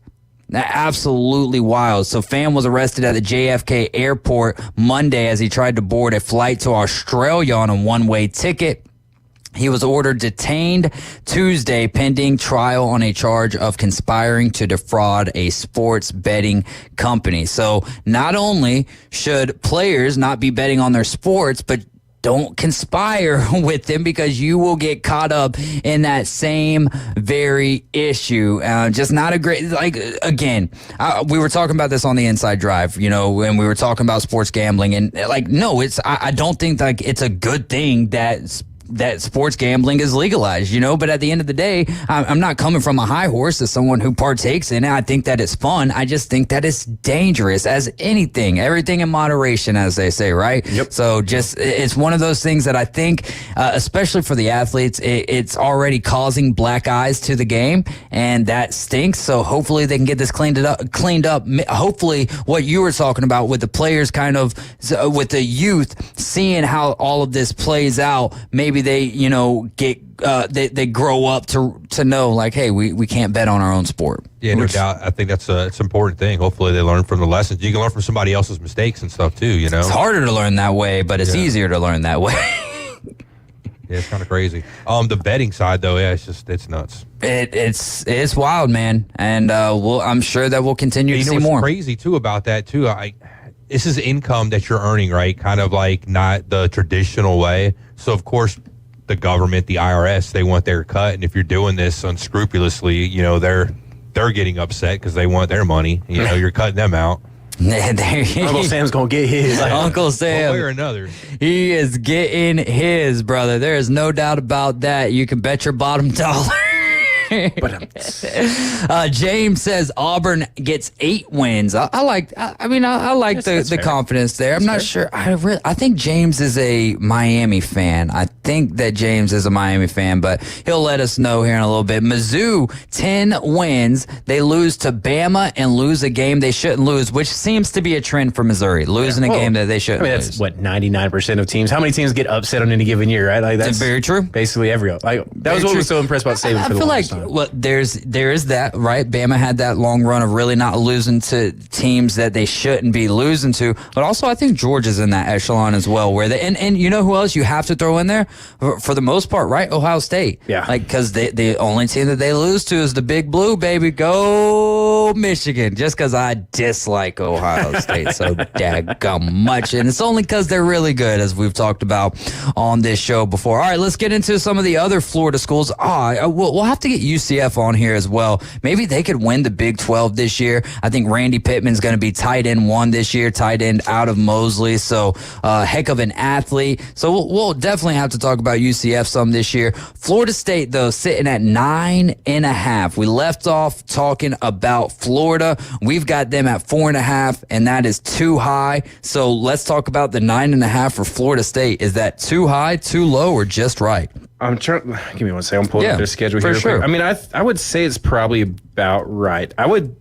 Absolutely wild. So Pham was arrested at the JFK airport Monday as he tried to board a flight to Australia on a one-way ticket. He was ordered detained Tuesday pending trial on a charge of conspiring to defraud a sports betting company. So not only should players not be betting on their sports, but don't conspire with them because you will get caught up in that same very issue. Just not a great, again, we were talking about this on the Inside Drive, and we were talking about sports gambling and no, I don't think it's a good thing that sports gambling is legalized, but at the end of the day, I'm not coming from a high horse as someone who partakes in it. I think that it's fun. I just think that it's dangerous as anything, everything in moderation, as they say, right? Yep. So it's one of those things that I think, especially for the athletes, it's already causing black eyes to the game, and that stinks. So hopefully they can get this cleaned up. Hopefully what you were talking about with the players with the youth, seeing how all of this plays out, maybe they they grow up to know hey, we can't bet on our own sport. Yeah, no doubt. I think it's an important thing. Hopefully they learn from the lessons. You can learn from somebody else's mistakes and stuff too. It's harder to learn that way, but it's easier to learn that way. Yeah, it's kind of crazy. The betting side though, it's nuts. It's wild, man, and I'm sure that we'll continue to see more. What's crazy too about that too? This is income that you're earning, right? Kind of not the traditional way. So of course, the government, the IRS, they want their cut, and if you're doing this unscrupulously, they're getting upset because they want their money. You're cutting them out. Uncle Sam's gonna get his. Uncle Sam, one way or another, he is getting his, brother. There is no doubt about that. You can bet your bottom dollar. James says Auburn gets 8 wins. I like the confidence there. I'm not sure. I think James is a Miami fan. I think that James is a Miami fan, but he'll let us know here in a little bit. Mizzou, 10 wins. They lose to Bama and lose a game they shouldn't lose, which seems to be a trend for Missouri, losing a game that they shouldn't lose. That's what 99% of teams. How many teams get upset on any given year, right? That's very true. Basically every. That was what was so impressed about Saban for the longest time. Well, there is that, right? Bama had that long run of really not losing to teams that they shouldn't be losing to. But also, I think Georgia's in that echelon as well. Where and you know who else you have to throw in there for the most part, right? Ohio State. Yeah. Because the only team that they lose to is the Big Blue, baby. Go Michigan. Just because I dislike Ohio State so daggum much, and it's only because they're really good, as we've talked about on this show before. All right, let's get into some of the other Florida schools. We'll have to get UCF on here as well. Maybe they could win the Big 12 this year. I think Randy Pittman's going to be tight end 1 this year, tight end out of Mosley. So heck of an athlete. So we'll definitely have to talk about UCF some this year. Florida State, though, sitting at 9.5. We left off talking about Florida. We've got them at 4.5, and that is too high. So let's talk about the 9.5 for Florida State. Is that too high, too low, or just right? I'm trying. Give me 1 second. I'm pulling up their schedule here. Sure. I mean, I would say it's probably about right. I would,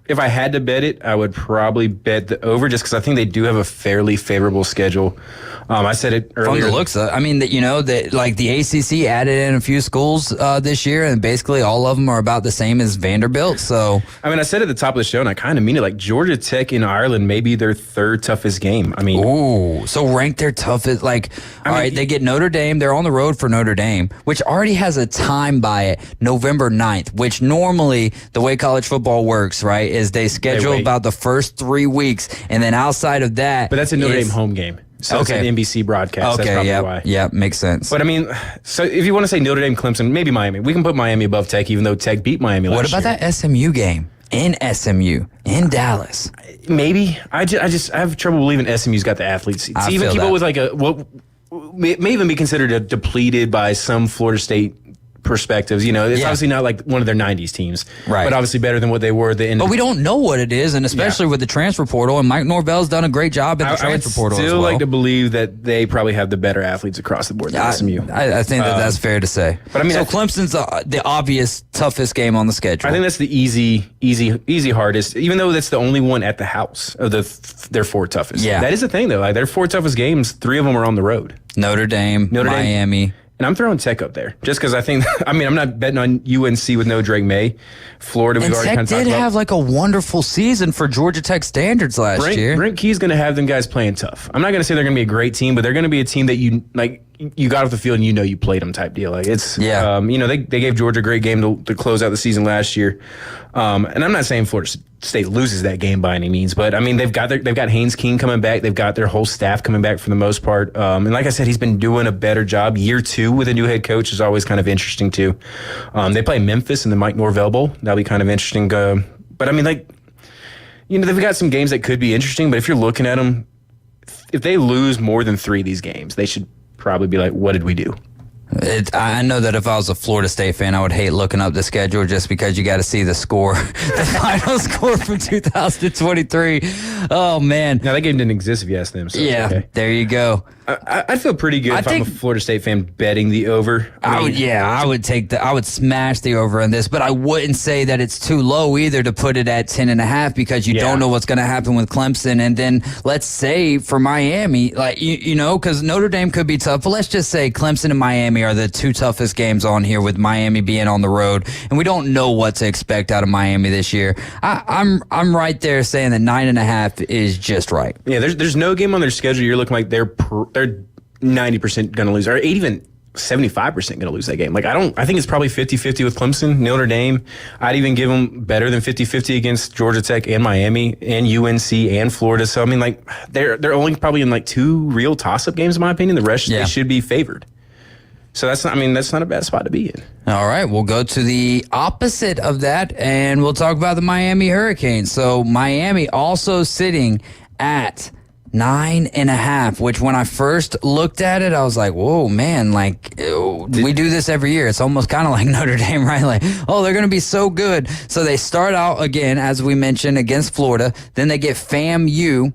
if I had to bet it, I would probably bet the over, just because I think they do have a fairly favorable schedule. I said it earlier. From the looks of, the ACC added in a few schools this year, and basically all of them are about the same as Vanderbilt. So, I mean, I said at the top of the show, and I kind of mean it. Georgia Tech in Ireland may be their 3rd toughest game. I mean, so rank their toughest. All right, they get Notre Dame. They're on the road for Notre Dame, which already has a time by it, November 9th. Which normally the way college football works, right, is they schedule about the first 3 weeks, and then outside of that, but that's a Notre Dame home game. So it's an NBC broadcast. That's probably why. Yeah, makes sense. But I mean, so if you want to say Notre Dame, Clemson, maybe Miami. We can put Miami above Tech, even though Tech beat Miami last year. What about that SMU game in SMU in Dallas? Maybe. I have trouble believing SMU's got the athletes. To even keep up with may even be considered depleted by some Florida State perspectives. It's obviously not like one of their 90s teams, right? But obviously better than what they were at the end. But we don't know what it is, and especially with the transfer portal. And Mike Norvell's done a great job at the transfer portal. I as still well. like to believe that they probably have the better athletes across the board than SMU. I think that's fair to say. But I mean, so Clemson's the obvious toughest game on the schedule. I think that's the easy hardest. Even though that's the only one at the house of their 4 toughest. Yeah, that is the thing though. Like their 4 toughest games, 3 of them are on the road. Notre Dame, Miami. And I'm throwing Tech up there just because I think, I'm not betting on UNC with no Drake May. Florida, we've already kind of talked about. Tech did have like a wonderful season for Georgia Tech standards last year. Brent Key's going to have them guys playing tough. I'm not going to say they're going to be a great team, but they're going to be a team that you got off the field and you played them type deal. Like it's, they gave Georgia a great game to close out the season last year. And I'm not saying Florida State loses that game by any means, but I mean they've got Haynes King coming back. They've got their whole staff coming back for the most part. And like I said, he's been doing a better job. Year 2 with a new head coach is always kind of interesting too. They play Memphis in the Mike Norvell Bowl. That'll be kind of interesting. But I mean, they've got some games that could be interesting. But if you're looking at them, if they lose more than 3 of these games, they should probably be like, what did we do? I know that if I was a Florida State fan, I would hate looking up the schedule just because you got to see the score, the final score from 2023. Oh, man. Now, that game didn't exist if you asked them. So there you go. I'd feel pretty good if I'm a Florida State fan betting the over. I would smash the over on this, but I wouldn't say that it's too low either to put it at 10.5 because you don't know what's going to happen with Clemson. And then let's say for Miami, because Notre Dame could be tough, but let's just say Clemson and Miami are the 2 toughest games on here, with Miami being on the road, and we don't know what to expect out of Miami this year. I'm right there saying that 9.5 is just right. Yeah, there's no game on their schedule you're looking like they're 90% going to lose, or even 75% going to lose that game. I think it's probably 50-50 with Clemson. Notre Dame, I'd even give them better than 50-50 against Georgia Tech and Miami and UNC and Florida. So, I mean, they're only probably in 2 real toss-up games, in my opinion. The rest, they should be favored. So that's not a bad spot to be in. All right, we'll go to the opposite of that, and we'll talk about the Miami Hurricanes. So Miami also sitting at 9.5, which when I first looked at it, I was like, whoa, man, we do this every year. It's almost kind of like Notre Dame, right? They're going to be so good. So they start out, again, as we mentioned, against Florida. Then they get FAMU.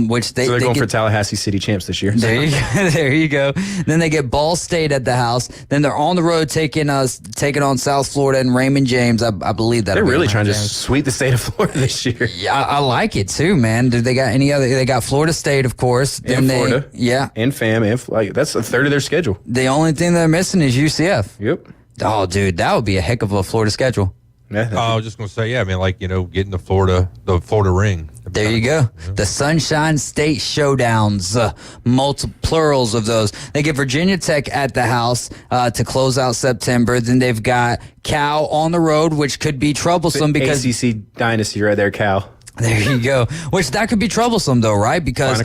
Which they're going for Tallahassee City champs this year. There you go. Then they get Ball State at the house. Then they're on the road taking on South Florida and Raymond James. I believe that they're really trying to sweep the state of Florida this year. Yeah, I like it too, man. Do they got any other? They got Florida State, of course. And Florida. And FAM. That's a third of their schedule. The only thing they're missing is UCF. Yep. Oh, dude, that would be a heck of a Florida schedule. Yeah, I was just going to say, getting the Florida ring. There you go. Yeah. The Sunshine State Showdowns, multiple plurals of those. They get Virginia Tech at the house to close out September. Then they've got Cal on the road, which could be troublesome because ACC dynasty right there, Cal. There you go. Which that could be troublesome though, right? Because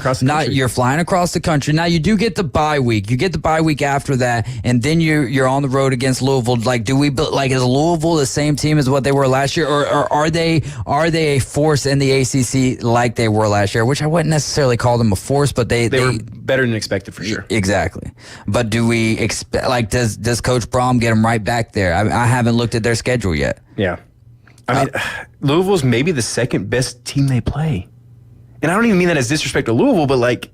you're flying across the country. Now you do get the bye week. You get the bye week after that, and then you're on the road against Louisville. Is Louisville the same team as what they were last year, or are they a force in the ACC like they were last year? Which I wouldn't necessarily call them a force, but they were better than expected for sure. Exactly. But do we expect? Does Coach Brom get them right back there? I haven't looked at their schedule yet. Yeah. I mean, Louisville's maybe the second best team they play. And I don't even mean that as disrespect to Louisville, but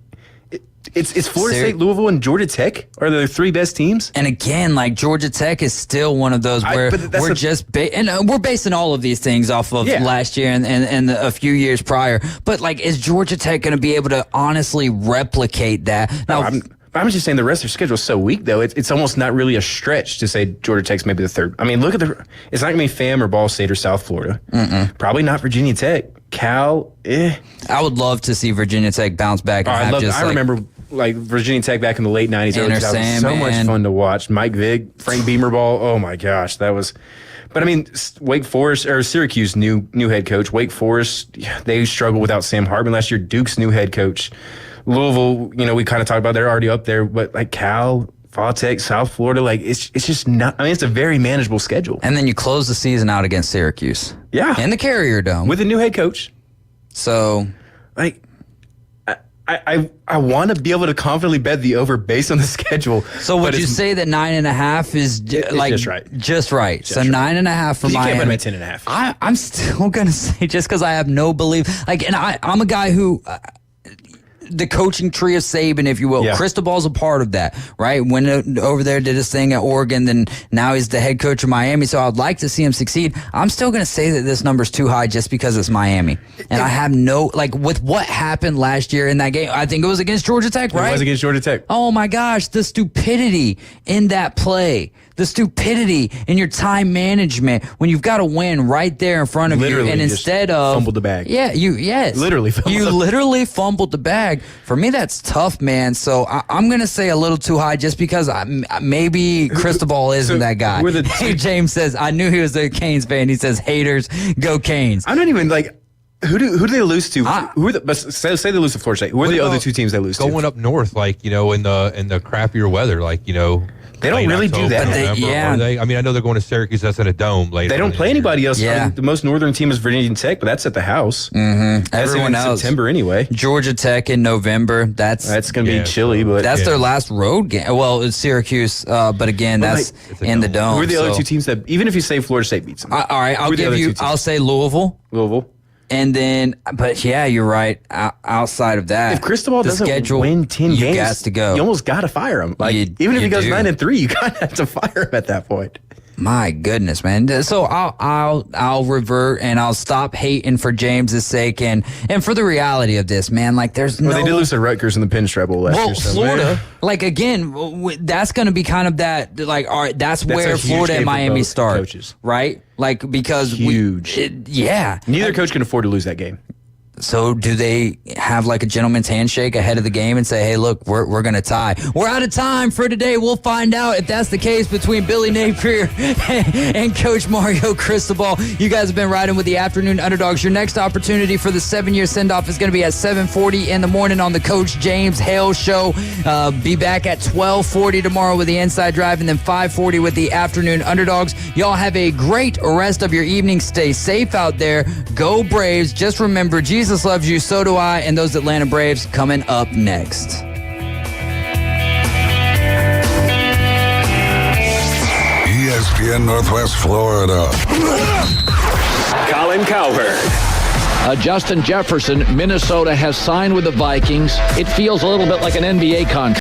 it's Florida State, Louisville, and Georgia Tech are the 3 best teams. And again, Georgia Tech is still one of those where we're basing all of these things off of last year and a few years prior. But is Georgia Tech going to be able to honestly replicate that? Now, I'm just saying the rest of their schedule is so weak, though. It's almost not really a stretch to say Georgia Tech's maybe the 3rd. I mean, look at it's not going to be FAM or Ball State or South Florida. Probably not Virginia Tech. Cal, I would love to see Virginia Tech bounce back. I remember Virginia Tech back in the late 90s. It was so much fun to watch. Mike Vick, Frank Beamerball. Oh, my gosh. That was... But I mean, Wake Forest or Syracuse new head coach. Wake Forest, they struggled without Sam Hartman last year. Duke's new head coach. Louisville, we kind of talked about they're already up there, but Cal, Tech, South Florida, it's just not. I mean, it's a very manageable schedule. And then you close the season out against Syracuse, in the Carrier Dome with a new head coach. So, I want to be able to confidently bet the over based on the schedule. So would you say that 9.5 is just right? Just right. So 9.5 for Miami. You can't bet him at 10.5. I'm still gonna say just because I have no belief. Like, and I'm a guy who. The coaching tree of Saban, if you will. Yeah. Cristobal's a part of that, right? Went over there, did his thing at Oregon, then now he's the head coach of Miami, so I'd like to see him succeed. I'm still going to say that this number's too high just because it's Miami. And I have with what happened last year in that game, I think it was against Georgia Tech, right? It was against Georgia Tech. Oh my gosh, the stupidity in that play. The stupidity in your time management when you've got to win right there in front of Literally you, and instead of fumbled the bag. Yeah, Literally fumbled the bag. For me, that's tough, man. So I'm gonna say a little too high just because maybe Cristobal isn't that guy. Hey, James says I knew he was a Canes fan. He says haters go Canes. I'm not even like. Who do they lose to? Who are say they lose to Florida State? Who are the other two teams they lose to? Going up north, in the crappier weather, They don't really do that. I mean, I know they're going to Syracuse. That's in a dome later. They don't play anybody else. Yeah. I mean, the most northern team is Virginia Tech, but that's at the house. Mm-hmm. That's Everyone in else. September anyway. Georgia Tech in November. That's going to be chilly, but that's their last road game. Well, it's Syracuse, but again, that's in the dome. Who are the other two teams that, even if you say Florida State beats them? All right, I'll say Louisville. And then, but yeah, you're right. Outside of that, if Cristobal doesn't win 10 games, got to go. You almost got to fire him. Even if he goes 9-3, you kind of have to fire him at that point. My goodness, man. So I'll revert and I'll stop hating for James's sake and for the reality of this, man. Like, there's no. Well, they did lose to Rutgers in the Pinstripe Bowl last year. So Florida, again, that's going to be kind of that. Like, all right, that's where Florida and Miami start, coaches. Right? Like, because huge. Neither coach can afford to lose that game. So do they have like a gentleman's handshake ahead of the game and say, hey, look, we're going to tie. We're out of time for today. We'll find out if that's the case between Billy Napier and Coach Mario Cristobal. You guys have been riding with the Afternoon Underdogs. Your next opportunity for the 7-year send-off is going to be at 7:40 in the morning on the Coach James Hale Show. Be back at 12:40 tomorrow with the Inside Drive and then 5:40 with the Afternoon Underdogs. Y'all have a great rest of your evening. Stay safe out there. Go Braves. Just remember, Jesus loves you, so do I, and those Atlanta Braves coming up next. ESPN Northwest Florida. Colin Cowherd. Justin Jefferson, Minnesota has signed with the Vikings. It feels a little bit like an NBA contract.